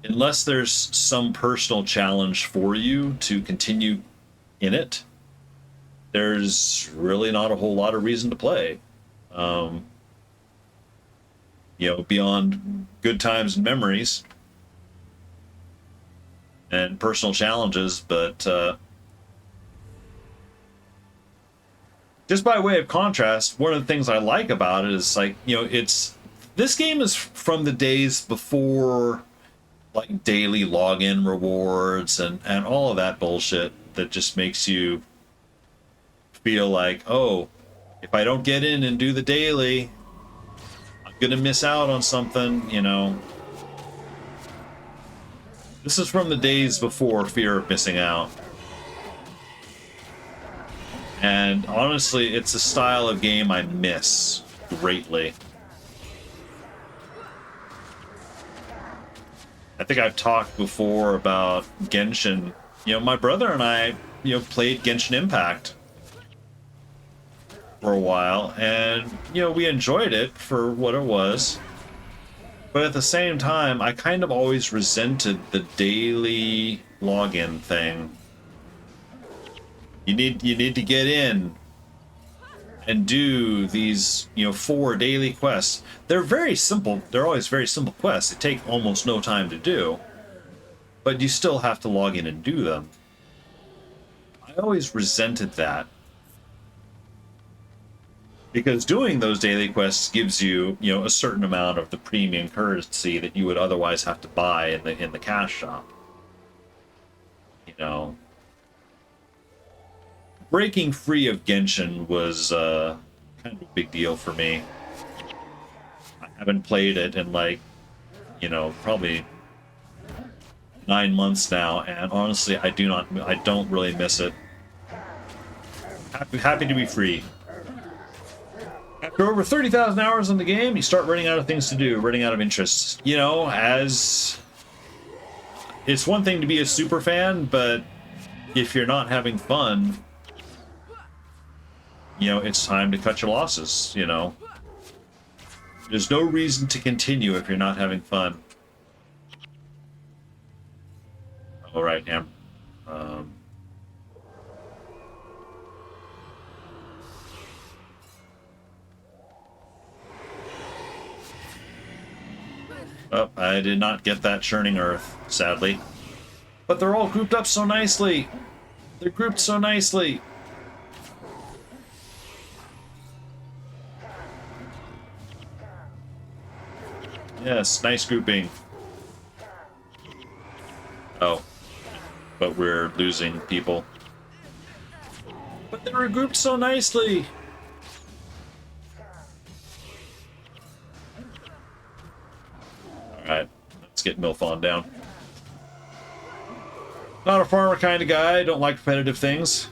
unless there's some personal challenge for you to continue in it, there's really not a whole lot of reason to play. You know, beyond good times and memories and personal challenges, but just by way of contrast, one of the things I like about it is, like, you know, this game is from the days before like daily login rewards and all of that bullshit that just makes you feel like, oh, if I don't get in and do the daily, I'm gonna miss out on something, you know. This is from the days before fear of missing out. And honestly, it's a style of game I miss greatly. I think I've talked before about Genshin. You know, my brother and I, you know, played Genshin Impact for a while, and, you know, we enjoyed it for what it was. But at the same time, I kind of always resented the daily login thing. You need to get in and do these, you know, 4 daily quests. They're very simple. They're always very simple quests. They take almost no time to do, but you still have to log in and do them. I always resented that, because doing those daily quests gives you, you know, a certain amount of the premium currency that you would otherwise have to buy in the cash shop. You know, breaking free of Genshin was kind of a big deal for me. I haven't played it in, like, you know, probably 9 months now, and honestly, I don't really miss it. Happy to be free. After over 30,000 hours in the game, you start running out of things to do, running out of interests. You know, as it's one thing to be a super fan, but if you're not having fun, you know, it's time to cut your losses, you know. There's no reason to continue if you're not having fun. All right, Am. Oh, I did not get that churning earth, sadly. But they're all grouped up so nicely. They're grouped so nicely. Yes, nice grouping. Oh, but we're losing people. But they were grouped so nicely. Alright, let's get Milfon down. Not a farmer kind of guy, don't like repetitive things.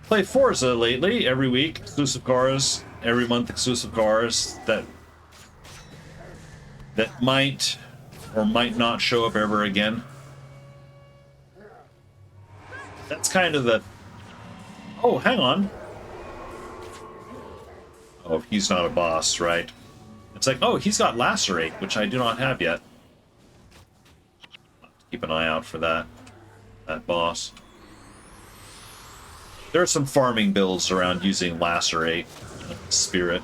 Play Forza lately, every week, exclusive cars, every month exclusive cars that might or might not show up ever again. That's kind of the... Oh, hang on. Oh, he's not a boss, right? It's like, oh, he's got Lacerate, which I do not have yet. Keep an eye out for that boss. There are some farming builds around using Lacerate Spirit.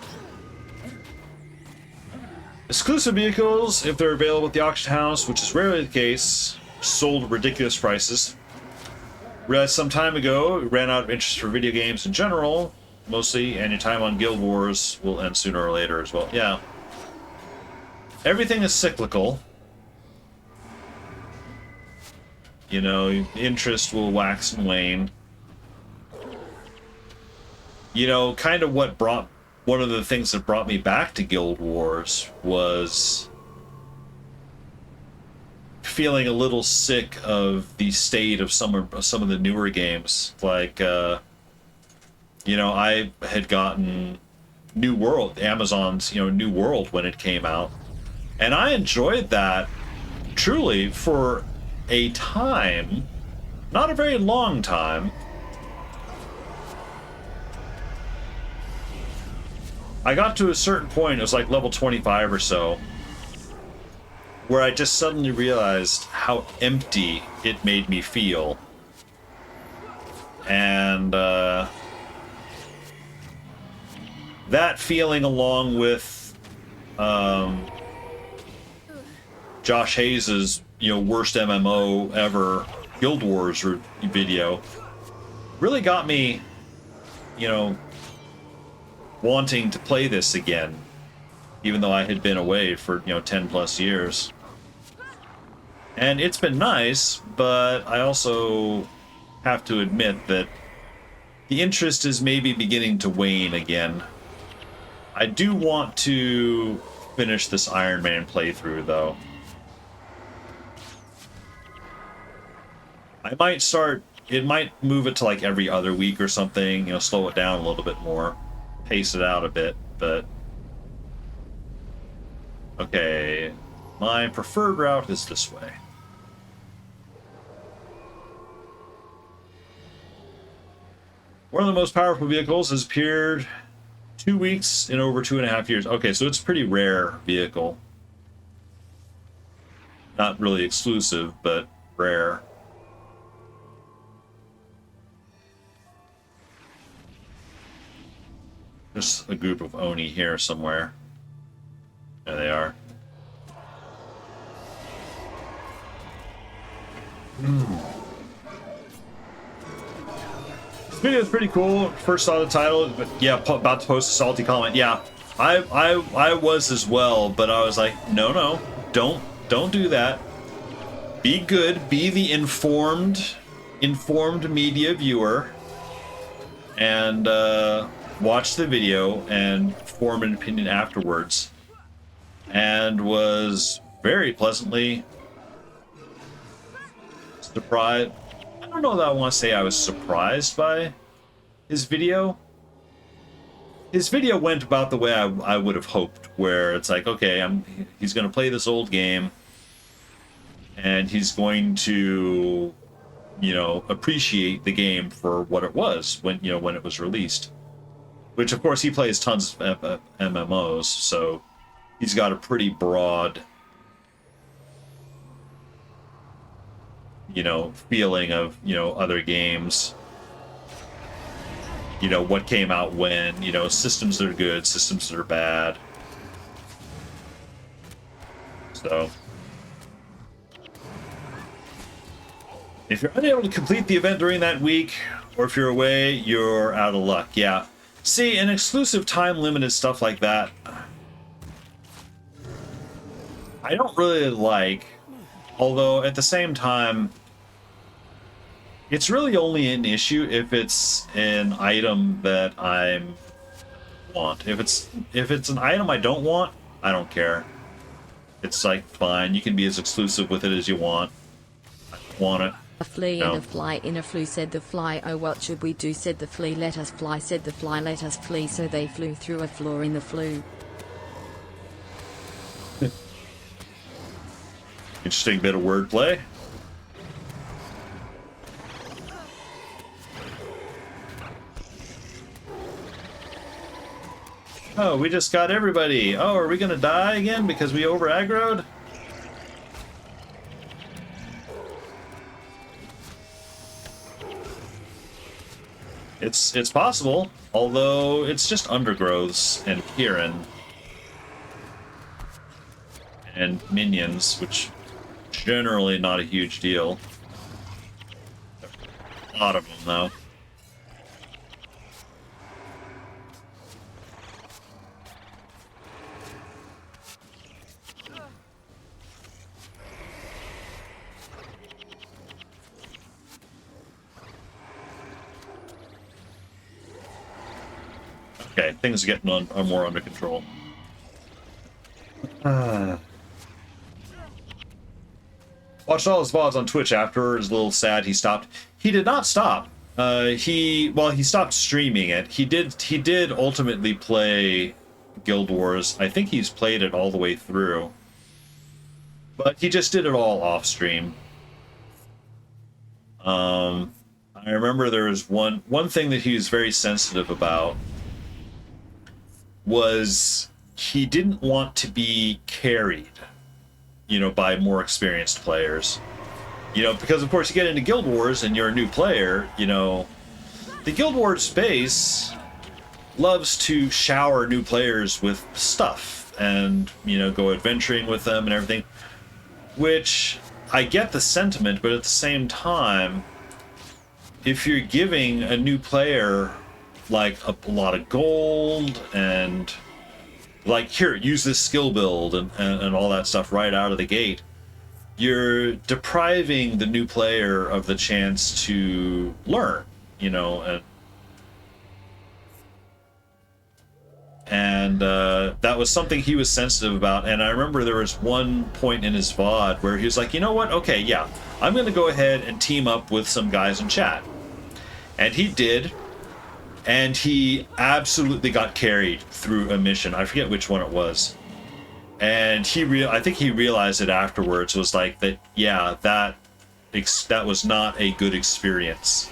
Exclusive vehicles, if they're available at the auction house, which is rarely the case, sold at ridiculous prices. Realized some time ago, it ran out of interest for video games in general, mostly, and your time on Guild Wars will end sooner or later as well. Yeah. Everything is cyclical. You know, interest will wax and wane. You know, kind of one of the things that brought me back to Guild Wars was feeling a little sick of the state of some of the newer games. Like, you know, I had gotten New World, Amazon's, you know, New World when it came out, and I enjoyed that truly for a time, not a very long time. I got to a certain point, it was like level 25 or so, where I just suddenly realized how empty it made me feel. And that feeling, along with Josh Hayes's, you know, worst MMO ever Guild Wars video, really got me, you know, wanting to play this again, even though I had been away for, you know, 10 plus years. And it's been nice, but I also have to admit that the interest is maybe beginning to wane again. I do want to finish this Iron Man playthrough, though. I might start, it might move it to like every other week or something, you know, slow it down a little bit more, pace it out a bit, but... Okay, my preferred route is this way. One of the most powerful vehicles has appeared 2 weeks in over 2.5 years. Okay, so it's a pretty rare vehicle. Not really exclusive, but rare. There's a group of Oni here somewhere. There they are. This video is pretty cool. First saw the title, but yeah, about to post a salty comment. Yeah, I was as well, but I was like, no, don't do that. Be good. Be the informed media viewer, and watch the video and form an opinion afterwards. And was very pleasantly surprised. I don't know that I want to say I was surprised by his video. His video went about the way I would have hoped, where it's like, okay, he's going to play this old game, and he's going to, you know, appreciate the game for what it was when it was released. Which, of course, he plays tons of MMOs, so he's got a pretty broad, you know, feeling of, you know, other games. You know, what came out when, you know, systems that are good, systems that are bad. So, if you're unable to complete the event during that week, or if you're away, you're out of luck. Yeah. See, an exclusive time-limited stuff like that, I don't really like. Although, at the same time, it's really only an issue if it's an item that I want. If it's an item I don't want, I don't care. It's like, fine, you can be as exclusive with it as you want. I don't want it. A flea and a fly in a flue, said the fly. Oh, what should we do? Said the flea. Let us fly, said the fly. Let us flee. So they flew through a floor in the flue. Interesting bit of wordplay. Oh, we just got everybody. Oh, are we gonna die again because we over aggroed? It's possible, although it's just undergrowths and Kieran and minions, which generally not a huge deal. A lot of them, though. Okay, things are getting are more under control. Watched all his VODs on Twitch afterwards. A little sad he stopped. He did not stop. He stopped streaming it. He did ultimately play Guild Wars. I think he's played it all the way through. But he just did it all off stream. I remember there was one thing that he was very sensitive about was he didn't want to be carried, you know, by more experienced players. You know, because of course you get into Guild Wars and you're a new player, you know, the Guild Wars space loves to shower new players with stuff and, you know, go adventuring with them and everything, which I get the sentiment, but at the same time, if you're giving a new player like a lot of gold and like, here, use this skill build and all that stuff right out of the gate, you're depriving the new player of the chance to learn, you know, and that was something he was sensitive about. And I remember there was one point in his VOD where he was like, you know what, okay, yeah, I'm going to go ahead and team up with some guys in chat. And he did, and he absolutely got carried through a mission. I forget which one it was. And I think he realized it afterwards, was like that, yeah, that was not a good experience.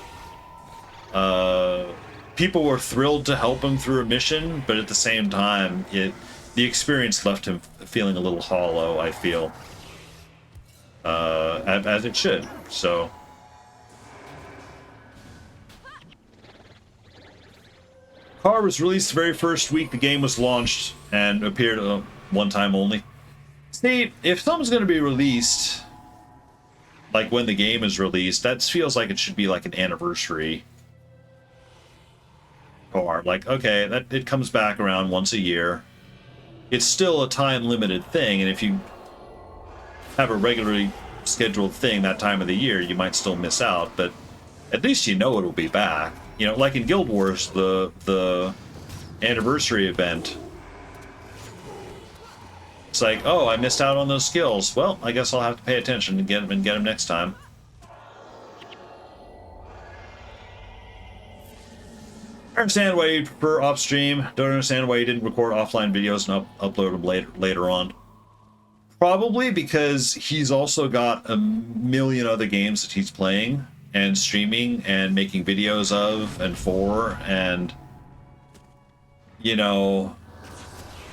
People were thrilled to help him through a mission, but at the same time, the experience left him feeling a little hollow, I feel. As it should, so. Car was released the very first week the game was launched and appeared one time only. See, if something's going to be released, like when the game is released, that feels like it should be like an anniversary car. Like, okay, that it comes back around once a year. It's still a time-limited thing, and if you have a regularly scheduled thing that time of the year, you might still miss out, but at least you know it'll be back. You know, like in Guild Wars, the anniversary event. It's like, oh, I missed out on those skills. Well, I guess I'll have to pay attention and get them next time. I understand why you prefer off stream. Don't understand why you didn't record offline videos and upload them later on. Probably because he's also got a million other games that he's playing and streaming and making videos of and for, and you know,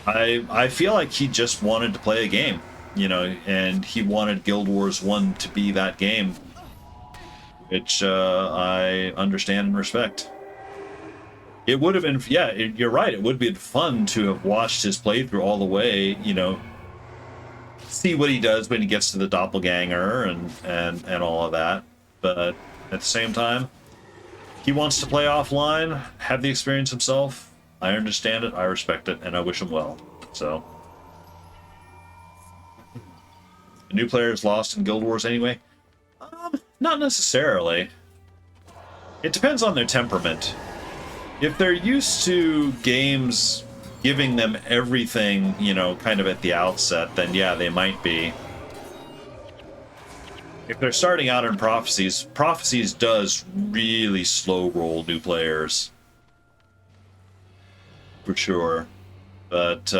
I feel like he just wanted to play a game, you know, and he wanted Guild Wars 1 to be that game, which I understand and respect. It would have been, yeah, you're right, it would have been fun to have watched his playthrough all the way, you know, see what he does when he gets to the doppelganger and all of that, but at the same time, he wants to play offline, have the experience himself. I understand it, I respect it, and I wish him well. So, the new player is lost in Guild Wars anyway? Not necessarily. It depends on their temperament. If they're used to games giving them everything, you know, kind of at the outset, then yeah, they might be. If they're starting out in Prophecies does really slow roll new players. For sure. But,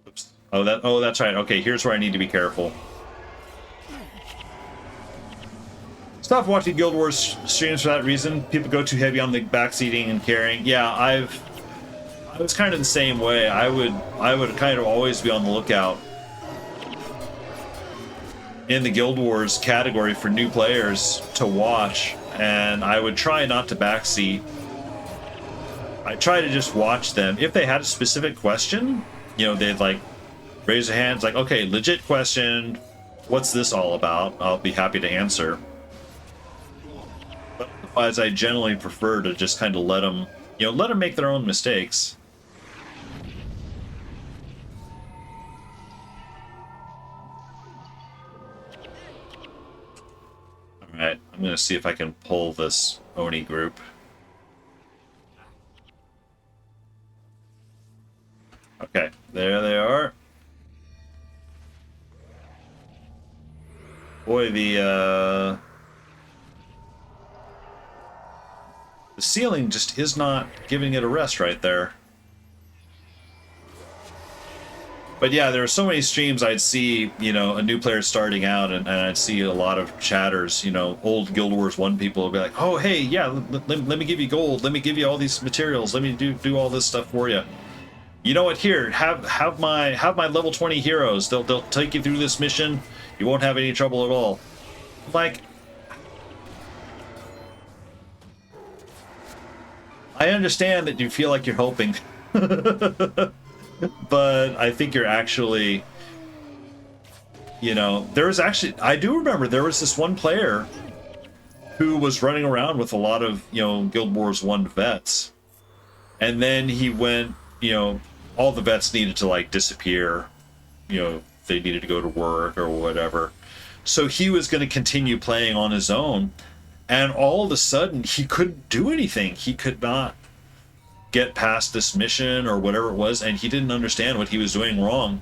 oops. Oh, that's right. Okay, here's where I need to be careful. Stop watching Guild Wars streams for that reason. People go too heavy on the backseating and carrying. Yeah, I was kind of the same way. I would kind of always be on the lookout in the Guild Wars category for new players to watch, and I would try not to backseat. I try to just watch them. If they had a specific question, you know, they'd like raise their hands, like, okay, legit question, what's this all about? I'll be happy to answer. But otherwise, I generally prefer to just kind of let them make their own mistakes. Alright, I'm I'm gonna see if I can pull this Oni group. Okay, there they are. Boy, the ceiling just is not giving it a rest right there. But yeah, there are so many streams I'd see, you know, a new player starting out, and I'd see a lot of chatters, you know, old Guild Wars 1 people would be like, oh, hey, yeah, let me give you gold, let me give you all these materials, let me do all this stuff for you. You know what, here, have my level 20 heroes, they'll take you through this mission, you won't have any trouble at all. Like, I understand that you feel like you're helping. But I think you're actually, you know, there was actually, I do remember there was this one player who was running around with a lot of, you know, Guild Wars 1 vets. And then he went, you know, all the vets needed to like disappear, you know, they needed to go to work or whatever. So he was going to continue playing on his own. And all of a sudden he couldn't do anything. He could not get past this mission or whatever it was, and he didn't understand what he was doing wrong.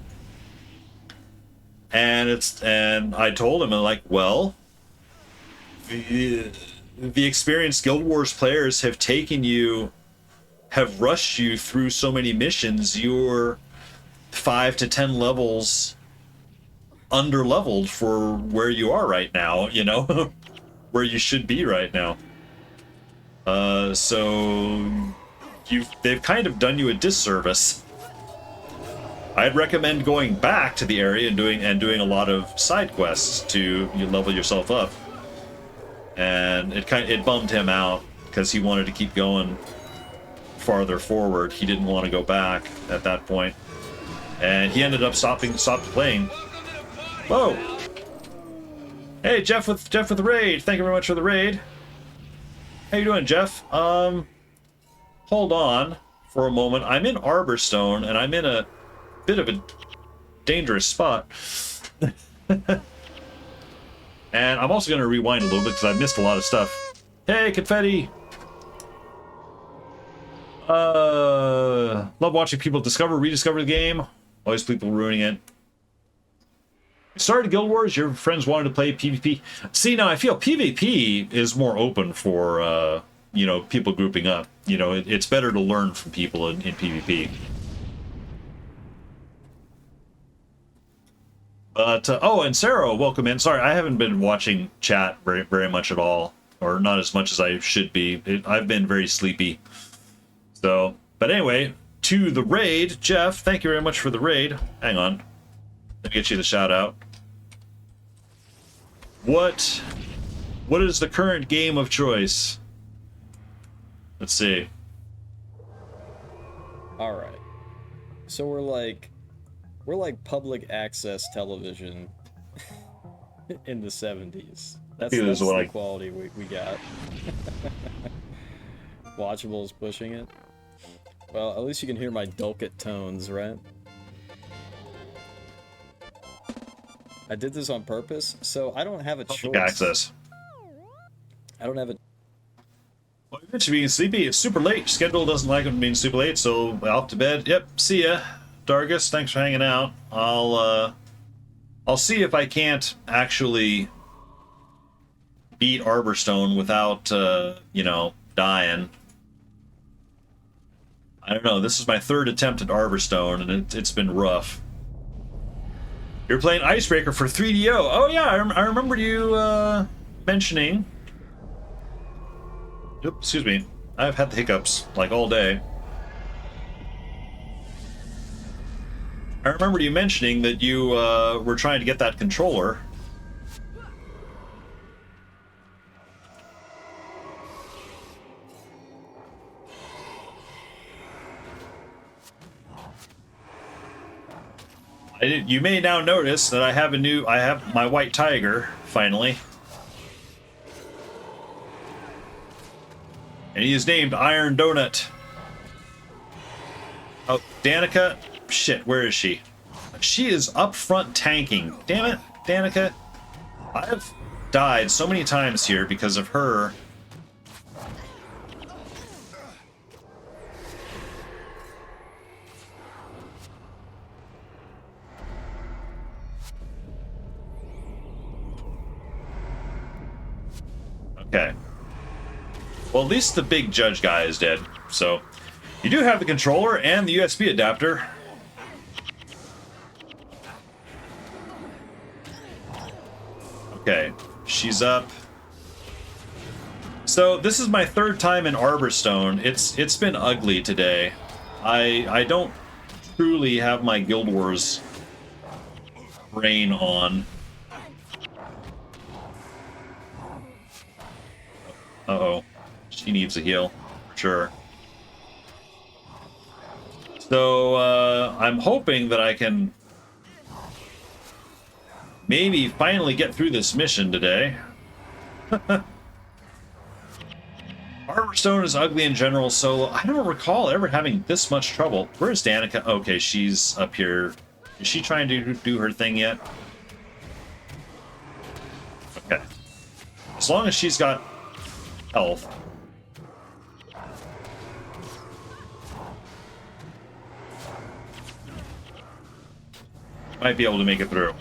And I told him, I'm like, well, the experienced Guild Wars players have rushed you through so many missions. You're 5 to 10 levels under-leveled for where you are right now, you know, where you should be right now. So they've kind of done you a disservice. I'd recommend going back to the area and doing a lot of side quests to level yourself up. And it bummed him out because he wanted to keep going farther forward. He didn't want to go back at that point, and he ended up stopped playing. Whoa! Hey, Jeff with the raid. Thank you very much for the raid. How you doing, Jeff? Hold on for a moment. I'm in Arborstone, and I'm in a bit of a dangerous spot. And I'm also going to rewind a little bit because I missed a lot of stuff. Hey, Confetti! Love watching people rediscover the game. Always people ruining it. You started Guild Wars, your friends wanted to play PvP. See, now I feel PvP is more open for, you know, people grouping up. You know, it's better to learn from people in PvP. But, oh, and Sarah, welcome in. Sorry, I haven't been watching chat very much at all, or not as much as I should be. I've been very sleepy. So, but anyway, to the raid, Jeff, thank you very much for the raid. Hang on. Let me get you the shout out. What is the current game of choice? Let's see. All right. So we're like public access television in the 70s. That's the quality we got. Watchable is pushing it. Well, at least you can hear my dulcet tones, right? I did this on purpose, so I don't have a choice. Access. I don't have a... Well, you mentioned being sleepy. It's super late. Schedule doesn't like it being super late, so off to bed. Yep, see ya. Dargus, thanks for hanging out. I'll see if I can't actually beat Arborstone without, you know, dying. I don't know, this is my 3rd attempt at Arborstone, and it's been rough. You're playing Icebreaker for 3DO. Oh yeah, I remember you mentioning. Oops, excuse me. I've had the hiccups like all day. I remember you mentioning that you were trying to get that controller. You may now notice that I have my white tiger, finally. And he is named Iron Donut. Oh, Danica? Shit, where is she? She is up front tanking. Damn it, Danica. died so many times here because of her. Okay. Well, at least the big judge guy is dead, so you do have the controller and the USB adapter. Okay, she's up. So this is my third time in Arborstone. It's been ugly today. I don't truly have my Guild Wars brain on. Uh-oh. She needs a heal, for sure. So, I'm hoping that I can maybe finally get through this mission today. Arborstone is ugly in general, so I don't recall ever having this much trouble. Where's Danica? Okay, she's up here. Is she trying to do her thing yet? Okay. As long as she's got health. Might be able to make it through.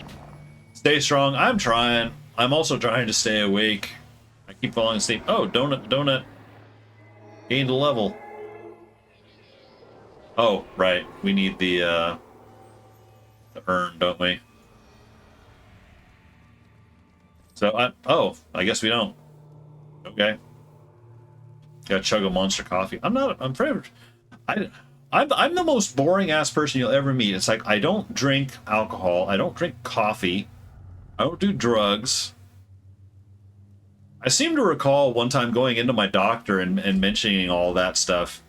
Stay strong. I'm trying. I'm also trying to stay awake. I keep falling asleep. Oh, donut. Gained a level. Oh, right. We need the urn, don't we? So, I guess we don't. Okay. Gotta chug a Monster coffee. I'm afraid. I'm the most boring ass person you'll ever meet. It's like, I don't drink alcohol. I don't drink coffee. I don't do drugs. I seem to recall one time going into my doctor and mentioning all that stuff.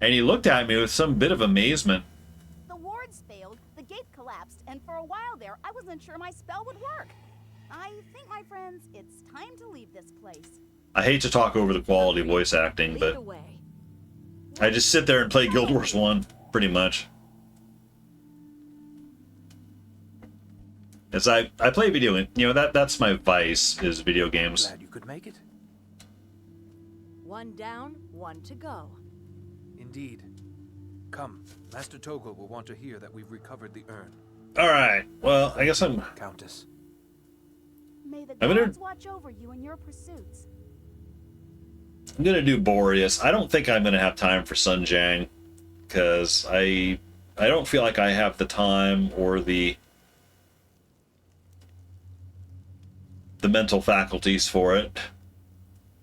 And he looked at me with some bit of amazement. The wards failed, the gate collapsed, and for a while there, I wasn't sure my spell would work. I think, my friends, it's time to leave this place. I hate to talk over the quality voice acting, but I just sit there and play Guild Wars 1, pretty much. As I play video games, you know, that's my vice, is video games. Glad you could make it. One down, one to go. Indeed. Come, Master Togo will want to hear that we've recovered the urn. Alright, well, I guess I'm Countess. May the I'm gonna- gods watch over you in your pursuits. do Boreas. I don't think I'm gonna have time for Sunjang, because I don't feel like I have the time or the mental faculties for it.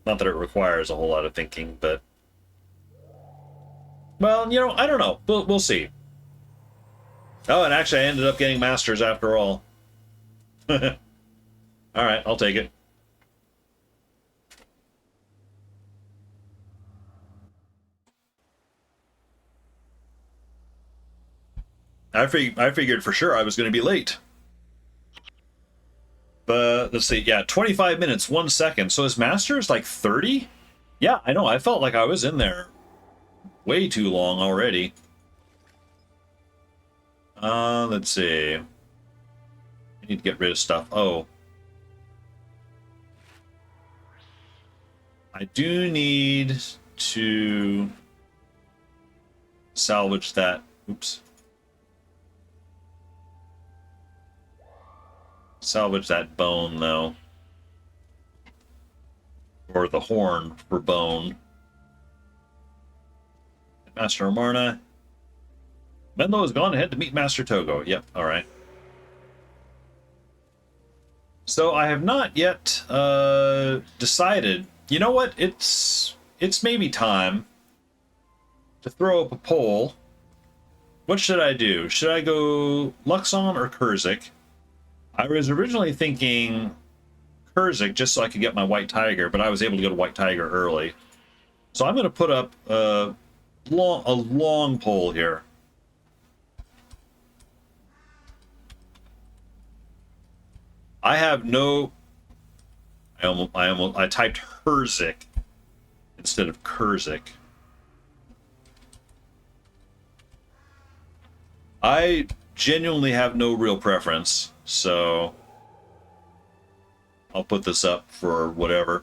Not that it requires a whole lot of thinking, but well, you know, I don't know. We'll see. Oh, and actually I ended up getting Masters after all. Alright, I'll take it. I figured for sure I was going to be late. But let's see, yeah, 25 minutes, 1 second. So his Masters like 30? Yeah, I know. I felt like I was in there way too long already. Let's see. I need to get rid of stuff. Oh. I do need to salvage that. Oops. Salvage that bone, though. Or the horn for bone. Master Amarna. Menlo has gone ahead to meet Master Togo. Yep, alright. So I have not yet decided. You know what? It's maybe time to throw up a poll. What should I do? Should I go Luxon or Kurzik? I was originally thinking Kurzik just so I could get my White Tiger, but I was able to go to White Tiger early. So I'm going to put up a long poll here. I have no... I typed Herzik instead of Kurzik. I genuinely have no real preference, so I'll put this up for whatever.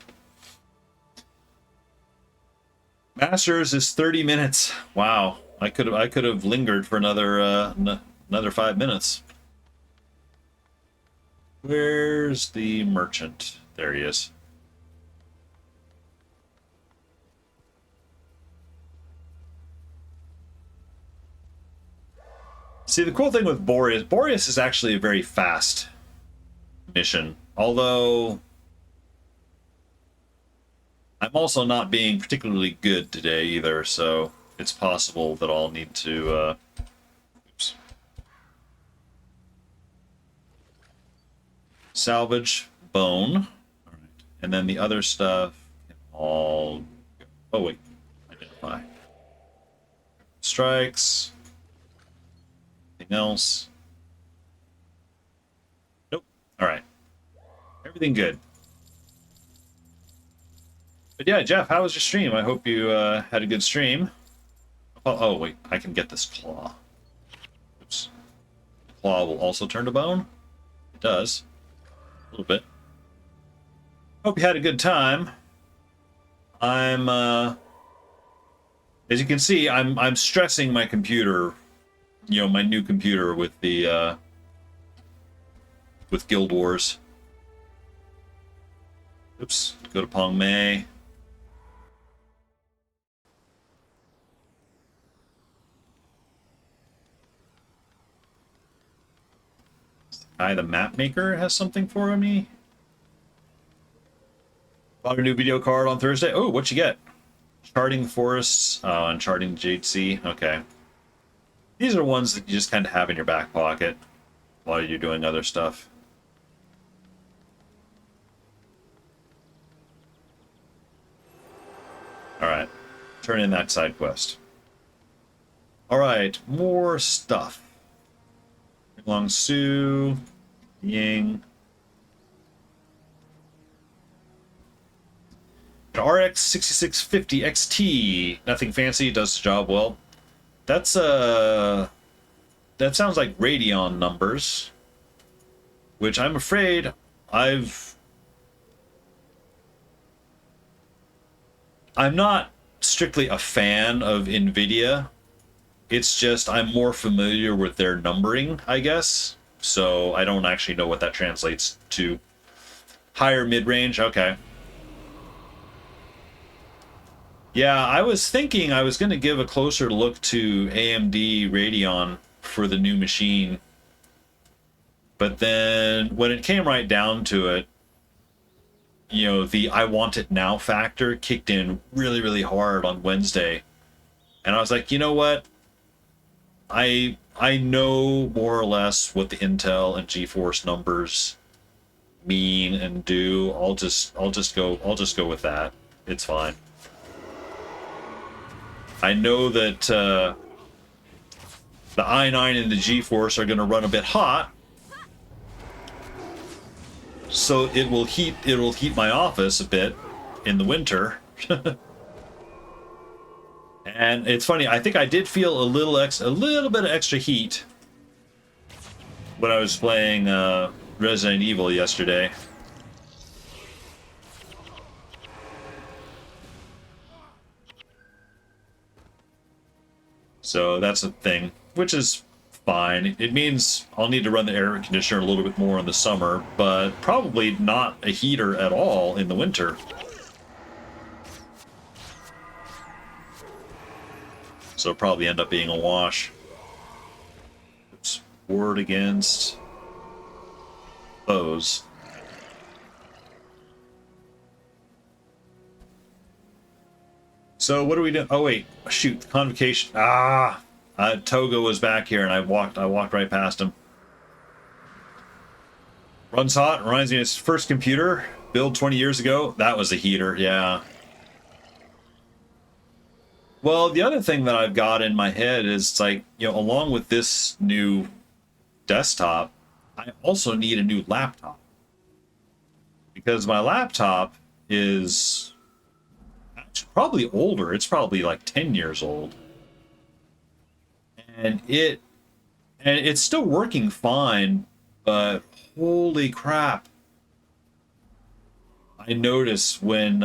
Masters is 30 minutes. Wow, I could have lingered for another 5 minutes. Where's the merchant? There he is. See, the cool thing with Boreas is actually a very fast mission. Although, I'm also not being particularly good today either, so it's possible that I'll need to, oops. Salvage bone. All right. And then the other stuff can all go. Oh, wait. Identify. Strikes. Anything else? Nope. All right. Everything good. But yeah, Jeff, how was your stream? I hope you had a good stream. Oh, wait. I can get this claw. Oops. The claw will also turn to bone? It does. A little bit. Hope you had a good time. I'm, as you can see, I'm stressing my computer, you know, my new computer with the, with Guild Wars. Oops, go to Pong Mei. The map maker has something for me. Bought a new video card on Thursday. Oh, what you get? Charting Forests, and Charting Jade Sea. Okay. These are ones that you just kind of have in your back pocket while you're doing other stuff. Alright. Turn in that side quest. Alright, more stuff. Long Su, Ying. An RX 6650 XT. Nothing fancy, does the job well. That's that sounds like Radeon numbers, which I'm afraid I'm not strictly a fan of Nvidia. It's just I'm more familiar with their numbering, I guess. So I don't actually know what that translates to. Higher mid-range, okay. Yeah, I was thinking I was going to give a closer look to AMD Radeon for the new machine. But then when it came right down to it, you know, the I want it now factor kicked in really, really hard on Wednesday. And I was like, you know what? I know more or less what the Intel and GeForce numbers mean and do. I'll just go with that. It's fine. I know that the i9 and the GeForce are going to run a bit hot, so it'll heat my office a bit in the winter. And it's funny, I think I did feel a little bit of extra heat when I was playing Resident Evil yesterday. So that's a thing, which is fine. It means I'll need to run the air conditioner a little bit more in the summer, but probably not a heater at all in the winter. So it'll probably end up being a wash. Oops. Ward against foes. So what are we doing? Oh wait, shoot, convocation. Toga was back here, and I walked right past him. Runs hot. Reminds me of his first computer, built 20 years ago. That was a heater, yeah. Well, the other thing that I've got in my head is, like, you know, along with this new desktop, I also need a new laptop. Because my laptop is probably older. It's probably like 10 years old. And it's still working fine, but holy crap. I notice when,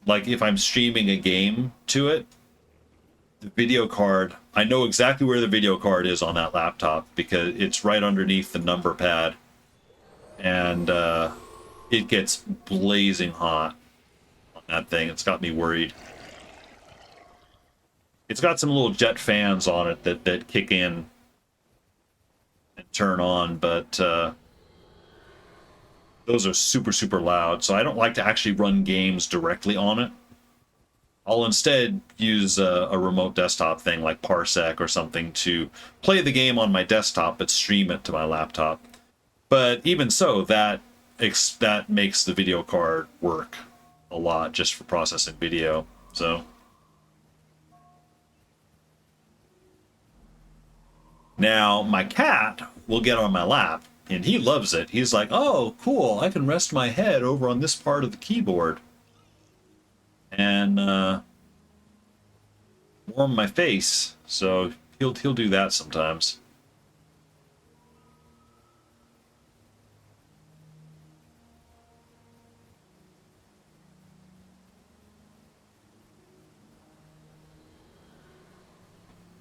like, if I'm streaming a game to it, the video card, I know exactly where the video card is on that laptop because it's right underneath the number pad. And it gets blazing hot on that thing. It's got me worried. It's got some little jet fans on it that kick in and turn on, but those are super, super loud. So I don't like to actually run games directly on it. I'll instead use a remote desktop thing like Parsec or something to play the game on my desktop but stream it to my laptop. But even so, that makes the video card work a lot just for processing video. So now my cat will get on my lap and he loves it. He's like, "Oh, cool! I can rest my head over on this part of the keyboard and warm my face." So he'll do that sometimes.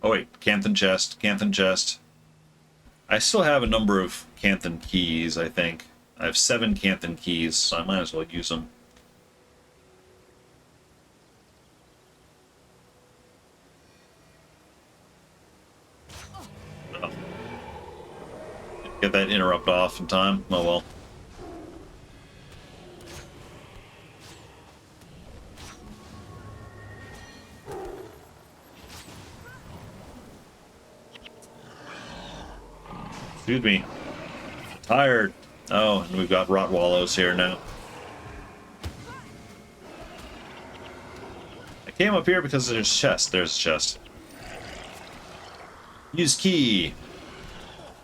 Oh wait, Canthan chest, Canthan chest. I still have a number of Canthan keys, I think. I have 7 Canthan keys, so I might as well use them. Oh. Get that interrupt off in time. Oh well. Excuse me. Tired. Oh, and we've got Rottwallows here now. I came up here because there's a chest. There's a chest. Use key.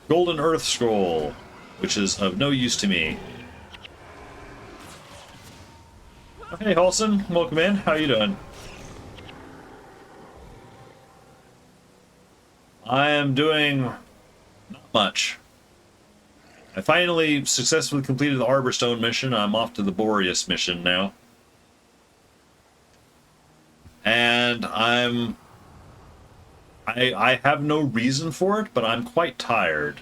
Golden Earth Scroll, which is of no use to me. Hey, Halson. Welcome in. How you doing? I am doing not much. I finally successfully completed the Arborstone mission. I'm off to the Boreas mission now. And I have no reason for it, but I'm quite tired.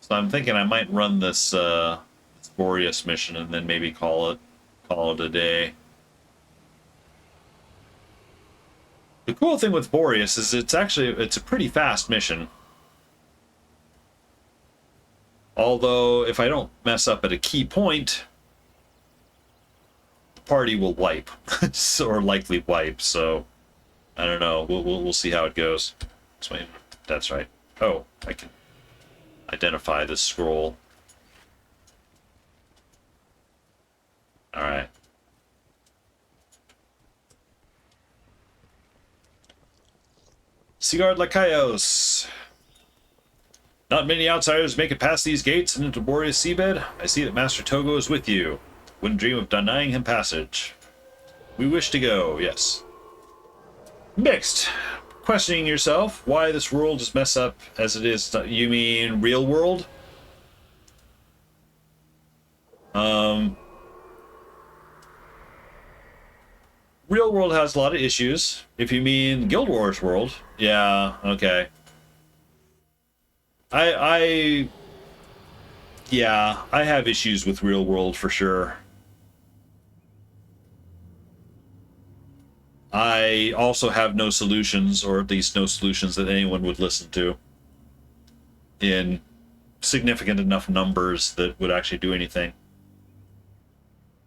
So I'm thinking I might run this Boreas mission and then maybe call it a day. The cool thing with Boreas is it's a pretty fast mission. Although, if I don't mess up at a key point, the party will wipe, or likely wipe. So, I don't know. We'll see how it goes. Wait, that's right. Oh, I can identify this scroll. All right. Sigard Lakaios. Not many outsiders make it past these gates and into Boreas seabed. I see that Master Togo is with you. Wouldn't dream of denying him passage. We wish to go, yes. Mixed. Questioning yourself why this world is messed up as it is. You mean real world? Real world has a lot of issues. If you mean Guild Wars world, yeah, okay. I have issues with real world for sure. I also have no solutions, or at least no solutions that anyone would listen to in significant enough numbers that would actually do anything.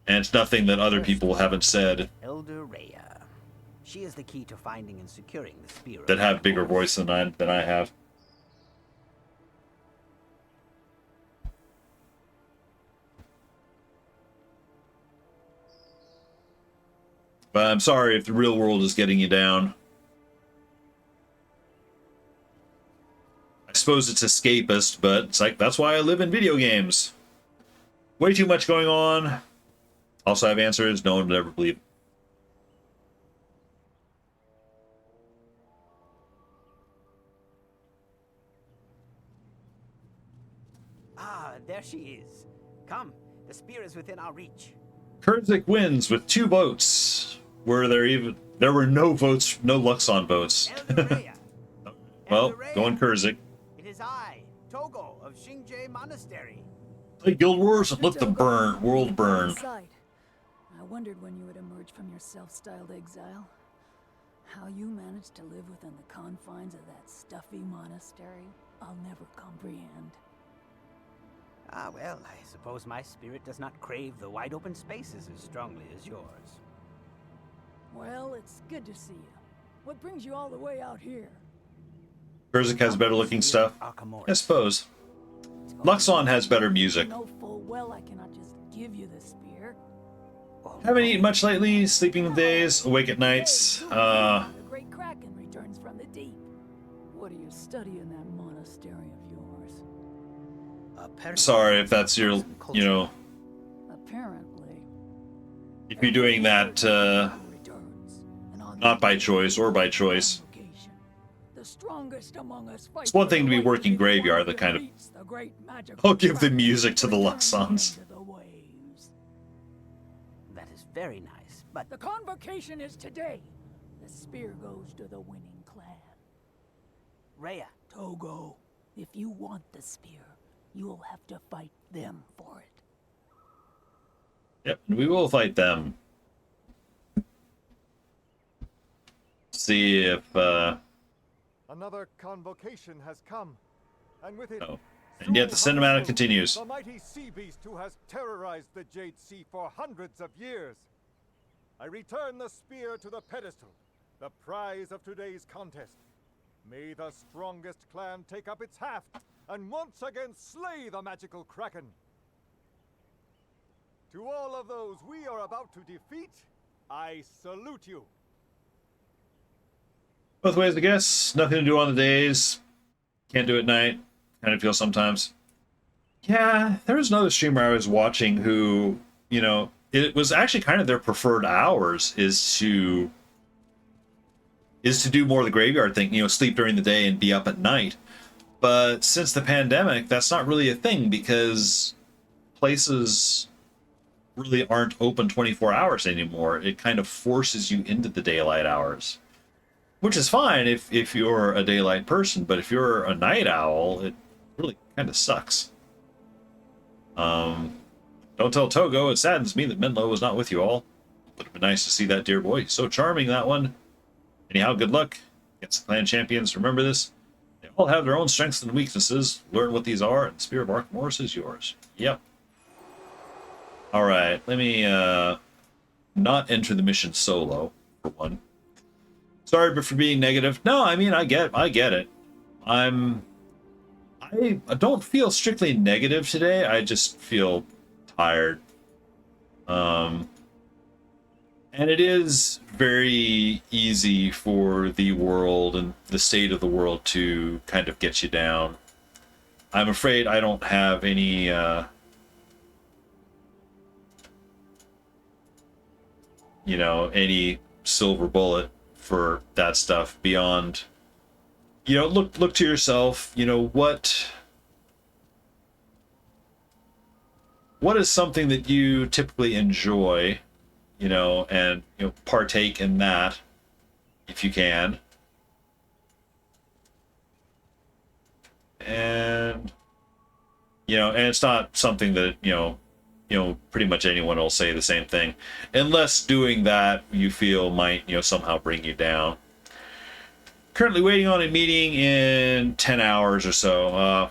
And it's nothing that other people haven't said. Elder Rhea. She is the key to finding and securing the spear. That have bigger voice than I have. But I'm sorry if the real world is getting you down. I suppose it's escapist, but it's like, that's why I live in video games. Way too much going on. Also have answers no one would ever believe. Ah, there she is. Come, the spear is within our reach. Kurzik wins with 2 votes. There were no votes, no Luxon votes. Well, going Kurzik. It is I, Togo of Xingje Monastery. Play Guild Wars and let the world burn. I wondered when you would emerge from your self-styled exile. How you managed to live within the confines of that stuffy monastery, I'll never comprehend. Ah, well, I suppose my spirit does not crave the wide open spaces as strongly as yours. Well, it's good to see you. What brings you all the way out here? Kurzik has better looking stuff. I suppose. Luxon has better music. You know full well I cannot just give you the spear. Haven't eaten much lately, sleeping days, awake at nights. The great Kraken returns from the deep. What do you study in that monastery of yours? Sorry if that's your, you know, Apparently. if you're doing that, not by choice or by choice. The strongest among us It's one thing to be working graveyard, that kind of... I'll give the music to the Luxons. That is very nice, but... The convocation is today. The spear goes to the winning clan. Rhea. Togo, if you want the spear, you'll have to fight them for it. Yep, we will fight them. See if, Another convocation has come, and with it... Oh. And yet the cinematic continues. The mighty sea beast who has terrorized the Jade Sea for hundreds of years. I return the spear to the pedestal, the prize of today's contest. May the strongest clan take up its haft and once again slay the magical Kraken. To all of those we are about to defeat, I salute you. Both ways, I guess. Nothing to do on the days. Can't do at night. Kind of feel sometimes. Yeah, there was another streamer I was watching who, you know, it was actually kind of their preferred hours is to do more of the graveyard thing, you know, sleep during the day and be up at night. But since the pandemic, that's not really a thing because places really aren't open 24 hours anymore. It kind of forces you into the daylight hours. Which is fine if you're a daylight person, but if you're a night owl, it really kind of sucks. Don't tell Togo, it saddens me that Menlo was not with you all. Would have been nice to see that dear boy. So charming, that one. Anyhow, good luck against the clan champions. Remember this. They all have their own strengths and weaknesses. Learn what these are, and Spear of Arkmores is yours. Yep. Alright, let me not enter the mission solo, for one. Sorry for being negative. No, I mean, I get it. I don't feel strictly negative today. I just feel tired. And it is very easy for the world and the state of the world to kind of get you down. I'm afraid I don't have any, you know, any silver bullet for that stuff beyond, you know, look to yourself, you know, what is something that you typically enjoy, you know, and, you know, partake in that if you can. And, you know, and it's not something that, you know, pretty much anyone will say the same thing, unless doing that you feel might, you know, somehow bring you down. Currently waiting on a meeting in 10 hours or so.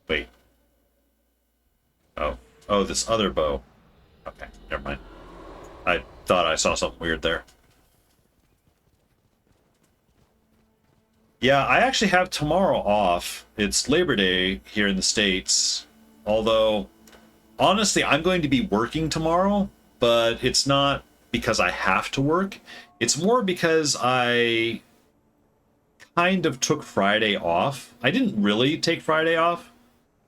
Wait. Oh, this other bow. Okay, never mind. I thought I saw something weird there. Yeah, I actually have tomorrow off. It's Labor Day here in the States. Although, honestly, I'm going to be working tomorrow, but it's not because I have to work. It's more because I kind of took Friday off. I didn't really take Friday off.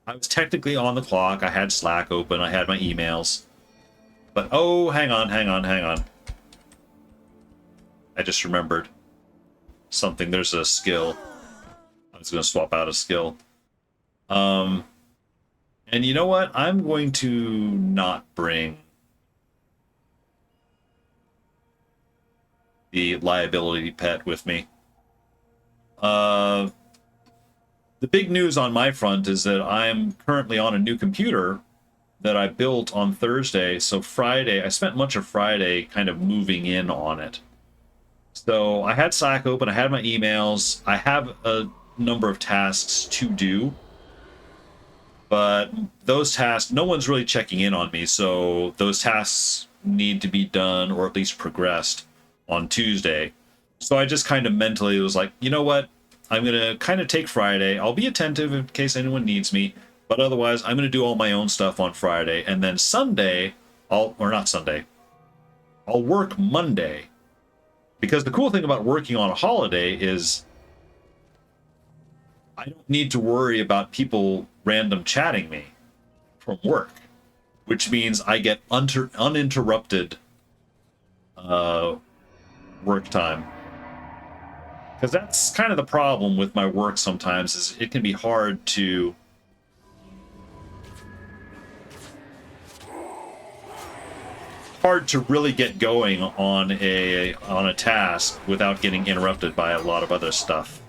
I was technically on the clock. I had Slack open. I had my emails. But, oh, hang on. I just remembered something. There's a skill. I was going to swap out a skill. And you know what? I'm going to not bring the liability pet with me. The big news on my front is that I'm currently on a new computer that I built on Thursday. So Friday, I spent much of Friday kind of moving in on it. So I had Slack open, I had my emails, I have a number of tasks to do. But those tasks, no one's really checking in on me, so those tasks need to be done or at least progressed on Tuesday. So I just kind of mentally was like, you know what? I'm going to kind of take Friday. I'll be attentive in case anyone needs me. But otherwise, I'm going to do all my own stuff on Friday. And then Sunday, I'll work Monday. Because the cool thing about working on a holiday is I don't need to worry about people random chatting me from work. Which means I get uninterrupted work time. Because that's kind of the problem with my work sometimes, is it can be hard to really get going on a task without getting interrupted by a lot of other stuff.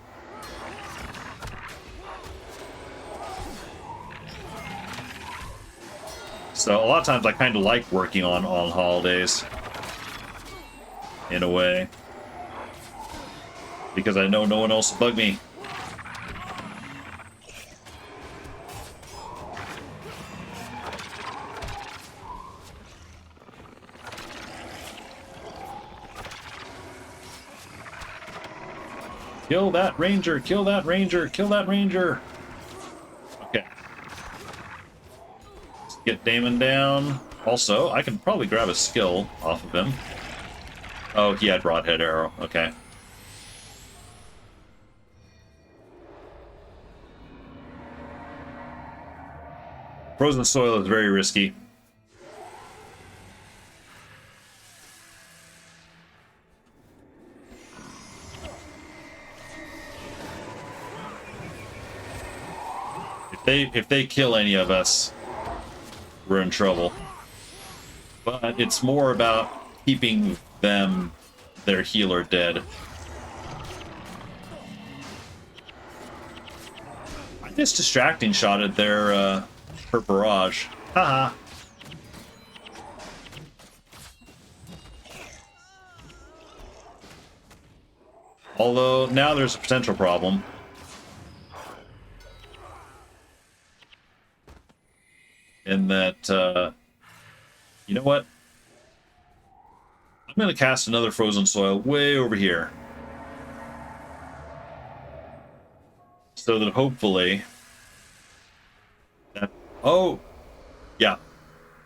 So a lot of times I kind of like working on holidays in a way, because I know no one else will bug me. Kill that ranger, kill that ranger, kill that ranger. Okay. Let's get Damon down. Also, I can probably grab a skill off of him. Oh, he had Broadhead Arrow. Okay. Frozen soil is very risky. If they kill any of us, we're in trouble. But it's more about keeping their healer dead. I just distracting shotted their her barrage. Haha. Although now there's a potential problem. In that, you know what? I'm going to cast another Frozen Soil way over here. So that hopefully... Oh! Yeah.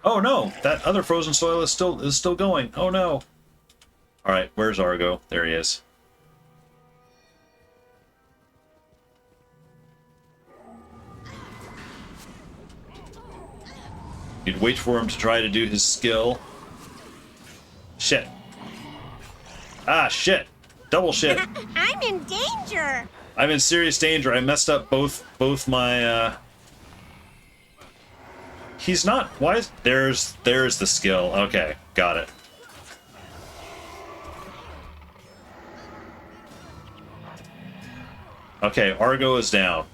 Oh no! That other Frozen Soil is still going. Oh no! Alright, where's Argo? There he is. You'd wait for him to try to do his skill. Shit. Ah, shit. Double shit. I'm in danger. I'm in serious danger. I messed up both my, He's not... Why is... There's the skill. Okay, got it. Okay, Argo is down.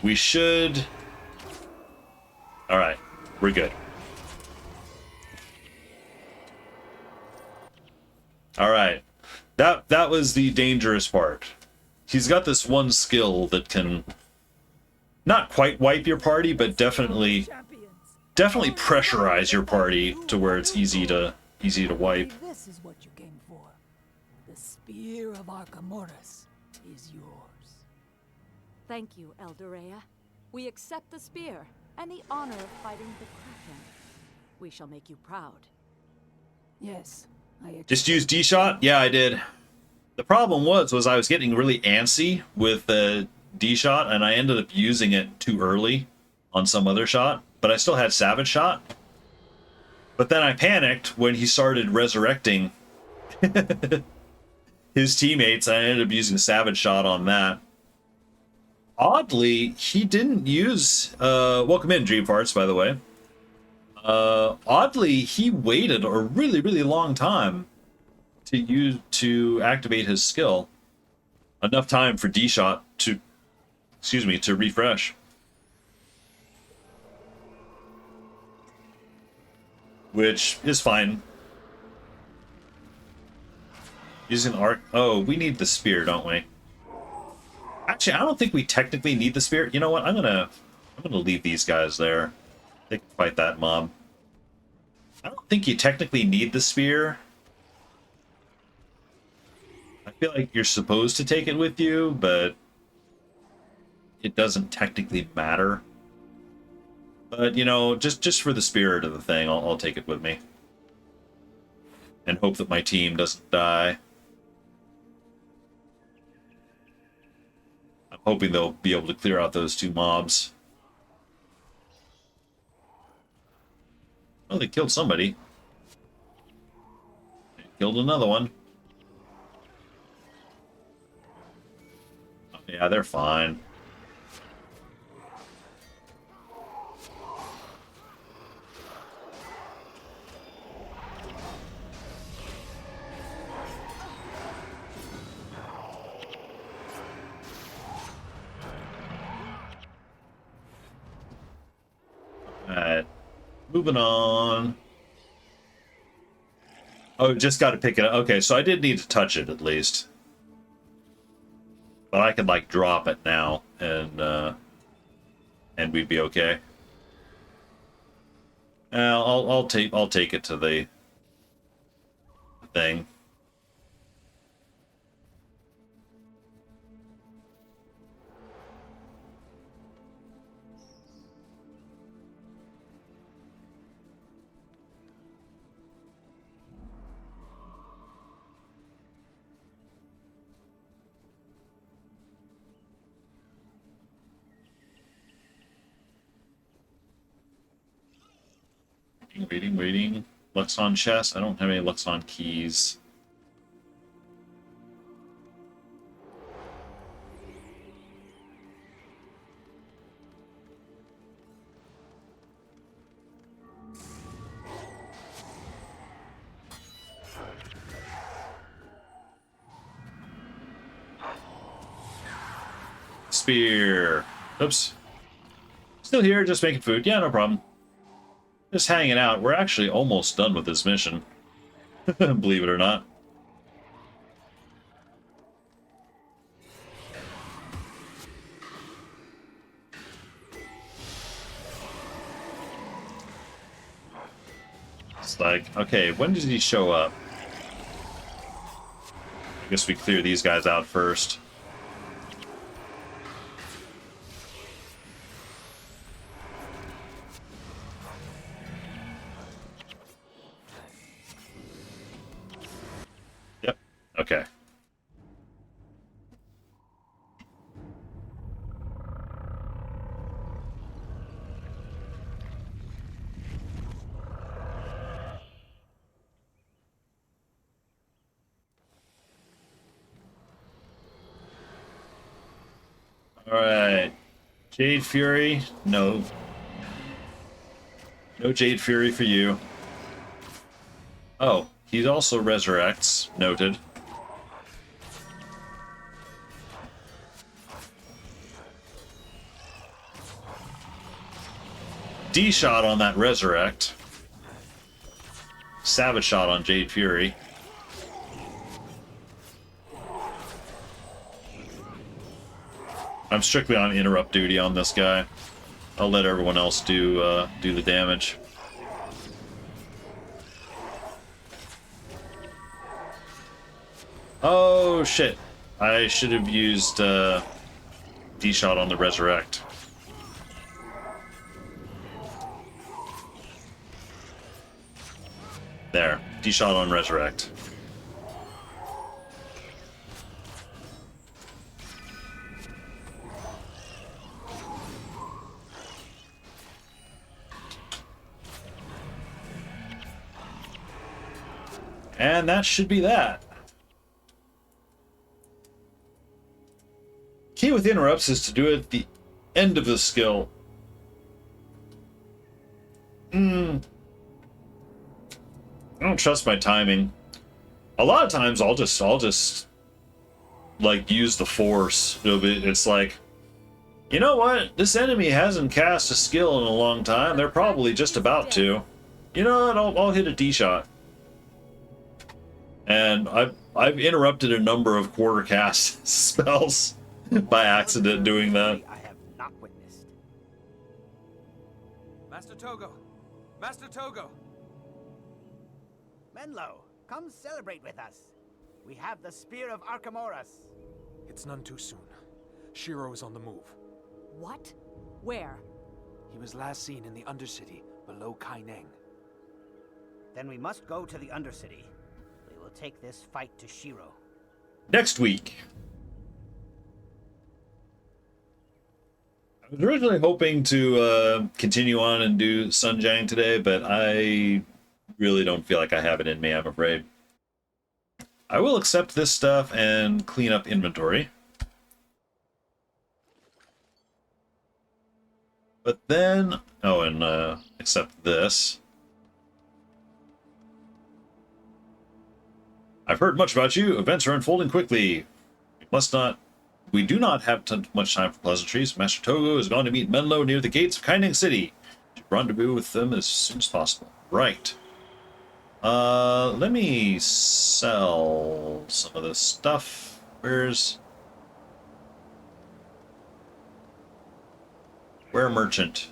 We should... Alright. We're good. Alright. That was the dangerous part. He's got this one skill that can not quite wipe your party, but definitely pressurize your party to where it's easy to wipe. This is what you came for. The Spear of Archimonus is yours. Thank you, Eldorea. We accept the spear and the honor of fighting the Kraken. We shall make you proud. Yes, I just use D-Shot? Yeah, I did. The problem was I was getting really antsy with the D-Shot, and I ended up using it too early on some other shot, but I still had Savage Shot. But then I panicked when he started resurrecting his teammates, and I ended up using Savage Shot on that. Oddly, he didn't use... welcome in, Dream Farts, by the way. Oddly, he waited a really, really long time to activate his skill. Enough time for D-Shot to... excuse me, to refresh. Which is fine. Using arc... oh, we need the spear, don't we? Actually, I don't think we technically need the spear. You know what? I'm gonna leave these guys there. They can fight that mob. I don't think you technically need the spear. I feel like you're supposed to take it with you, but it doesn't technically matter. But, you know, just for the spirit of the thing, I'll take it with me. And hope that my team doesn't die. I'm hoping they'll be able to clear out those two mobs. Oh, they killed somebody. They killed another one. Oh, yeah, they're fine. Alright, moving on. Oh, just got to pick it up. Okay, so I did need to touch it at least. But I could, like, drop it now, and we'd be okay. I'll take it to the thing. Waiting. Luxon chest. I don't have any Luxon keys. Spear. Oops. Still here, just making food. Yeah, no problem. Just hanging out. We're actually almost done with this mission. Believe it or not. It's like, okay, when does he show up? I guess we clear these guys out first. Okay. All right. Jade Fury? No. No Jade Fury for you. Oh, he also resurrects. Noted. D-shot on that Resurrect. Savage shot on Jade Fury. I'm strictly on interrupt duty on this guy. I'll let everyone else do the damage. Oh shit! I should have used D-shot on the Resurrect. There, D-shot on Resurrect. And that should be that. Key with interrupts is to do it at the end of the skill. I don't trust my timing. A lot of times I'll just like use the force. It's like, you know what? This enemy hasn't cast a skill in a long time. They're probably just about to. You know what? I'll hit a D shot. And I've interrupted a number of quarter cast spells by accident doing that. I have not witnessed. Master Togo! Master Togo! Menlo, come celebrate with us. We have the Spear of Archimoras. It's none too soon. Shiro is on the move. What? Where? He was last seen in the Undercity, below Kaineng. Then we must go to the Undercity. We will take this fight to Shiro. Next week. I was originally hoping to continue on and do Sunjang today, but I really don't feel like I have it in me, I'm afraid. I will accept this stuff and clean up inventory. But then, oh, and accept this. I've heard much about you. Events are unfolding quickly. We do not have much time for pleasantries. Master Togo is going to meet Menlo near the gates of Kaineng City. To rendezvous with them as soon as possible. Right. Let me sell some of this stuff. Where merchant?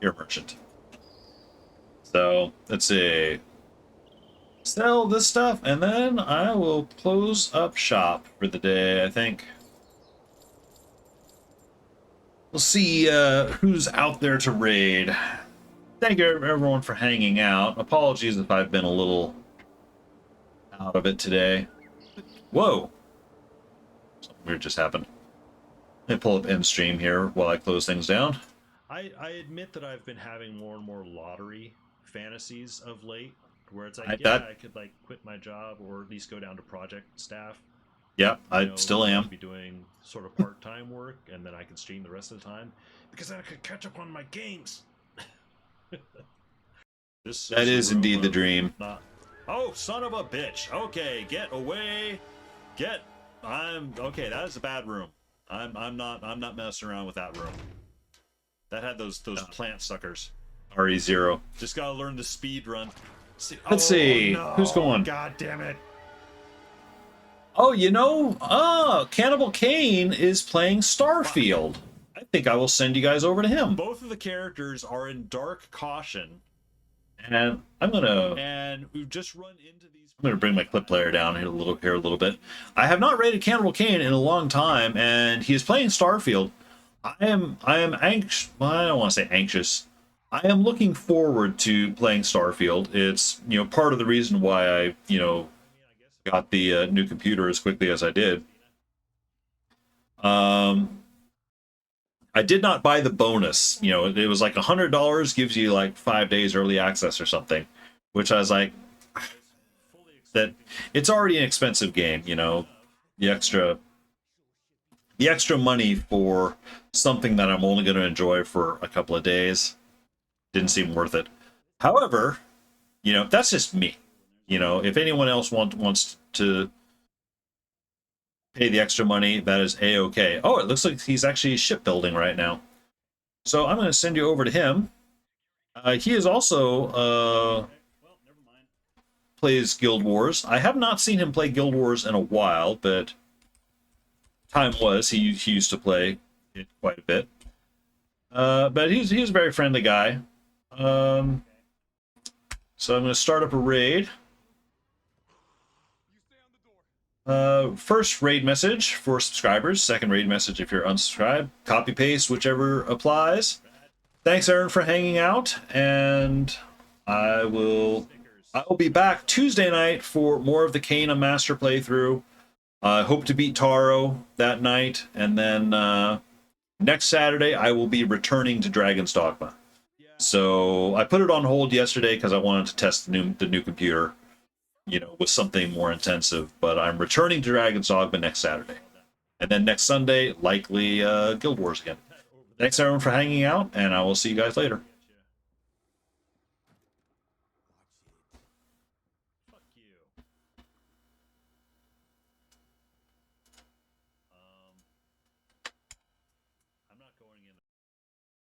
Here, merchant. So, let's see. Sell this stuff, and then I will close up shop for the day, I think. We'll see who's out there to raid. Thank you, everyone, for hanging out. Apologies if I've been a little out of it today. Whoa! Something weird just happened. Let me pull up end stream here while I close things down. I admit that I've been having more and more lottery fantasies of late, where it's like, I could like quit my job or at least go down to project staff. Yeah, I still am. Be doing sort of part-time work, and then I can stream the rest of the time because then I could catch up on my games. That is indeed the dream. Oh, son of a bitch! Okay, get away! Okay. That is a bad room. I'm not messing around with that room. That had those plant suckers. RE0. Just gotta learn the speed run. Let's see. No. Who's going? God damn it. Oh, Cannibal Kane is playing Starfield. I think I will send you guys over to him. Both of the characters are in Dark Caution. And we've just run into these. I'm gonna bring my clip player down here a little bit. I have not rated Cannibal Kane in a long time, and he is playing Starfield. I am anxious. Well, I don't want to say anxious. I am looking forward to playing Starfield. It's part of the reason why I got the new computer as quickly as I did. I did not buy the bonus. It was like $100 gives you like 5 days early access or something, which I was like, that it's already an expensive game. The extra money for something that I'm only going to enjoy for a couple of days didn't seem worth it. However, that's just me. If anyone else wants to pay the extra money, that is a-okay. Oh, it looks like he's actually shipbuilding right now. So I'm going to send you over to him. He is also plays Guild Wars. I have not seen him play Guild Wars in a while, but time was he used to play it quite a bit. But he's a very friendly guy. So I'm going to start up a raid. First raid message for subscribers. Second raid message if you're unsubscribed. Copy paste whichever applies. Thanks, Aaron, for hanging out, and I will be back Tuesday night for more of the Kane Master playthrough. I hope to beat Taro that night, and then next Saturday I will be returning to Dragon's Dogma. So I put it on hold yesterday because I wanted to test the new computer. you know, with something more intensive. But I'm returning to Dragon's Dogma next Saturday. And then next Sunday, likely Guild Wars again. Thanks everyone for hanging out, and I will see you guys later.